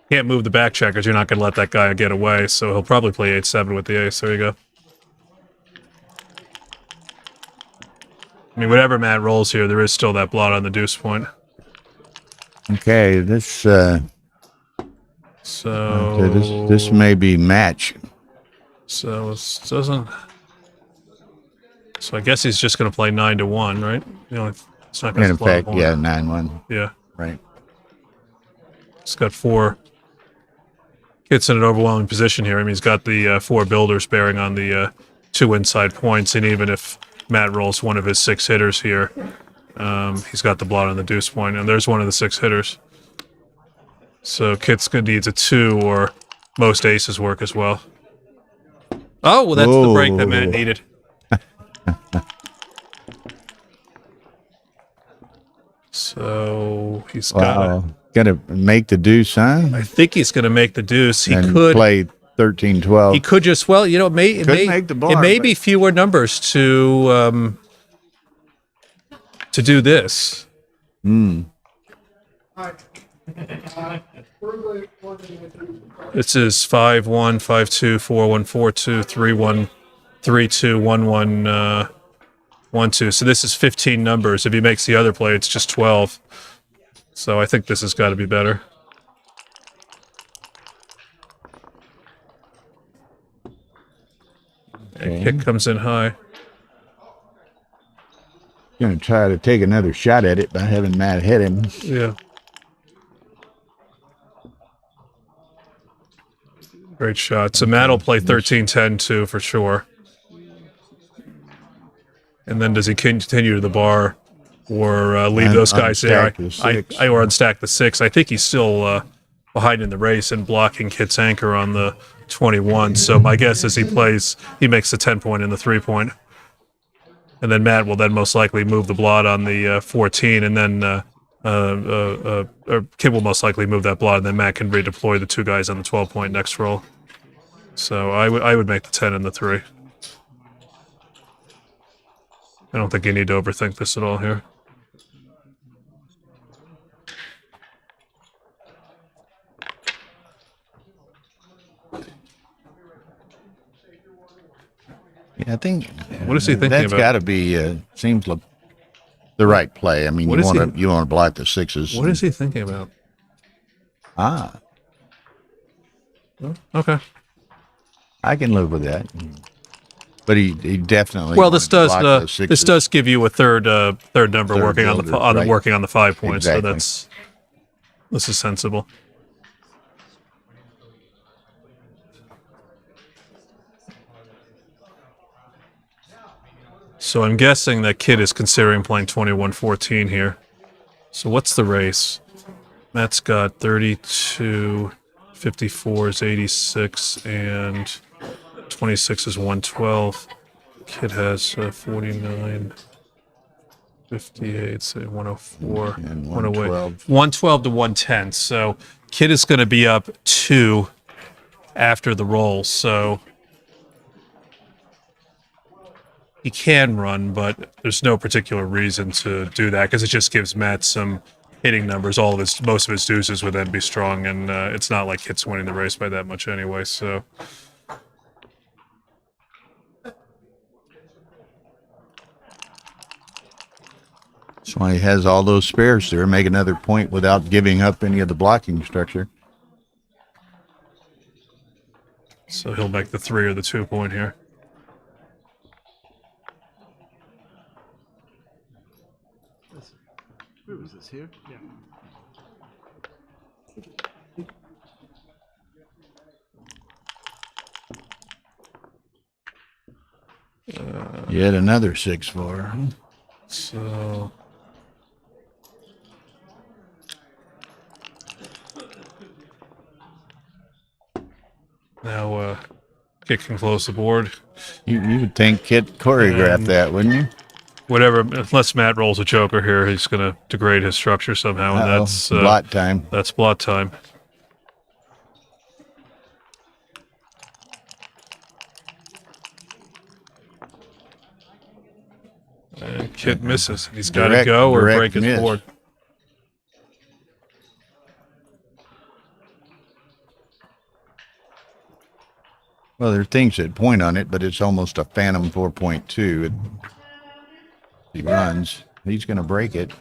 can't move the back checkers. You're not gonna let that guy get away. So he'll probably play 8-7 with the ace. There you go. I mean, whatever Matt rolls here, there is still that blot on the deuce point. Okay, this may be match. So it doesn't. So I guess he's just going to play 9-1, right? You know, it's not going to. In effect, yeah, 9-1. Yeah, right. He's got 4. Kit's in an overwhelming position here. I mean, he's got the 4 builders bearing on the 2 inside points, and even if Matt rolls one of his 6 hitters here, he's got the blot on the deuce point, and there's one of the 6 hitters. So Kit's going to need a 2, or most aces work as well. Oh, well, that's the break that Matt needed. So he's got to make the deuce, huh? I think he's going to make the deuce. He and could play 13-12. He could just, well, you know, it may be fewer numbers to do this. This is 5-1, 5-2, 4-1, 4-2, 3-1, 3-2, 1-1, 1-2. So this is 15 numbers. If he makes the other play, it's just 12. So I think this has got to be better. And kick comes in high. Going to try to take another shot at it by having Matt hit him. Yeah. Great shot. So Matt will play 13-10 too for sure. And then does he continue to the bar or leave those guys there? Or unstack the 6. I think he's still behind in the race and blocking Kit's anchor on the 21. So my guess is he makes the 10-point and the 3-point. And then Matt will then most likely move the blot on the 14, and then Kit will most likely move that blot, and then Matt can redeploy the 2 guys on the 12-point next roll. So I would make the 10 and the 3. I don't think you need to overthink this at all here. Yeah, I think. What is he thinking that's about? That's got to be seems like the right play. I mean, you want to block the 6s. What is he thinking about? Oh, okay. I can live with that. But he definitely. Well, this does give you a third number working on the 5 points. Exactly. So this is sensible. So I'm guessing that Kid is considering playing 21-14 here. So what's the race? Matt's got 32, 54 is 86, and 26 is 112. Kid has 49, 58, say 104, and 112. 112 to 110. So Kid is going to be up 2 after the roll. So he can run, but there's no particular reason to do that because it just gives Matt some hitting numbers. Most of his deuces would then be strong, and it's not like Kit's winning the race by that much anyway. So. That's why he has all those spares there. Make another point without giving up any of the blocking structure. So he'll make the 3 or the 2 point here. Where was this here? Yeah. Yet another 6-4. So Now Kit can close the board. You would think Kit choreographed that, wouldn't you? Whatever, unless Matt rolls a joker here, he's going to degrade his structure somehow, and that's blot time. That's blot time. And Kit misses. He's got to go or break his board. Well, there are things that point on it, but it's almost a phantom 4.2. He runs. He's going to break it.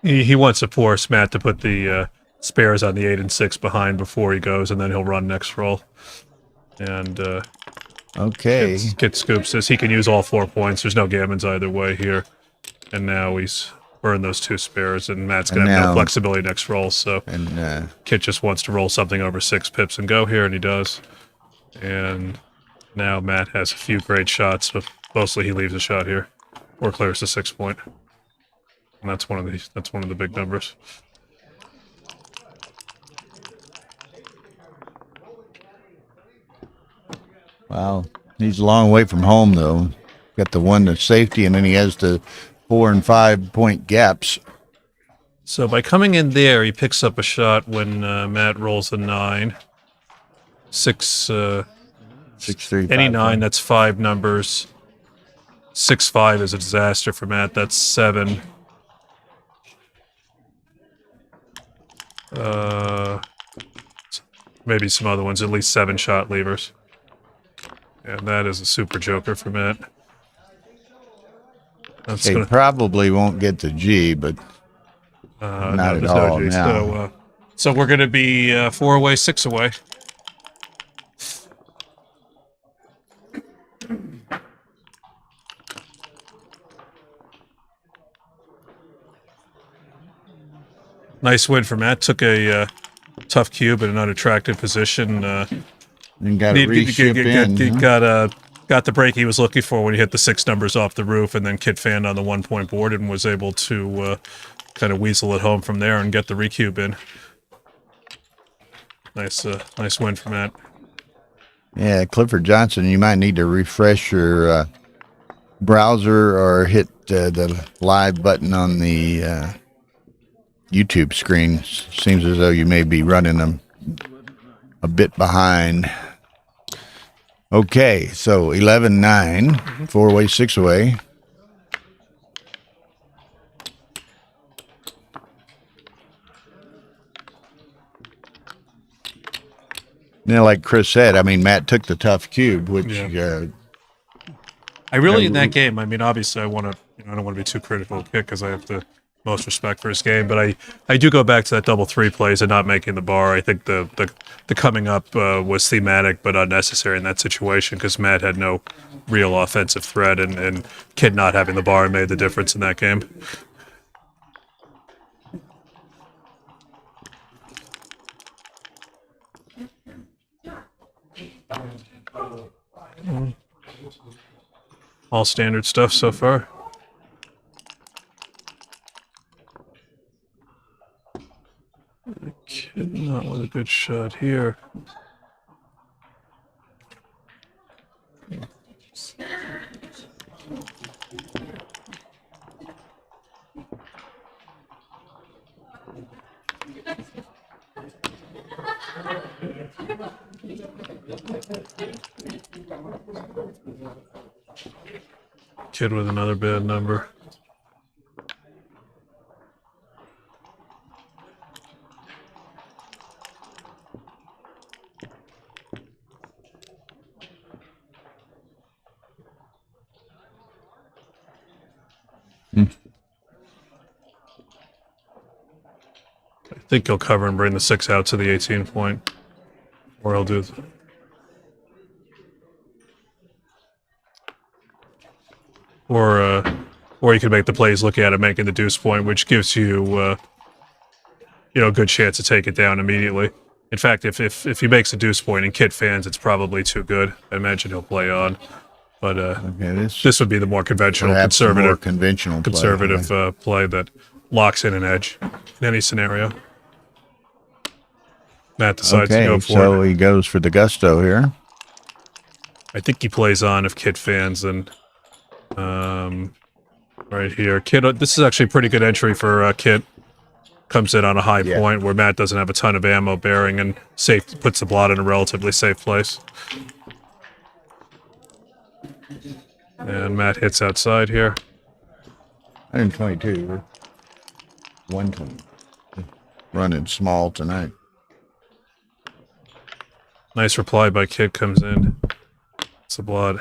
He wants to force Matt to put the spares on the 8 and 6 behind before he goes, and then he'll run next roll. And okay, Kit scoops this. He can use all 4 points. There's no gammons either way here. And now he's burned those 2 spares, and Matt's going to have no flexibility next roll. So Kit just wants to roll something over 6 pips and go here, and he does. And now Matt has a few great shots, but mostly he leaves a shot here or clears the 6 point. And that's one of the big numbers. Wow, he's a long way from home though. Got the 1 to safety, and then he has the 4 and 5 point gaps. So by coming in there, he picks up a shot when Matt rolls a 9. 6, 6, 3, any 5, 9, that's 5 numbers. 6, 5 is a disaster for Matt. That's 7. Maybe some other ones, at least 7 shot levers. And that is a super joker for Matt. He probably won't get the G, but not at all now. So we're going to be 4 away, 6 away. Nice win for Matt. Took a tough cube in an unattractive position. And got a reship in. Got the break he was looking for when he hit the 6 numbers off the roof, and then Kit fanned on the 1 point board and was able to kind of weasel it home from there and get the recube in. Nice win for Matt. Yeah, Clifford Johnson, you might need to refresh your browser or hit the live button on the YouTube screen. Seems as though you may be running them a bit behind. Okay, so 11-9, 4 away, 6 away. Now, like Chris said, I mean, Matt took the tough cube, which I really in that game. I mean, obviously, I want to. I don't want to be too critical of Kit because I have the most respect for his game, but I do go back to that double 3 plays and not making the bar. I think the coming up was thematic but unnecessary in that situation because Matt had no real offensive threat, and Kit not having the bar made the difference in that game. All standard stuff so far. Kid not with a good shot here. Kid with another bad number. I think he'll cover and bring the 6 out to the 18 point. Or he'll do... Or you could make the plays look at it, making the deuce point, which gives you, a good chance to take it down immediately. In fact, if he makes a deuce point and Kit fans, it's probably too good. I imagine he'll play on. But this would be the more conventional, conservative play that locks in an edge in any scenario. Matt decides to Okay, go for so it. he goes for the gusto here. I think he plays on if Kit fans and right here. Kit, this is actually a pretty good entry for Kit. Comes in on a high point where Matt doesn't have a ton of ammo bearing and puts the blot in a relatively safe place. And Matt hits outside here. 122. 120. Running small tonight. Nice reply by Kit comes in. It's the blood.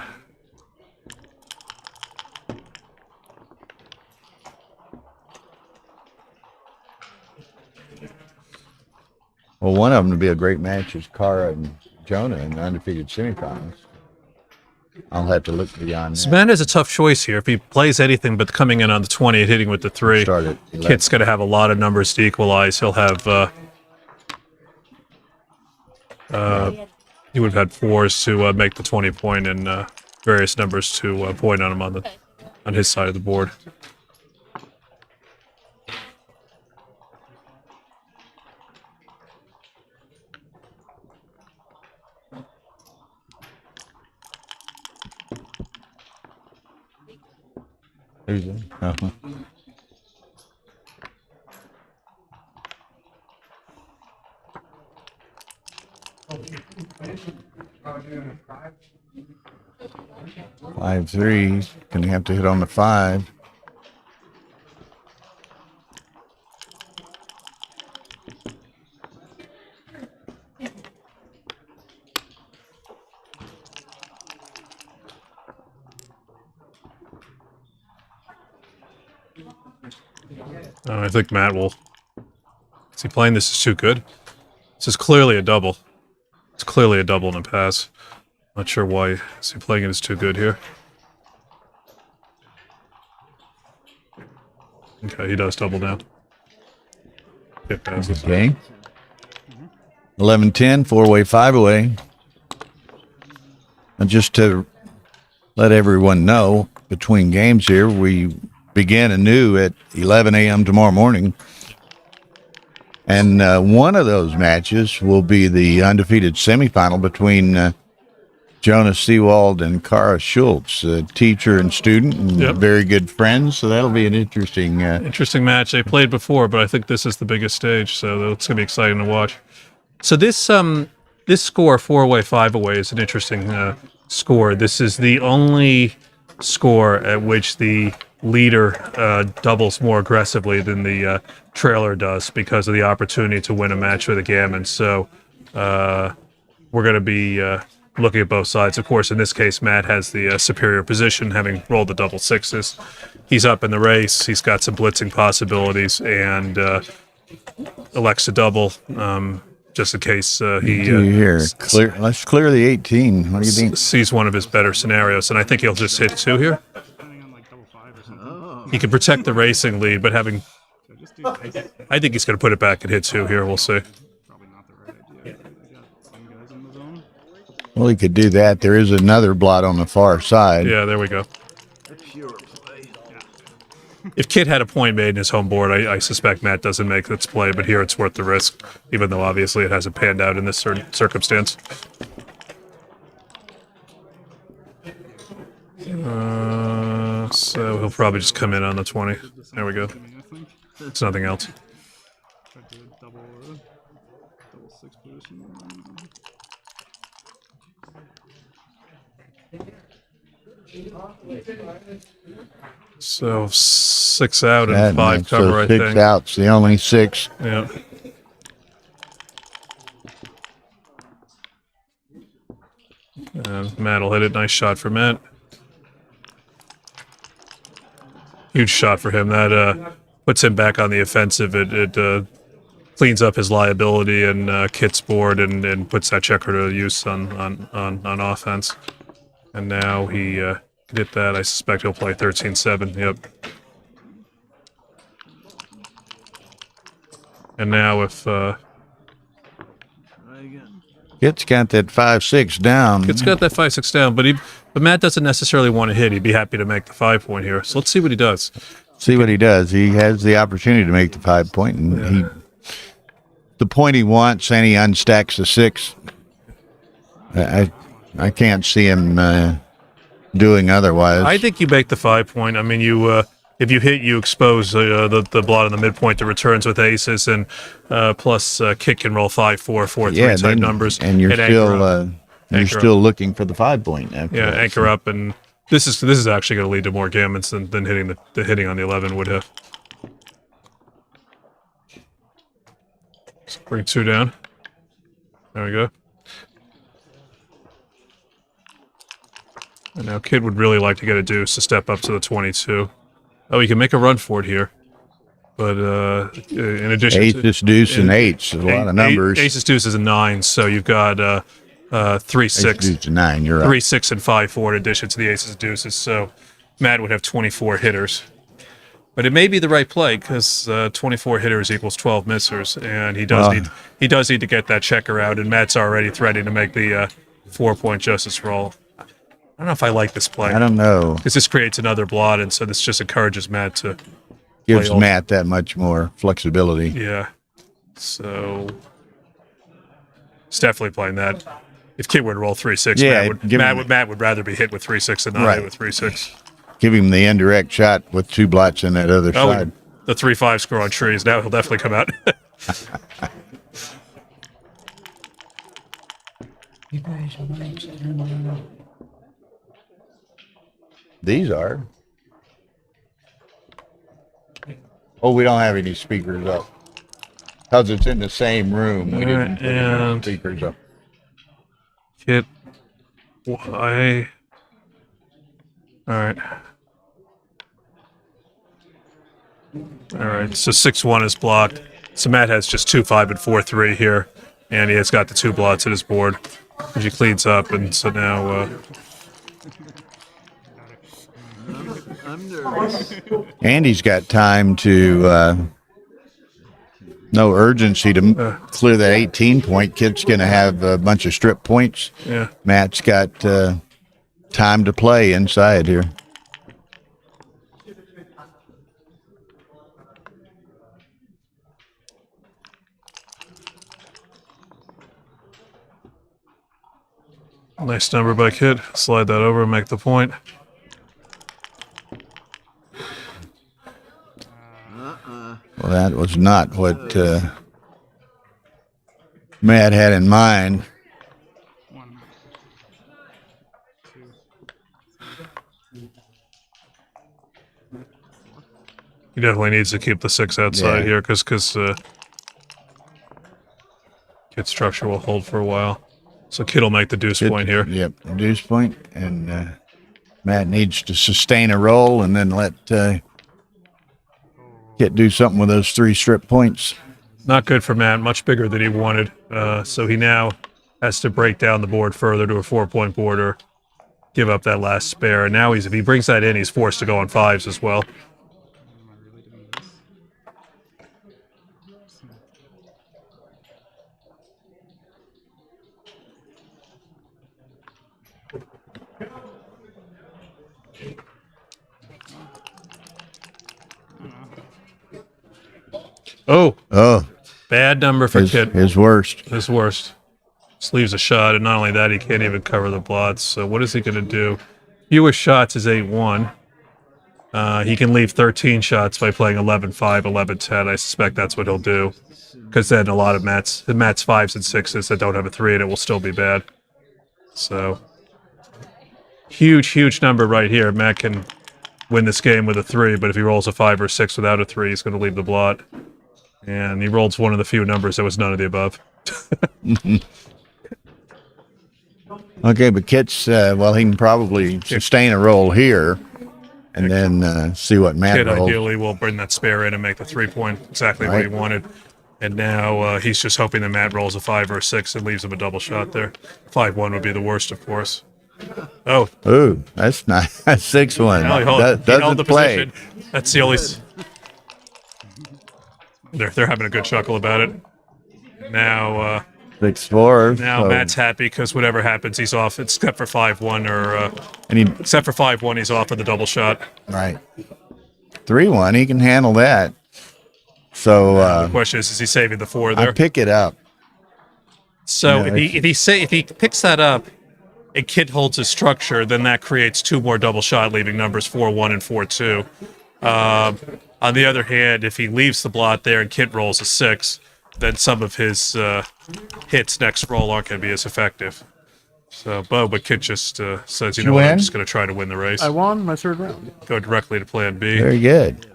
Well, one of them would be a great match is Cara and Jonah in the undefeated semifinals. I'll have to look beyond that. Matt has a tough choice here. If he plays anything but coming in on the 20 and hitting with the 3, Kit's going to have a lot of numbers to equalize. He'll have he would have had 4s to make the 20 point and various numbers to point on him on his side of the board. Who's that? Uh-huh. Five three. Gonna have to hit on the 5. I think Matt will. Is he playing this is too good? This is clearly a double. It's clearly a double in a pass. Not sure why. Is he playing it as too good here? Okay, he does double down. It passes. Okay. 11-10, 4-way, 5-away. And just to let everyone know, between games here, we begin anew at 11 a.m. tomorrow morning. And one of those matches will be the undefeated semifinal between Jonas Seawald and Cara Schultz, a teacher and student, and very good friends. So that'll be an interesting interesting match. They played before, but I think this is the biggest stage, so it's going to be exciting to watch. So this score, 4-away, 5-away, is an interesting score. This is the only score at which the leader doubles more aggressively than the trailer does because of the opportunity to win a match with a gammon. So we're going to be looking at both sides. Of course, in this case, Matt has the superior position, having rolled the double 6s. He's up in the race. He's got some blitzing possibilities and elects to double just in case he let's clear the 18. What do you think? Sees one of his better scenarios, and I think he'll just hit 2 here. He can protect the racing lead, but having... I think he's going to put it back and hit 2 here. We'll see. Well, he could do that. There is another blot on the far side. Yeah, there we go. If Kit had a point made in his home board, I suspect Matt doesn't make this play, but here it's worth the risk, even though obviously it hasn't panned out in this certain circumstance. So he'll probably just come in on the 20. There we go. It's nothing else. So 6 out and 5 cover, so I think. 6 out's the only 6. Yeah. And Matt will hit it. Nice shot for Matt. Huge shot for him. That puts him back on the offensive. It cleans up his liability and Kit's board and puts that checker to use on offense. And now he did that. I suspect he'll play 13-7. Yep. And now if Kit's got that 5-6 down. Kit's got that 5-6 down, but Matt doesn't necessarily want to hit. He'd be happy to make the 5 point here. So let's see what he does. See what he does. He has the opportunity to make the 5 point, and he the point he wants and he unstacks the 6, I can't see him doing otherwise. I think you make the 5 point. I mean, you if you hit, you expose the blot on the midpoint that returns with aces, and plus kit can roll 5, 4, 4, 3 type numbers, and you're anchor still up. looking for the 5 point. Yeah, anchor up, and this is actually going to lead to more gammons than hitting the hitting on the 11 would have. Let's bring 2 down. There we go. And now Kid would really like to get a deuce to step up to the 22. Oh, he can make a run for it here. But in addition Ace, deuce, and 8's a lot of numbers. Aces, deuce is a 9, so you've got 3, 6. Deuce, 9, you're right. 3, 6, and 5, 4 in addition to the aces, deuces. So Matt would have 24 hitters. But it may be the right play because 24 hitters equals 12 missers, and he does need to get that checker out. And Matt's already threatening to make the 4-point justice roll. I don't know if I like this play. I don't know. Because this creates another blot, and so this just encourages Matt to gives Matt that much more flexibility. Yeah. So it's definitely playing that. If Kid would roll 3, 6, Matt would rather be hit with 3, 6 than not hit with 3, 6. Give him the indirect shot with 2 blots in that other side. The 3, 5 score on trees. Now he'll definitely come out. These are. Oh, we don't have any speakers up. Because it's in the same room. We didn't put any speakers up. Kid. Why? All right. All right. So 6-1 is blocked. So Matt has just 2, 5, and 4, 3 here. And he has got the 2 blots at his board, which he cleans up. And so now. I'm nervous. Andy's got time to, no urgency to clear that 18 point. Kid's going to have a bunch of strip points. Yeah. Matt's got time to play inside here. Nice number by Kid. Slide that over and make the point. Well, that was not what Matt had in mind. 1, 2. He definitely needs to keep the 6 outside here because Kid's structure will hold for a while. So Kid will make the deuce point here. Yep, deuce point, and Matt needs to sustain a roll and then let Kid do something with those 3 strip points. Not good for Matt, much bigger than he wanted. So he now has to break down the board further to a 4-point board or give up that last spare. And now if he brings that in, he's forced to go on 5s as well. Oh, bad number for Kid. His worst. His worst. Just leaves a shot, and not only that, he can't even cover the blots. So what is he going to do? Fewest shots is 8-1. He can leave 13 shots by playing 11-5, 11-10. I suspect that's what he'll do. Because then a lot of Matt's 5s and 6s that don't have a 3 in it will still be bad. So huge number right here. Matt can win this game with a 3, but if he rolls a 5 or 6 without a 3, he's going to leave the blot. And he rolled one of the few numbers that was none of the above. Okay, but Kit's, he can probably sustain a roll here and then see what Matt Kid rolls. ideally will bring that spare in and make the 3-point exactly what he wanted. And now he's just hoping that Matt rolls a 5 or a 6 and leaves him a double shot there. 5-1 would be the worst, of course. Oh. Ooh, that's nice. 6-1. Now he held the play. position. That's the only... They're having a good chuckle about it. Now... 6-4. Now so. Matt's happy because whatever happens, he's off. Except for 5-1 or... except for 5-1, he's off for the double shot. Right. 3-1, he can handle that. So The question is he saving the 4 there? I pick it up. So Yeah, if he picks that up and Kit holds his structure, then that creates 2 more double shot, leaving numbers 4-1 and 4-2. On the other hand, if he leaves the blot there and Kit rolls a 6, then some of his hits next roll aren't going to be as effective. So, but Kit just says, you know what, I'm just going to try to win the race. I won my 3rd round. Go directly to plan B. Very good.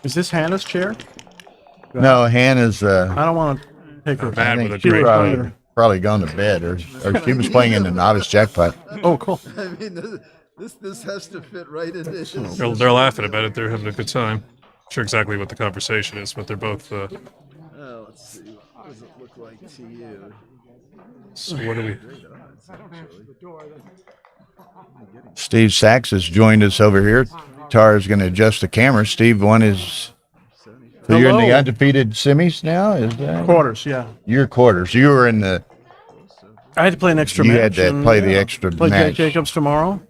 Is this Hannah's chair? No, Hannah's. I don't want to take her. Mad I with a think she's great probably gone to bed, or she was playing in the novice jackpot. Oh, cool. I mean, this has to fit right in this. They're laughing about it. They're having a good time. Not sure exactly what the conversation is, but they're both. Let's see. What does it look like to you? So what do we? Steve Sachs has joined us over here. Tara's going to adjust the camera. Steve won his. So you're in the Hello. undefeated semis now? Is that Quarters, yeah. your quarters? You were in the. I had to play an extra You match. had to and, play the extra play match. Jake Jacobs tomorrow.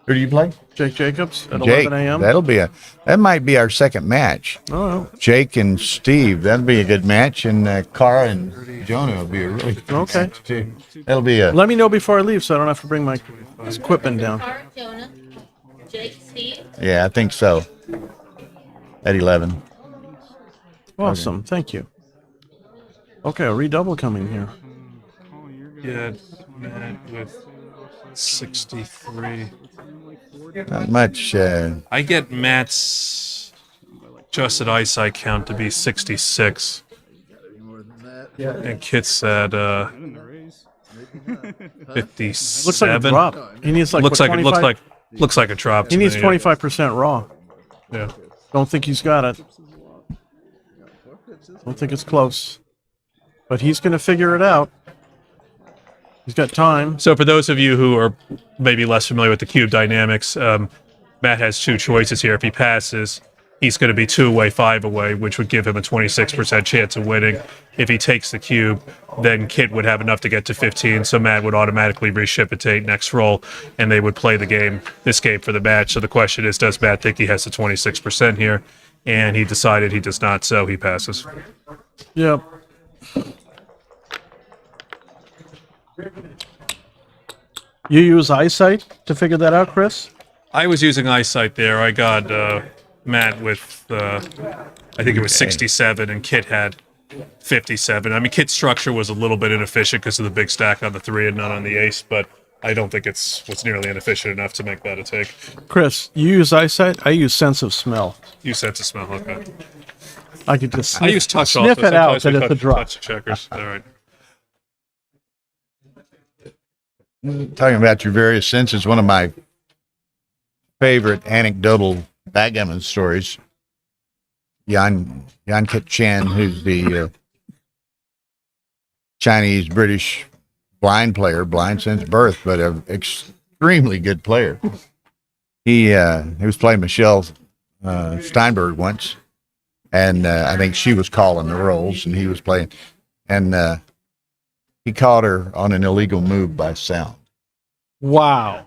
Who do you play? Jake Jacobs at Jake. 11 a.m. That might be our second match. Oh, Jake and Steve. That'll be a good match, and Cara and Jonah will be a really good Okay. match too. That'll be a. let me know before I leave so I don't have to bring my equipment down. Tara, Jonah, Jake, Steve. Yeah, I think so. At 11. Awesome. Thank you. Okay, a redouble coming here. Yeah, Matt with 63. Not much. I get Matt's adjusted eyesight count to be 66. And Kit's at 57. Looks like a drop. He needs like looks what, like 25? looks like a drop. He to needs me, 25% raw. Yeah. Don't think he's got it. Don't think it's close. But he's going to figure it out. He's got time. So for those of you who are maybe less familiar with the cube dynamics, Matt has 2 choices here. If he passes, he's going to be 2 away, 5 away, which would give him a 26% chance of winning. If he takes the cube, then Kit would have enough to get to 15, so Matt would automatically reship it to 8 next roll, and they would play this game for the match. So the question is, does Matt think he has the 26% here? And he decided he does not, so he passes. Yep. You use eyesight to figure that out, Chris? I was using eyesight there. I got Matt with, I think it was 67, and Kit had 57. I mean, Kit's structure was a little bit inefficient because of the big stack on the 3 and none on the ace, but I don't think was nearly inefficient enough to make that a take. Chris, you use eyesight? I use sense of smell. You sense of smell, okay. I could just I use touch sniff also. it out Sometimes that we it's a drop. touch checkers. All right. Talking about your various senses, one of my favorite anecdotal backgammon stories. Yan Kit Chen, who's the Chinese British blind player, blind since birth, but an extremely good player. He was playing Michelle Steinberg once, and I think she was calling the rolls, and he was playing, and he caught her on an illegal move by sound. Wow.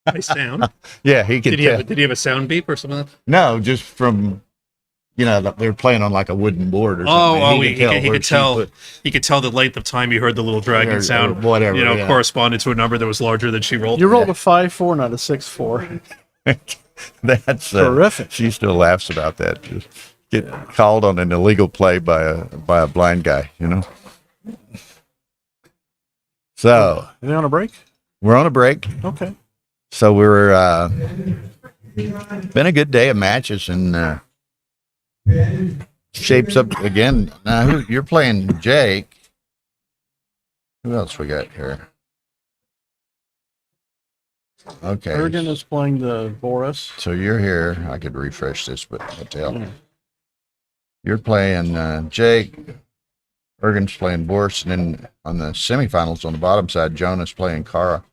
By sound? Yeah, he could tell. Did he have a sound beep or something? No, just from, they were playing on like a wooden board or something. He could tell the length of time you heard the little dragging sound. Whatever, yeah. Corresponded to a number that was larger than she rolled. You rolled a 5-4, not a 6-4. That's terrific. She still laughs about that. Just get called on an illegal play by a blind guy, So Are they on a break? we're on a break. Okay. So we're been a good day of matches, and shapes up again. Now you're playing Jake. Who else we got here? Okay. Ergen is playing the Boris. So you're here. I could refresh this, but what the hell? You're playing Jake. Ergen's playing Boris, and then on the semifinals on the bottom side, Jonah's playing Cara.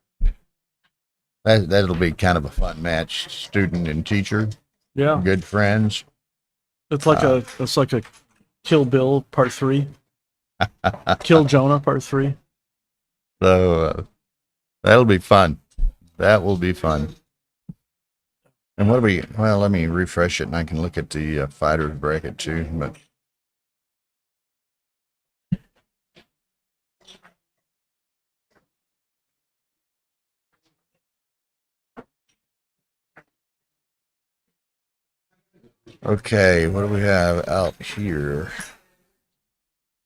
That'll be kind of a fun match. Student and teacher, Yeah. good friends. It's like a Kill Bill Part 3. Kill Jonah Part 3. So that'll be fun. That will be fun. And what do we? Well, let me refresh it, and I can look at the fighters bracket too. But okay, what do we have out here?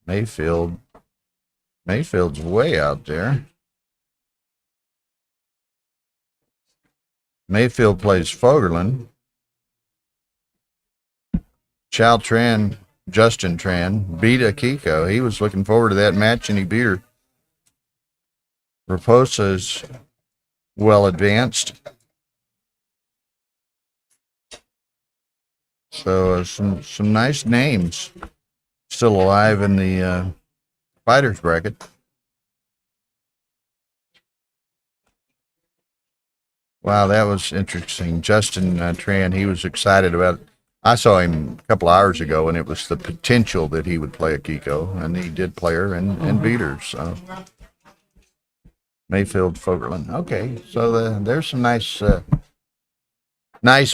Mayfield. Mayfield's way out there. Mayfield plays Fogerland. Chow Tran, Justin Tran, beat Akiko. He was looking forward to that match, and he beat her. Raposa's well advanced. So some nice names still alive in the fighters bracket. Wow, that was interesting. Justin Tran, he was excited about it. I saw him a couple hours ago, and it was the potential that he would play Akiko, and he did play her and beat her. So Mayfield, Fogerland. Okay, so there's some nice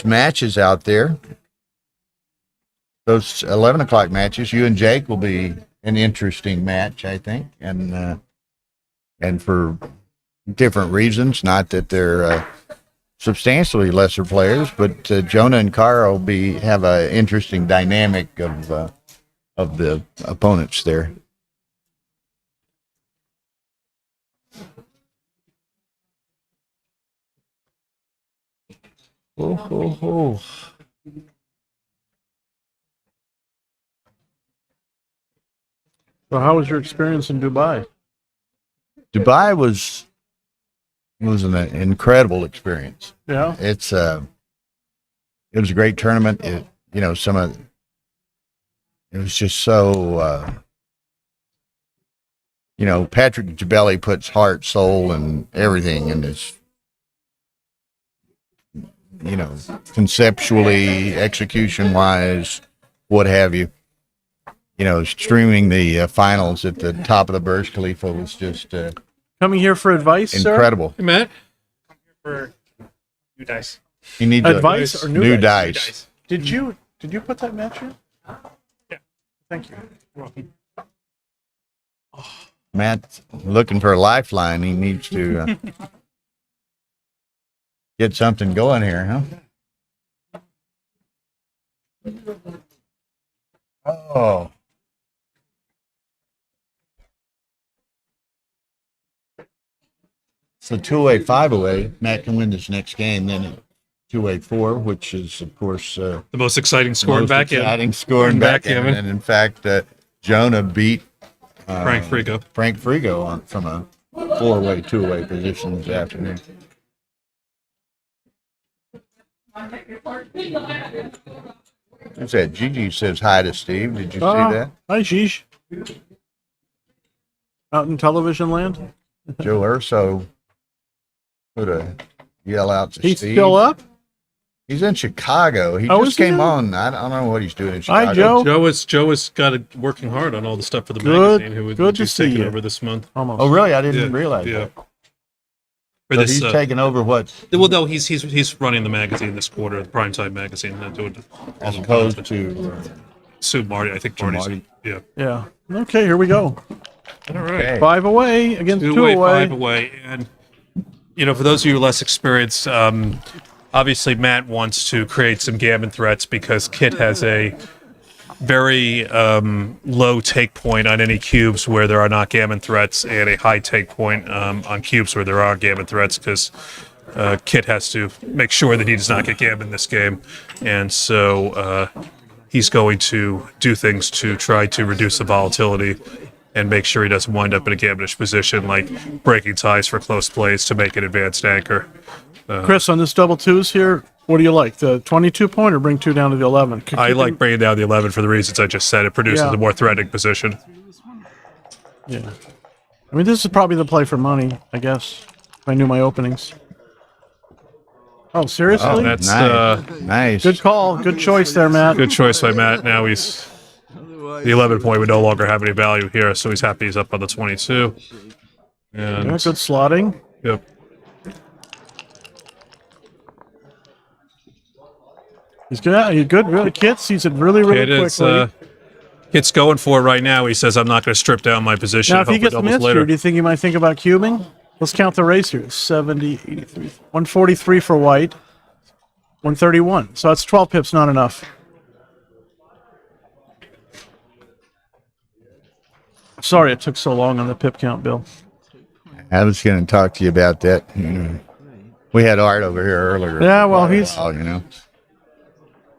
matches out there. Those 11 o'clock matches, you and Jake will be an interesting match, I think, and for different reasons. Not that they're substantially lesser players, but Jonah and Cara will have an interesting dynamic of the opponents there. Oh. So how was your experience in Dubai? Dubai was an incredible experience. Yeah. It was a great tournament. It was just so Patrick Jabelli puts heart, soul, and everything in this. Conceptually, execution-wise, what have you. Streaming the finals at the top of the Burj Khalifa was just coming here for advice, incredible. Sir? Hey, Matt. I'm here for new dice. You need advice or new dice. Did you put that match in? Yeah. Thank you. You're welcome. Matt's looking for a lifeline. He needs to get something going here, huh? Oh. So 2-way, 5-away. Matt can win this next game. Then 2-way, 4, which is, of course, the most exciting score in backgammon. Exciting score in backgammon. And in fact, Jonah beat Frank Frigo. Frank Frigo from a 4-way, 2-way position this afternoon. Who's that? Gigi says hi to Steve. Did you see that? Hi, Gigi. Out in television land? Joe Urso put a yell out to He's Steve. still up? He's in Chicago. He just came on. I don't know what he's doing in Chicago. Hi, Joe. Joe has got it working hard on all the stuff for the Good. magazine. Good to Who's see taking you. over this month. Almost. Oh, really? I didn't realize Yeah. that. For So this, he's taking over what? well, no, he's running the magazine this quarter, the primetime magazine, doing As opposed to Sue Marty. I think Marty's. Marty. Yeah. Yeah. Okay, here we go. All right. Okay. 5 away against 2 2-way, away. 5 away, and for those of you less experienced, obviously Matt wants to create some gammon threats because Kit has a very low take point on any cubes where there are not gammon threats, and a high take point on cubes where there are gammon threats, because Kit has to make sure that he does not get gammon this game, and so he's going to do things to try to reduce the volatility and make sure he doesn't wind up in a gammonish position, like breaking ties for close plays to make an advanced anchor. Chris, on this double twos here, what do you like? The 22 point or bring 2 down to the 11? I like bringing down the 11 for the reasons I just said. It produces Yeah. a more threatening position. Yeah. I mean, this is probably the play for money, I guess, if I knew my openings. Oh, seriously? Oh, that's nice. Good call. Good choice there, Matt. good choice by Matt. Now the 11 point would no longer have any value here, so he's happy he's up on the 22. And Yeah, good slotting. yep. He's good. He's good. Really, Kit sees it really quickly. Kit's going for it right now. He says, I'm not going to strip down my position. Now, if he gets missed later. here, do you think he might think about cubing? Let's count the race here. 70, 83, 143 for white, 131. So that's 12 pips, not enough. Sorry it took so long on the pip count, Bill. I was going to talk to you about that. We had Art over here earlier. Yeah, well, he's...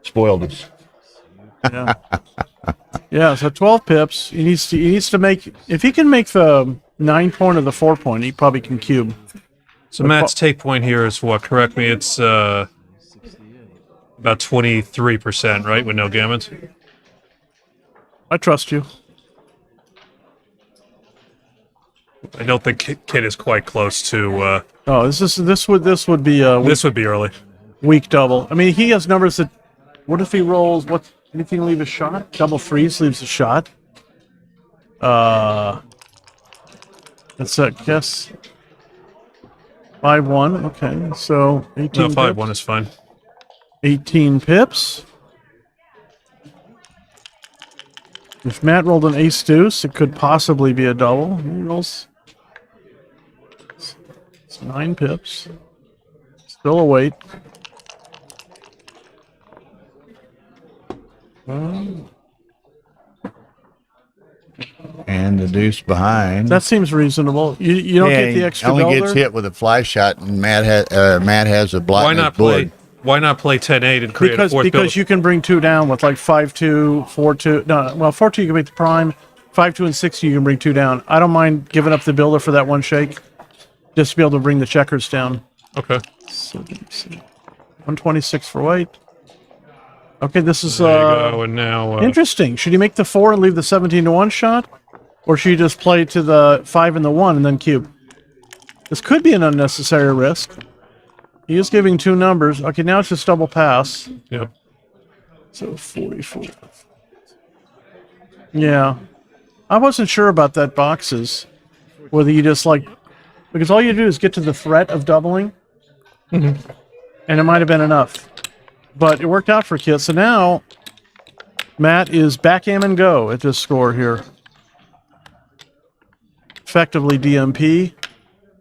spoiled us. Yeah. Yeah, so 12 pips. He needs to make... If he can make the 9-point or the 4-point, he probably can cube. So Matt's take point here is what? Correct me. It's about 23%, right? With no gammons. I trust you. I don't think Kit is quite close to. Oh, this would be this would be early. Weak double. I mean, he has numbers that. What if he rolls? What? Anything leave a shot? Double threes leaves a shot. That's a guess. 5-1. Okay, so 18. No, 5-1 is fine. 18 pips. If Matt rolled an ace deuce, it could possibly be a double. He rolls. It's 9 pips. Still a wait. And the deuce behind. That seems reasonable. You don't get the extra only dollar? gets hit with a fly shot, and Matt has a block. Why not play? Why not play 10-8 and create a fourth Because build? you can bring 2 down with like 5-2, 4-2. No, well, 4-2 you can make the prime. 5-2 and 6 you can bring 2 down. I don't mind giving up the builder for that one shake, just to be able to bring the checkers down. Okay. So, 126 for white. Okay, this is There you go, and now interesting. Should you make the 4 and leave the 17-1 shot, or should you just play to the 5 and the 1 and then cube? This could be an unnecessary risk. He is giving 2 numbers. Okay, now it's just double pass. Yep. So 44. Yeah. I wasn't sure about that boxes. Whether you just like... Because all you do is get to the threat of doubling. And it might have been enough. But it worked out for Kit. So now, Matt is backgammon go at this score here. Effectively DMP.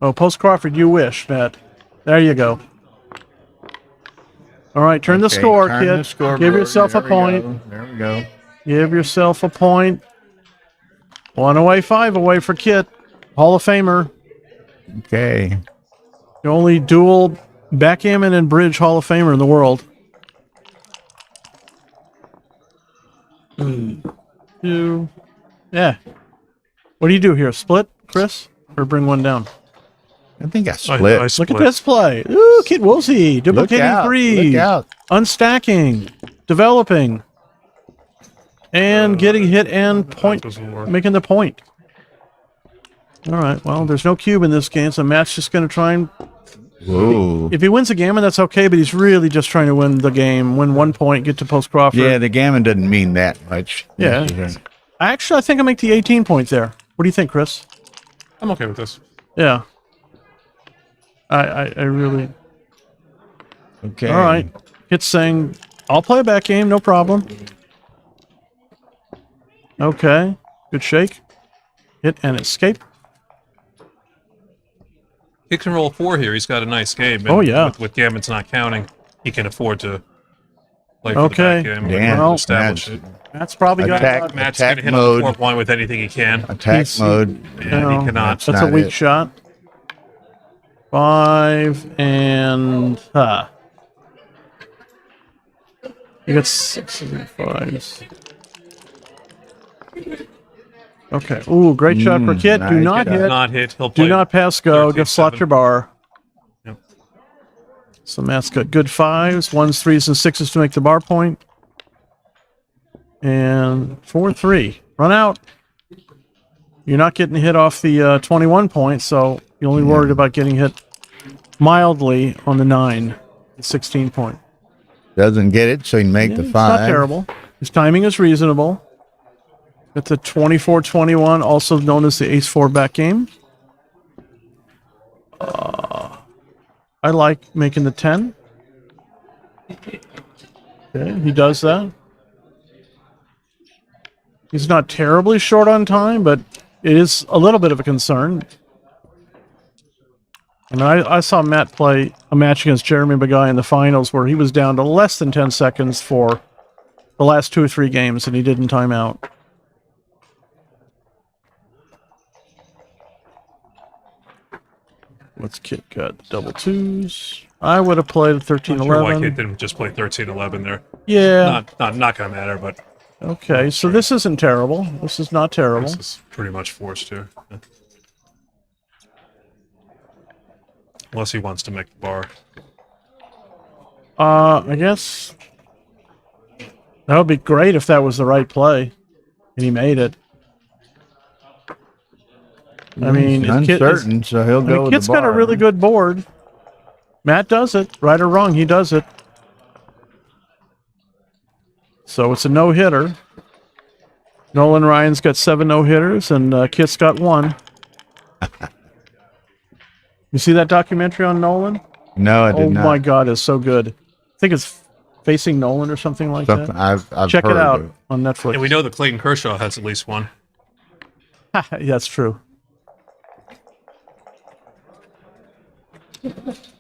Oh, post Crawford, you wish, Matt. There you go. All right, turn the score, Kid. Give yourself a point. There we go. Give yourself a point. 1 away, 5 away for Kit. Hall of Famer. Okay. The only dual backgammon and bridge Hall of Famer in the world. 2. Yeah. What do you do here? Split, Chris? Or bring 1 down? I think I split. I split. Look at this play. Ooh, Kid Woolsey. Duplicating 3. Look out. Unstacking. Developing. And getting hit and point. Making the point. All right. Well, there's no cube in this game, so Matt's just going to try and... Whoa. If he wins the gammon, that's okay, but he's really just trying to win the game. Win 1 point, get to post Crawford. Yeah, the gammon doesn't mean that much. Yeah. Actually, I think I make the 18 point there. What do you think, Chris? I'm okay with this. Yeah. I really... Okay. All right. It's saying, I'll play a back game, no problem. Okay. Good shake. Hit and escape. He can roll 4 here. He's got a nice game. And Oh, yeah. With Gammon's not counting, he can afford to play for Okay. the back game. Damn. Well, Establish it. That's probably got Attack. Matt's going to hit mode. on the 4 point with anything he can. Attack mode. And No, he cannot. That's a not weak it. shot. 5 and... You got 6 and 5s. Okay. Ooh, great shot for Kit. Do nice not shot. hit. Not hit. He'll play. Do not pass go. 13, Just slot 7. your bar. Yep. So Matt's got good 5s, 1s, 3s, and 6s to make the bar point. And 4-3. Run out. You're not getting hit off the 21 point, so you're only worried about getting hit mildly on the 9, the 16 point. Doesn't get it, so he can make the It's 5. not terrible. His timing is reasonable. Got the 24-21, also known as the Ace-4 back game. I like making the 10. Okay, he does that. He's not terribly short on time, but it is a little bit of a concern. I mean, I saw Matt play a match against Jeremy Maguire in the finals where he was down to less than 10 seconds for the last 2 or 3 games, and he didn't time out. What's Kit got? Double twos. I would have played 13-11. Not sure why Kit didn't just play 13-11 there. Yeah. Not gonna matter, but Okay, so this isn't terrible. This is not terrible. this is pretty much forced here. Yeah. Unless he wants to make the bar. I guess that would be great if that was the right play, and he made it. I mean, He's uncertain, so he'll go with Kit's the got a bar. really good board. Matt does it, right or wrong, he does it. So it's a no-hitter. Nolan Ryan's got 7 no-hitters, and Kit's got 1. You see that documentary on Nolan? No, I did not. Oh my God, it's so good. I think it's Facing Nolan or something like that. I've Check it heard out of it. on Netflix. And we know that Clayton Kershaw has at least one. That's true.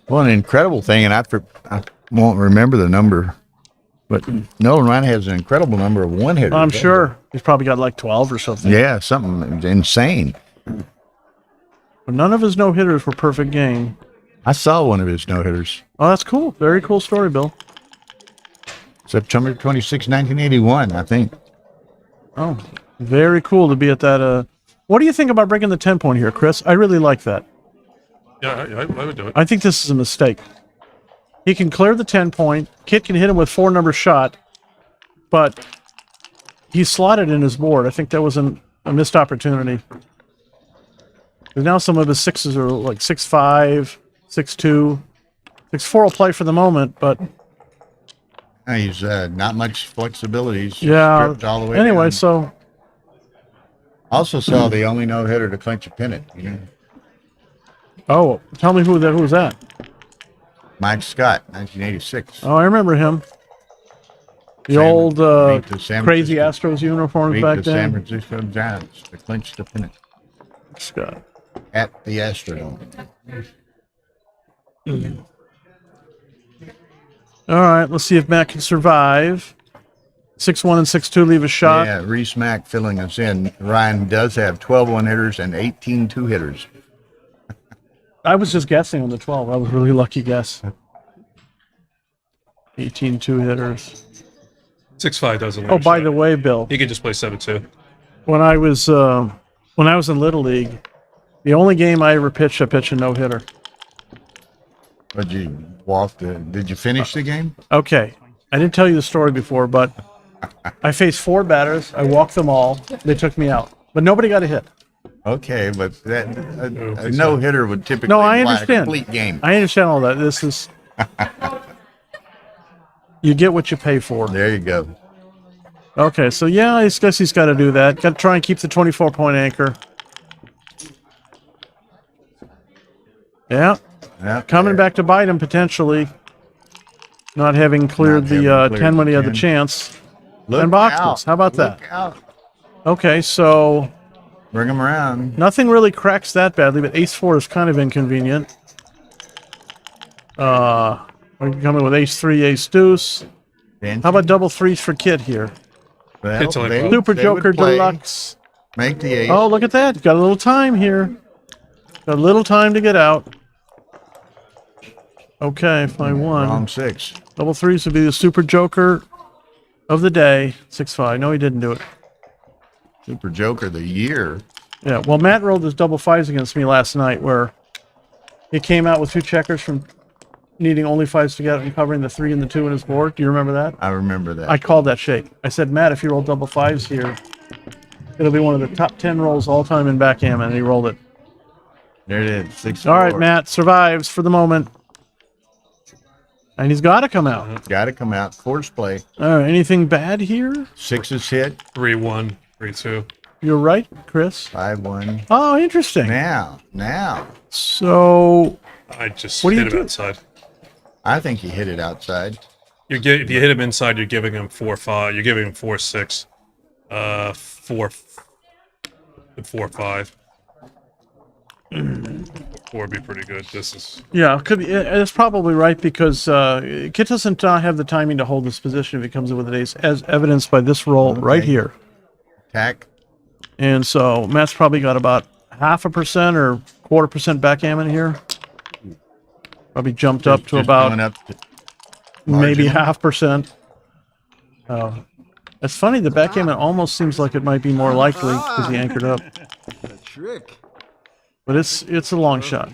Well, an incredible thing, and I won't remember the number, but Nolan Ryan has an incredible number of one-hitters. I'm sure he's probably got like 12 or something. Yeah, something insane. But none of his no-hitters were perfect game. I saw one of his no-hitters. Oh, that's cool. Very cool story, Bill. September 26, 1981, I think. Oh, very cool to be at that. What do you think about breaking the 10-point here, Chris? I really like that. Yeah, I would do it. I think this is a mistake. He can clear the 10-point. Kit can hit him with 4-number shot, but he's slotted in his board. I think that was a missed opportunity. Now some of his 6s are like 6'5", 6'2". 6'4" will play for the moment, but He's not much flexibility. He's yeah. stripped all the way Anyway, down. so Also saw the only no-hitter to clinch a pennant. You know? oh, tell me who was that? Mike Scott, 1986. Oh, I remember him. The San- old beat the San crazy Francisco- Astros uniforms Beat back the San then. Francisco Giants to clinch the pennant Scott. at the Astrodome. All right, let's see if Matt can survive. 6-1 and 6-2 leave a shot. Yeah, Reese Mack filling us in. Ryan does have 12 one-hitters and 18 two-hitters. I was just guessing on the 12. I was a really lucky guess. 18 two-hitters. 6'5" doesn't. Oh, by the way, Bill, he could just play 7-2. when I was in Little League, the only game I ever pitched, I pitched a no-hitter. But did you finish the game? Okay, I didn't tell you the story before, but I faced 4 batters. I walked them all. They took me out, but nobody got a hit. Okay, but a no-hitter would typically No, I imply a understand. complete game. I understand all that. This is you get what you pay for. There you go. Okay, so yeah, I guess he's got to do that. Got to try and keep the 24-point anchor. Yeah, Yeah, coming there. back to bite him potentially. Not having cleared Not the having cleared 10 when he the had the 10. chance. Look and boxes. out. How about that? Look out. Okay, so Bring him around. nothing really cracks that badly, but ace-4 is kind of inconvenient. We're coming with ace-3, ace-deuce. How about double threes for Kit here? Well, It's like- they- Super they would Joker play. Deluxe. Make the ace. Oh, look at that. Got a little time here. Got a little time to get out. Okay, if I won. Wrong 6. Double threes would be the Super Joker of the day. 6-5. No, he didn't do it. Super Joker of the year. Yeah, well, Matt rolled his double fives against me last night where he came out with 2 checkers from needing only 5s to get it and covering the 3 and the 2 in his board. Do you remember that? I remember that. I called that shake. I said, Matt, if you roll double 5s here, it'll be one of the top 10 rolls all time in backgammon, and he rolled it. There it is. 6. All right, Matt survives for the moment. And he's got to come out. Got to come out. Force play. All right, anything bad here? 6 is hit. 3-1, 3-2. You're right, Chris. 5-1. Oh, interesting. Now. So, I just What do hit you him do? outside. I think he hit it outside. If you hit him inside, you're giving him 4-5. You're giving him 4-6, 4-5. 4 would be pretty good. This is Yeah, could be, it's probably right because Kit doesn't have the timing to hold this position if he comes in with an ace, as evidenced by this roll right here. Attack. And so Matt's probably got about 0.5% or 1/4% backgammon here. Probably jumped up to Just about going up to maybe marginal. 0.5%. It's funny, the backgammon almost seems like it might be more likely because he anchored up. A trick. But it's a long shot.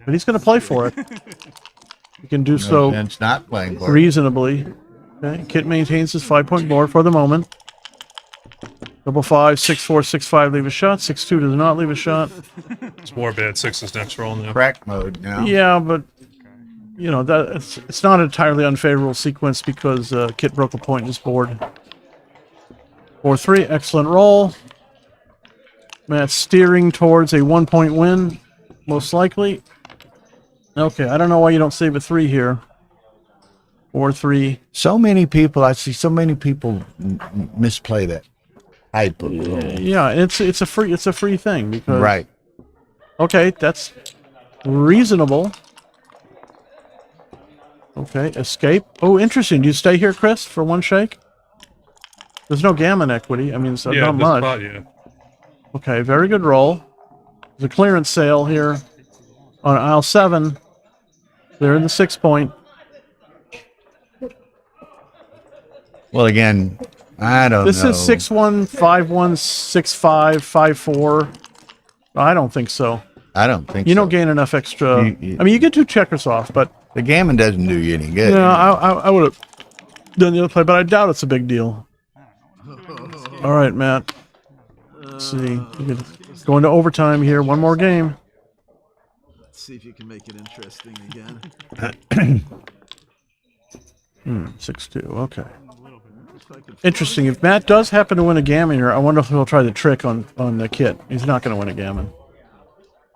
But he's going to play for it. He can do so And it's not playing for it. reasonably. Okay, Kit maintains his 5-point board for the moment. 5-5, 6-4, 6-5 leave a shot. 6-2 does not leave a shot. it's more bad 6's next roll now. Crack mode now. Yeah, but you know that it's not an entirely unfavorable sequence because Kit broke a point in his board. 4-3, excellent roll. Matt's steering towards a 1-point win, most likely. Okay, I don't know why you don't save a 3 here. 4-3. So many people, I see so many people misplay that type of roll. Yeah, it's a free thing because Right. Okay, that's reasonable. Okay, escape. Oh, interesting. Do you stay here, Chris, for one shake? There's no gammon equity. I mean, so Yeah, not this much. spot, yeah. Okay, very good roll. There's a clearance sale here on aisle 7. They're in the 6-point. Well, again, I don't This know. is 6-1, 5-1, 6-5, 5-4. I don't think so. I don't think You so. don't gain enough extra. You- I mean, you get 2 checkers off, but The gammon doesn't do you any good. yeah, I would have done the other play, but I doubt it's a big deal. All right, Matt. Let's see. Going to overtime here. One more game. Let's see if you can make it interesting again. 6-2. Okay. Interesting. If Matt does happen to win a gammon here, I wonder if he'll try the trick on the Kit. He's not going to win a gammon.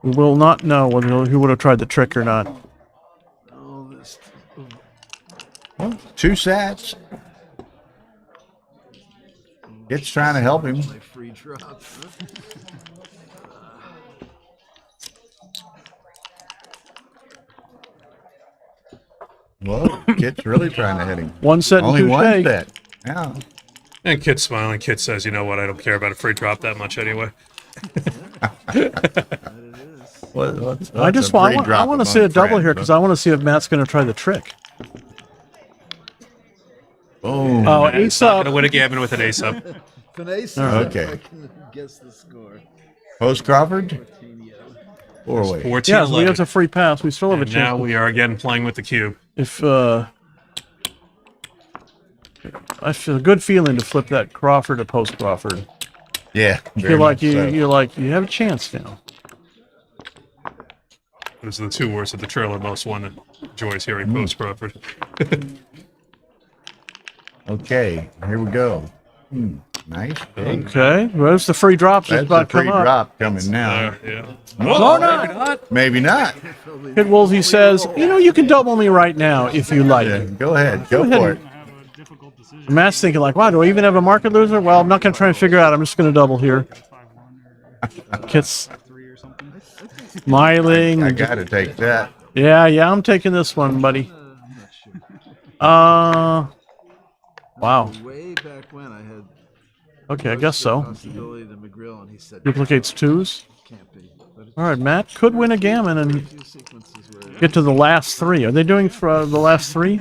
We will not know whether he would have tried the trick or not. Oh, this. Well, 2 sats. It's trying to help him. My free drop. Well, Kit's really trying to hit him. 1 set and Only 2 one shake. set. Yeah. And Kit's smiling. Kit says, "You know what? I don't care about a free drop that much anyway." I just want to see a double here because I want to see if Matt's going to try the trick. Boom. Oh, He's ace not up. gonna win a gammon with an ace up. Finesse. Okay. I can guess the score. Post Crawford? 4-way. 14, Yeah, so we 11. have a free pass. We still have a And now chance. we are again playing with the cube. If I feel a good feeling to flip that Crawford to post Crawford. Yeah. Feel like you have a chance now. Those are the 2 words that the trailer most one enjoys hearing post Crawford. Okay, here we go. Nice. Big. Okay, where's the free drops? Just That's about the free come up. drop coming now. Yeah. Oh, no. Maybe not. Kid Woolsey says, you can double me right now if you like. Yeah, go ahead. Go ahead. for it. I have a difficult decision. Matt's thinking like, wow, do I even have a market loser? Well, I'm not going to try and figure out. I'm just going to double here. 5-1 or Kit's 3 or something. smiling. I got to take that. Yeah, I'm taking this one, buddy. Wow. Way back when I had. Okay, I guess so. Possibility to McGrill, and he said Duplicates 2s. can't be. But All right, Matt could win a gammon and a few sequences where get to the last 3. Are they doing for the last 3?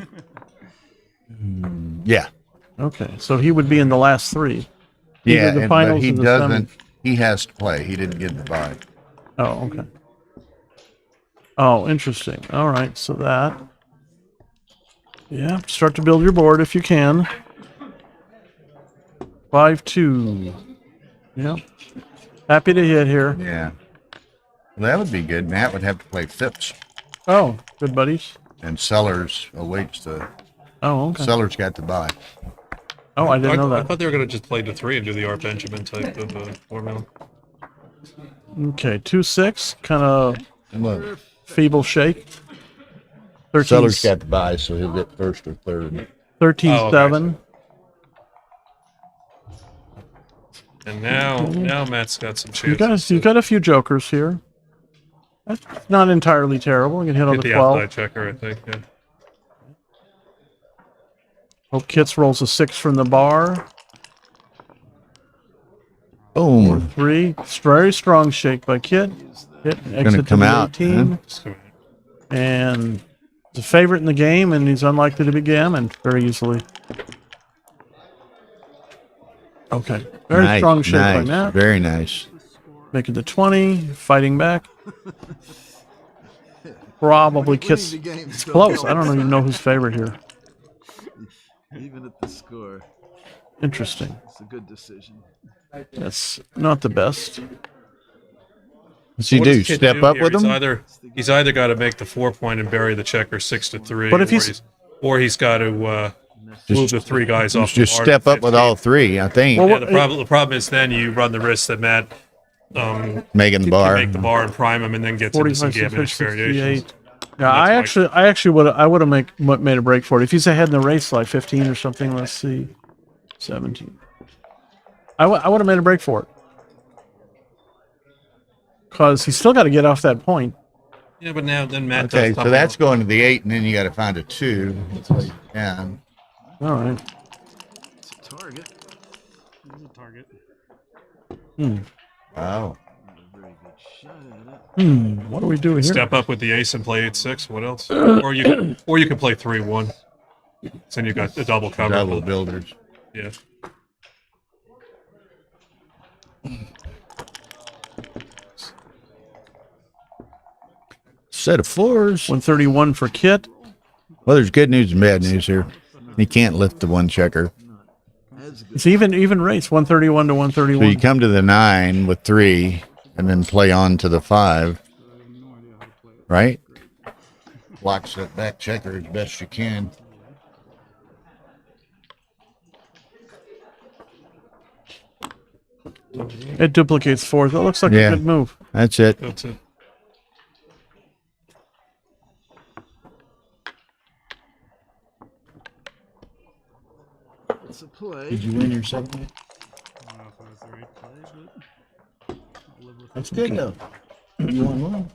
Yeah. Okay, so he would be in the last 3. Yeah, the but finals he or the doesn't. He has to play. He didn't get the buy. Oh, okay. Oh, interesting. All right, so that. Yeah, start to build your board if you can. 5-2. Yep. Happy to hit here. Yeah. Well, that would be good. Matt would have to play Phipps, Oh, good buddies. and Sellers awaits the. Oh, okay. Sellers got the buy. Oh, I didn't know I that. thought they were going to just play to 3 and do the Art Benjamin type of formula. Okay, 2-6, kind of Look, feeble shake. 13. Sellers got the buy, so he'll get first or third. 13-7. And now Matt's got some You got a few jokers here. That's not entirely terrible. You can hit on the 12. outside checker, I think. Yeah. Hope Kits rolls a 6 from the bar. Boom. 3. Very strong shake by Kit. Hit and exit come to the out, 18. And he's a favorite in the game, and he's unlikely to be gammoned very easily. Okay. Very Nice, strong shake by nice, Matt. very nice. Making the 20. Fighting back. Probably Kits. It's close. I don't even know who's favorite here. Even at the score. Interesting. It's a good decision. That's not the best. What's he What do? does Kit Step do up here? with He's him? He's either got to make the 4-point and bury the checker 6-3, But if he's- or he's got to move the 3 guys off. Just the bar step to up with 15. all 3, I think. Well, Yeah, the problem is then you run the risk that Matt Making the can bar. make the bar and prime him, and then gets into some 45, gammonish 66, variations. 68. Yeah, I actually would have made a break for it. If he's ahead in the race, like 15 or something. Let's see, 17. I would have made a break for it because he's still got to get off that point. Yeah, but now then Matt Okay, does so something that's else. going to the 8, and then you got to find a 2. Yeah. All right. It's a target. He's a target. Wow. Not a very good shot at it. What do we do here? Step up with the ace and play 8-6. What else? or you can play 3-1. So then you got the double cover. Double builders. Yeah. Set of 4s. 131 for Kit. Well, there's good news and bad news here. He can't lift the 1 checker. It's even race, 131 to So 131. you come to the 9 with 3, and then play on to the 5. Right? Blocks that back checker as best you can. It duplicates 4s. That looks like Yeah. a good move. That's it. That's it. It's a play. Did you win your second? I don't know if it was the right play, but I'll live with it. That's good, though. You won one.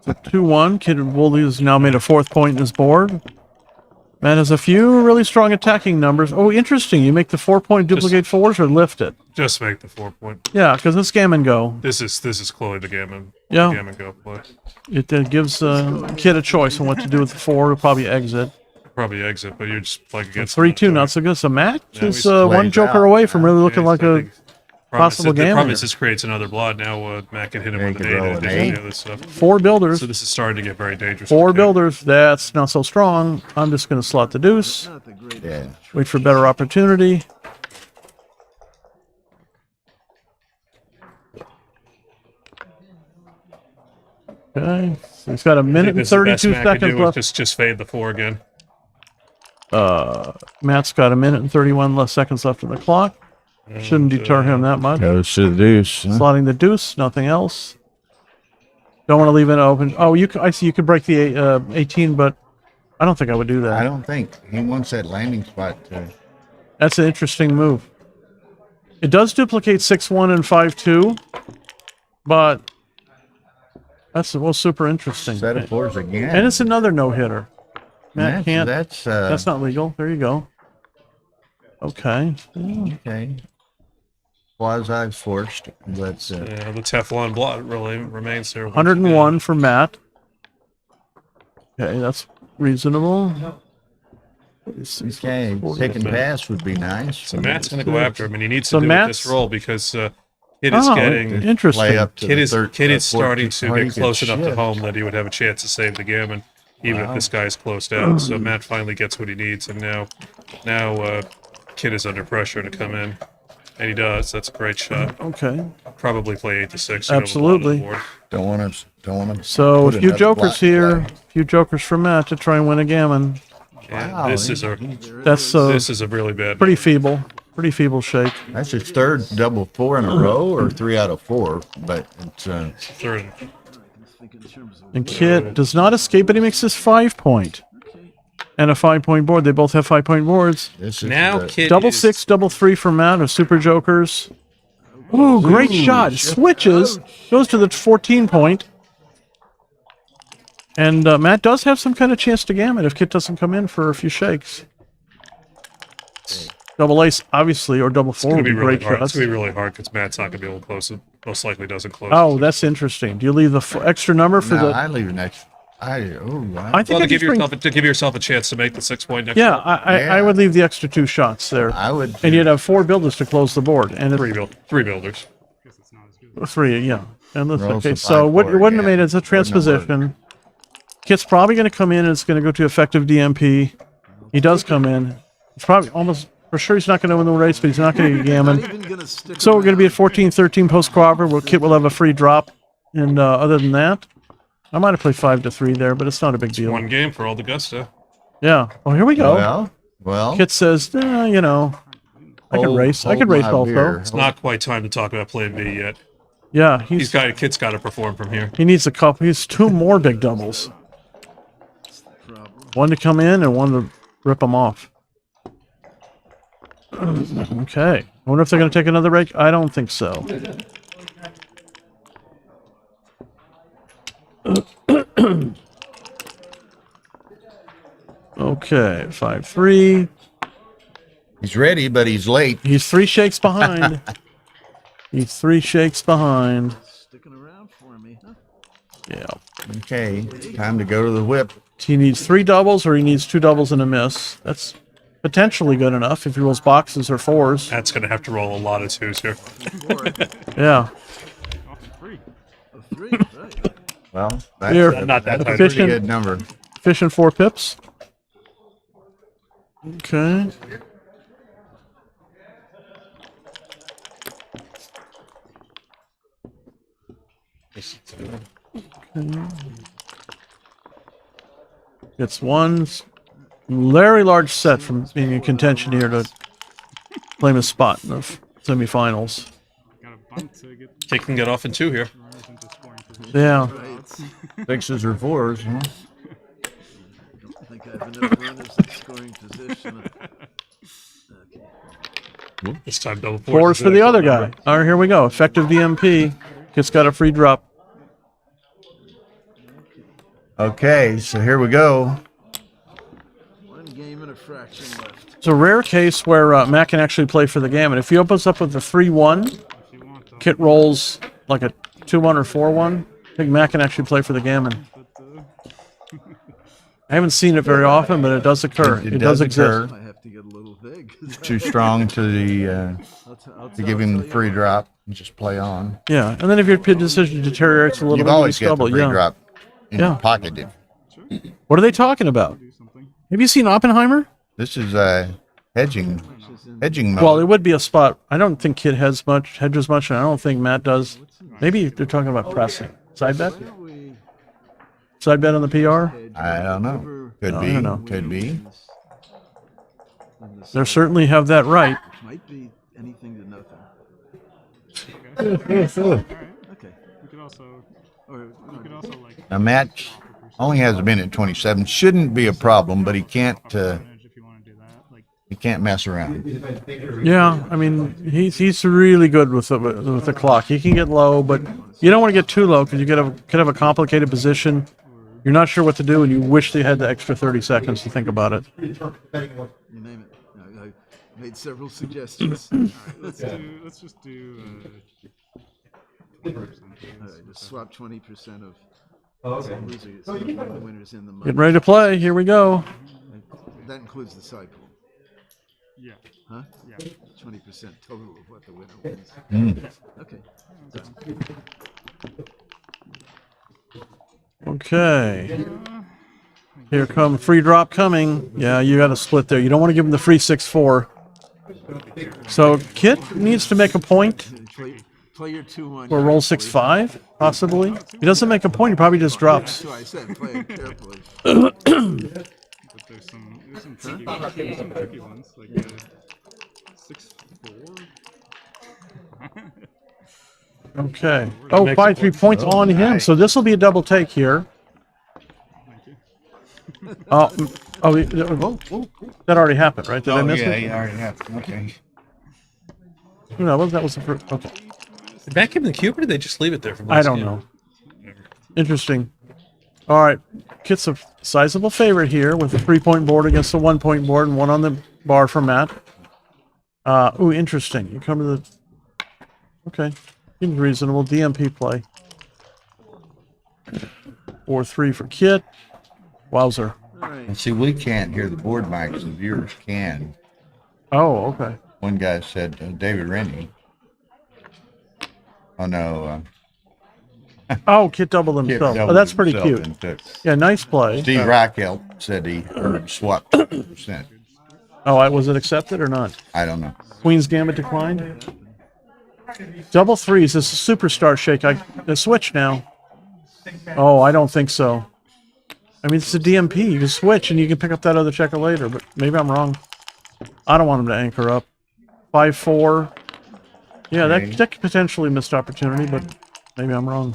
2-1. Kid Woolley has now made a 4th point in his board. Matt has a few really strong attacking numbers. Oh, interesting. You make the 4-point duplicate 4s or lift it? Just make the 4-point. Yeah, because it's Gammon Go. This is clearly the Gammon. Yeah. Gammon go play. It gives Kid a choice on what to do with the 4. He'll probably exit. Probably exit, but you're just playing against 3-2, not so good. So Matt Yeah, is he's one played joker out. away from really looking like a possible The problem Gammon. is this creates another blood. Now Matt can hit him Yeah, with he an could 8 roll in an addition to 8. the other stuff. 4 builders. So this is starting to get very dangerous. 4 for Kid. builders. That's not so strong. I'm just going to slot the deuce. Not the greatest. Yeah. Wait for better opportunity. Okay. So he's got a I think minute and this is the best 32 Matt can seconds do is left. just fade the 4 again. Matt's got a minute and 31 less seconds left on the clock. Shouldn't deter him that much. Goes to the deuce. Huh? Slotting the deuce, nothing else. Don't want to leave it open. Oh, I see you could break the 18, but I don't think I would do I that. don't think he wants that landing spot. That's an interesting move. It does duplicate 6-1 and 5-2, but that's super interesting. Set of 4s again. And it's another no-hitter. Matt can't. That's That's not legal. There you go. Okay. okay. Quasi forced, but Yeah, the Teflon blood really remains there. 101 for Matt. Okay, that's reasonable. okay. Second pass would be nice. So Matt's going to go after him, and he needs So to do it this Matt's- roll because Kid is getting. interesting. Play up to Kid the is, third, Kid is starting 14. to Oh, he get could close enough to shift. home that he would have a chance to save the Gammon, even if this guy's closed out. So Matt finally gets what he needs, and now Kid is under pressure to come in, and he does. That's a great shot. Okay. Probably play 8-6. Absolutely. Don't want to. So a Put few another jokers block here. flag. A few jokers for Matt to try and win a Gammon. Wow, this is a That's really bad. pretty feeble. Pretty feeble shake. That's his third double 4 in a row, or 3 out of 4. But it's third. I think in terms of And Kid does not escape, but he makes his 5-point. okay. and a 5-point board. They both have 5-point boards. This is Now, Kit Double is, 6, double 3 for Matt of Super Jokers. Ooh, great shot. Switches. Goes to the 14-point. And Matt does have some kind of chance to gammon if Kit doesn't come in for a few shakes. Double ace, obviously, or double 4 would be really great hard. shots. It's going to be really hard because Matt's not going to be able to close it. Most likely doesn't close Oh, it. that's interesting. Do you leave the extra number for No, the... I leave an extra. I think Well, I to just bring- give yourself a chance to make the 6-point next Yeah, round. I would leave the extra 2 shots there. I would. And you'd have 4 builders to close the board. And it's Three builders. 3, yeah. And let's, Rolls okay, a so what 5-4, you wouldn't have yeah. made is a Wouldn't have transposition. Kit's probably going to come in and it's going to go to effective DMP. He does come in. It's probably almost for sure he's not going to win the race, but he's not going to get Not gammon. even gonna stick So we're going to be at around. 14-13 post cooperative where Kit will have a free drop. And other than that, I might have played 5-3 there, but it's not a big deal. One game for all the gusto. Yeah. Oh, here we go. Well. Kit says, you know, I could race. I could race also. It's not quite time to talk about Plan B yet. Yeah, Kit's got to perform from here. he needs a couple. He's 2 more big doubles. One to come in and one to rip them off. Okay. I wonder if they're going to take another rake. I don't think so. Okay, 5-3. He's ready, but he's late. He's 3 shakes behind. He's 3 shakes behind. Sticking around for me, huh? Yeah. Okay, time to go to the whip. He needs 3 doubles or he needs 2 doubles and a miss. That's potentially good enough if he rolls boxes or 4s. Matt's going to have to roll a lot of 2s here. Yeah. A 3, right. Well, Here. Not that that's a high. pretty good number. Fishing 4 pips. Okay. Gets one very large set from being in contention here to claim a spot in the semifinals. Got a bunt to get Kit can get off in 2 here. Rose into scoring position. Yeah. Right. 6s or 4s, huh? Don't think I have enough runners in scoring position. Okay. This time double 4s for the other guy. All right, here we go. Effective DMP. Kit's got a free drop. Okay, so here we go. 1 game and a fraction left. It's a rare case where Matt can actually play for the Gammon. If he opens up with a 3-1, Kit rolls like a 2-1 or 4-1. I think Matt can actually play for the Gammon. I haven't seen it very often, but it does occur. It does exist. I have to get a little big. Too strong to the to give him the free drop and just play on. Yeah, and then if your pit decision deteriorates a little You've bit, always got the double. free Yeah. drop in Yeah. your pocket. What are they talking about? Have you seen Oppenheimer? This is hedging mode. Well, it would be a spot. I don't think Kit hedges much, and I don't think Matt does. Maybe they're talking about pressing. Side bet? Side bet on the PR? I don't know. Could No, be. I don't know. Could be. They certainly have that right. Might be anything to nothing. Okay. We could also, or we could also like. Now, Matt only has a minute 27. Shouldn't be a problem, but he can't. He can't mess around. Yeah, I mean he's really good with the clock. He can get low, but you don't want to get too low because you could have a complicated position. You're not sure what to do, and you wish they had the extra 30 seconds to think about it. You name it. I made several suggestions. All right, Let's just do. 20%. All right, just swap 20% of losers, the winners in the money. Get ready to play. Here we go. That includes the side pool. Yeah. Huh? Yeah. 20% total of what the winner wins. Okay. Okay. Here come free drop coming. Yeah, you got to split there. You don't want to give him the free 6-4. So Kit needs to make a point Play your 2-1. or roll 6-5, possibly. He doesn't make a point. He probably just drops. That's why I said play it carefully. But there's some tricky ones like 6-4. Okay. Oh, 5 3 points on him. So this will be a double take here. Oh, that already happened, right? Did I miss it? Yeah, already happened. Okay. No, that was the first. Okay. Did Matt give him the cube, or did they just leave it there for? I don't know. Interesting. All right, Kit's a sizable favorite here with a 3-point board against a 1-point board and one on the bar for Matt. Ooh, interesting. You come to the. Okay, seems reasonable. DMP play. 4-3 for Kit. Wowzer. And see, we can't hear the board mics. The viewers can. Oh, okay. One guy said David Rennie. Oh no. Oh, Kit doubled himself. Oh, that's pretty cute. Yeah, nice play. Steve Rackelt said he heard swap 2%. Oh, was it accepted or not? I don't know. Queen's Gambit declined. Double threes. This is a superstar shake. The switch now. Oh, I don't think so. I mean, it's a DMP. You can switch and you can pick up that other checker later, but maybe I'm wrong. I don't want him to anchor up. 5-4. Yeah, that could potentially missed opportunity, but maybe I'm wrong.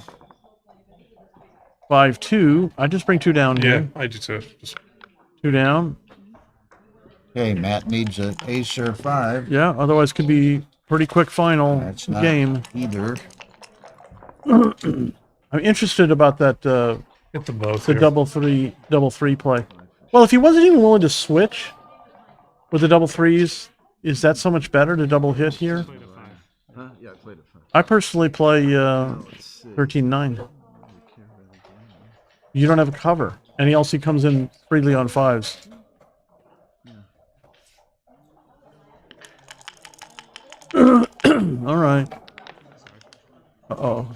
5-2. I just bring 2 down here. Yeah, I do too. 2 down. Okay, Matt needs an ace or 5. Yeah, otherwise could be pretty quick final That's not game. either. I'm interested about that. Get them both. The double three play. Well, if he wasn't even willing to switch with the double threes, is that so much better to double hit here? Huh? Yeah, I played it. I personally play 13-9. You don't have a cover. And else he comes in freely on 5s. All right. Uh-oh.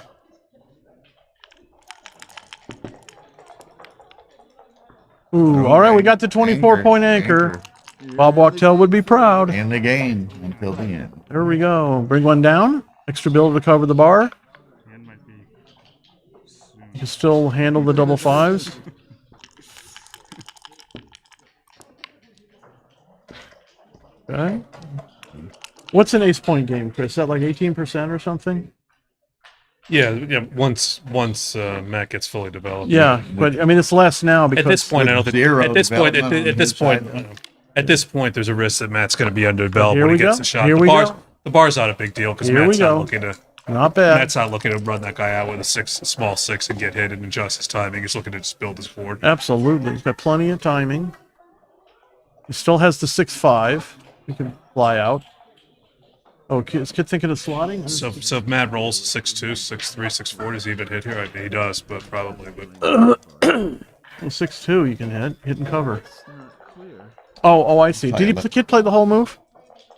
Ooh, all right, we got the 24-point anchor. Bob Wachtel would be proud. In the game until the end. There we go. Bring one down. Extra builder to cover the bar. You can still handle the double 5s. Okay. What's an ace point game, Chris? Is that like 18% or something? Yeah. Once Matt gets fully developed. Yeah, but I mean it's less now because at this point, I don't think. At this point, there's a risk that Matt's going to be underdeveloped when he gets the shot. The bar's not a big deal because Matt's not looking to. Not bad. Matt's not looking to run that guy out with a small six and get hit and adjust his timing. He's looking to just build his board. Absolutely, he's got plenty of timing. He still has the 6-5. He can fly out. Oh, is Kid thinking of slotting? So if Matt rolls 6-2, 6-3, 6-4, does he even hit here? I mean, he does, but probably. But 6-2, you can hit and cover. Oh, I see. Did Kid play the whole move?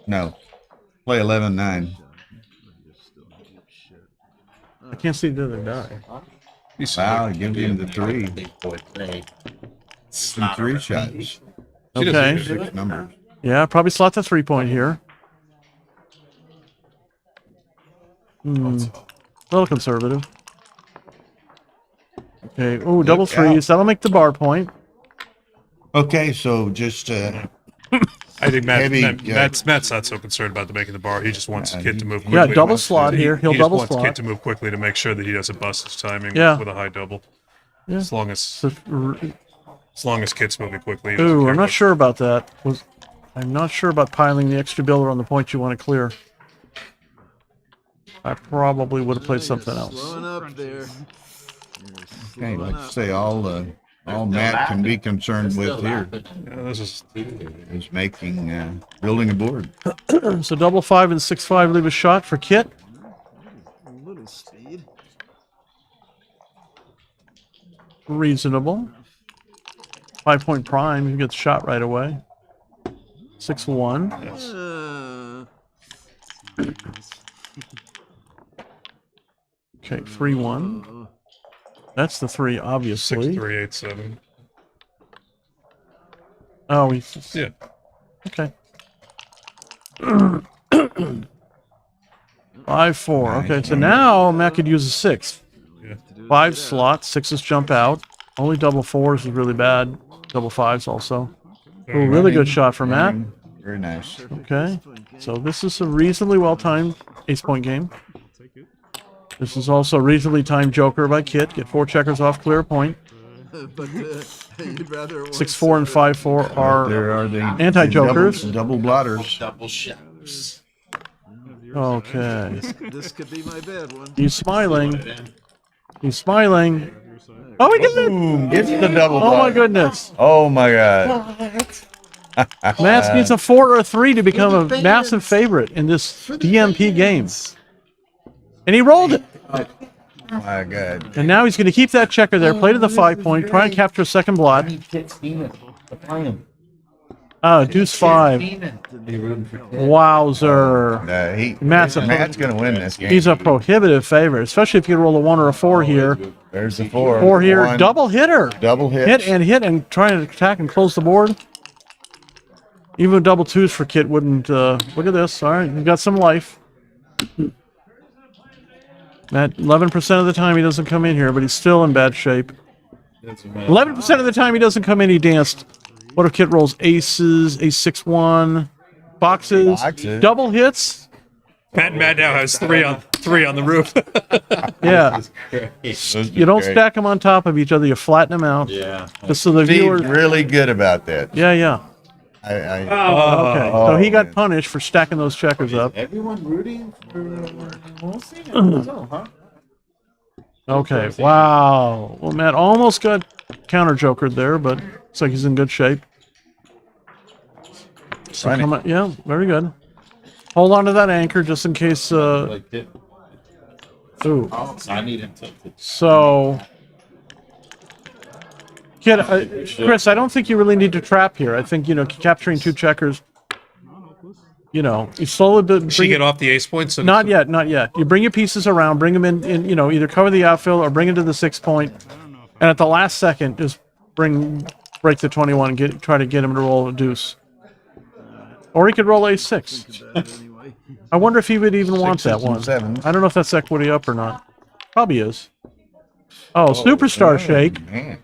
No, play 11-9. I can't see the other die. Wow, give him the 3. Some 3 shots. Okay. 6 numbers. Yeah, probably slot the 3-point here. A little conservative. Okay. Oh, double 3s. That'll make the bar point. Okay, so just I think Matt's not so concerned about making the bar. He just wants Kid to move quickly. Yeah, double slot here. He'll double slot. He just wants Kid to move quickly to make sure that he doesn't bust his timing with a high double. Yeah. As long as Kid's moving quickly. Ooh, I'm not sure about that. I'm not sure about piling the extra builder on the point you want to clear. I probably would have played something else. Okay, let's say all Matt can be concerned with here is making building a board. So double 5 and 6-5 leave a shot for Kit. A little speed. Reasonable. 5-point prime, you get the shot right away. 6-1. Yes. Okay, 3-1. That's the 3, obviously. 6-3, 8-7. Oh, yeah. Okay. 5-4. Okay, so now Matt could use a 6. Yeah. 5 slot, 6s jump out. Only double 4s is really bad. Double 5s also. Ooh, really good shot for Matt. Very nice. Okay, so this is a reasonably well-timed ace-point game. This is also a reasonably timed joker by Kit. Get 4 checkers off, clear a point. but you'd rather it 6-4 and 5-4 are There are the anti-jokers. double blotters. Double shadows. Okay. This could be my bad one. He's smiling. He's smiling. Oh, he did it! Boom, gets the double Oh, my blotter. goodness. Oh, my God. Mats needs a 4 or a 3 to become a massive favorite in this DMP game. And he rolled it. My God. And now he's going to keep that checker there, play to the 5-point, try and capture a second blot. Oh, deuce 5. Wowzer. Matt's going to win this game. He's a prohibitive favorite, especially if you roll a 1 or a 4 here. There's the 4. 4 here. One. Double hitter. Double Hit and try to attack and close the board. Even double 2s for Kit wouldn't. Look at this. All right, you've got some life. Matt, 11% of the time he doesn't come in here, but he's still in bad shape. 11% of the time he doesn't come in, he danced. What if Kit rolls aces, ace 6-1, boxes, double hits? Matt now has three on the roof. Yeah. You don't stack them on top of each other, you flatten them out. Yeah. Just so the viewers. really good about that. Yeah. Okay, so he got man. punished for stacking those checkers up. Everyone rooting for Wilson? Huh? Okay, wow. Well, Matt almost got counter jokered there, but looks like he's in good shape. So yeah, very good. Hold on to that anchor just in case. Ooh. I need him tilted. So, Kid, Chris, I don't think you really need to trap here. I think capturing 2 checkers. You slowly bring She get off the ace points. Not yet. You bring your pieces around, bring them in. Either cover the outfield or bring it to the 6-point, and at the last second, just break the 21 and try to get him to roll a deuce. Or he could roll a6. I wonder if he would even want that one. I don't know if that's equity up or not. Probably is. Oh, superstar shake. Man.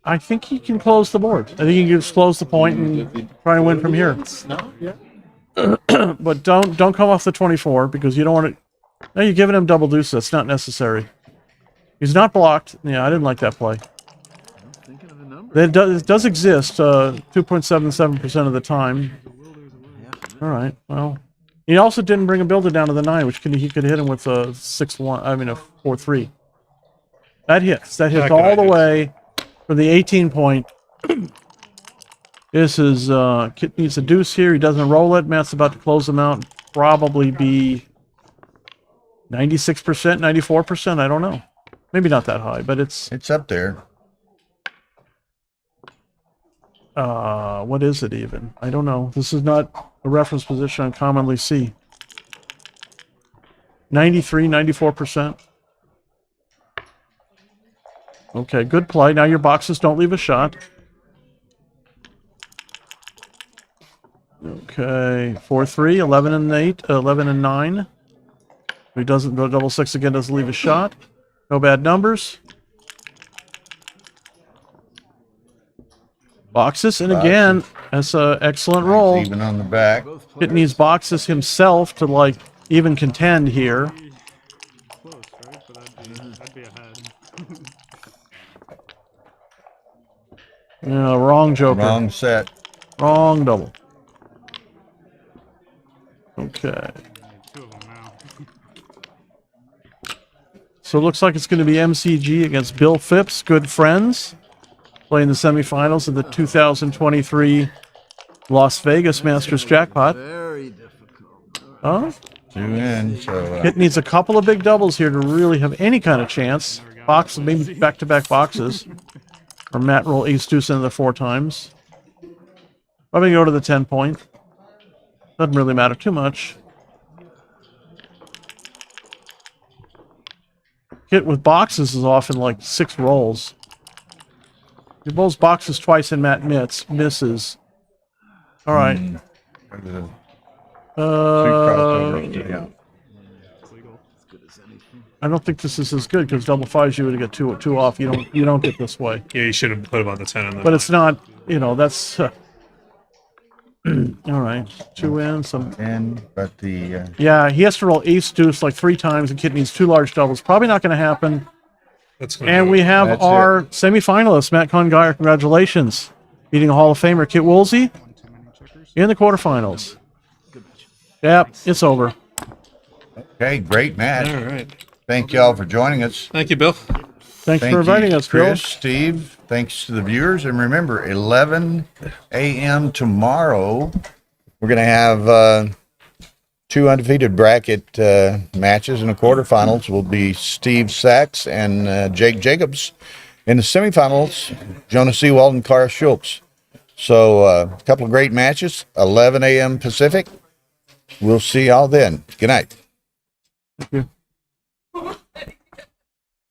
I think he can close the board. I think he can just close the point and try and win from here. But don't come off the 24 because you don't want to. No, you're giving him double deuce. That's not necessary. He's not blocked. Yeah, I didn't like that play. It does exist 2.77% of the time. All right. Well, he also didn't bring a builder down to the 9, which he could hit him with a 6-1. I mean a 4-3. That hits. That hits all the way for the 18-point. This is Kit needs a deuce here. He doesn't roll it. Matt's about to close them out. Probably be 96%, 94%. I don't know. Maybe not that high, but it's up there. What is it even? I don't know. This is not a reference position I commonly see. 93, 94%. Okay, good play. Now your boxes don't leave a shot. Okay, 4-3, 11 and 8, 11 and 9. If he doesn't go double 6 again, doesn't leave a shot. No bad numbers. Boxes, and again, that's an excellent roll. Even on the back. It needs boxes himself to even contend here. Close, right? But I'd be ahead. Yeah, wrong joker. Wrong set. Wrong double. Okay. 2 of them now. So it looks like it's going to be MCG against Bill Phipps, good friends, playing the semifinals of the 2023 Las Vegas Masters Jackpot. Very difficult. Huh? 2 in, so It needs a couple of big doubles here to really have any kind of chance. Box, maybe back-to-back boxes. Or Matt roll ace deuce into the 4 times. Probably go to the 10-point. Doesn't really matter too much. Hit with boxes is often like 6 rolls. He rolls boxes twice and Matt misses. All right. I don't think this is as good because double 5s you would get two off. You don't get this way. Yeah, you should have put him on the 10 on the But it's not. That's. All right, 2 in, some. 10, but the Yeah, he has to roll ace deuce like 3 times, and Kit needs 2 large doubles. Probably not going to happen. That's gonna And do we it. have That's our semifinalists. Matt Congeyer, congratulations. Beating a Hall of Famer, Kit Woolsey, in the quarterfinals. Yep, it's over. Okay, great match. All right. Thank you all for joining us. Thank you, Bill. Thanks Thank for inviting you, us, Bill. Chris, Steve. Thanks to the viewers. And remember, 11 a.m. tomorrow, we're going to have 2 undefeated bracket matches in the quarterfinals. Will be Steve Sachs and Jake Jacobs. In the semifinals, Jonas Seawald and Cara Schultz. So a couple of great matches, 11 a.m. Pacific. We'll see y'all then. Good night. Thank you.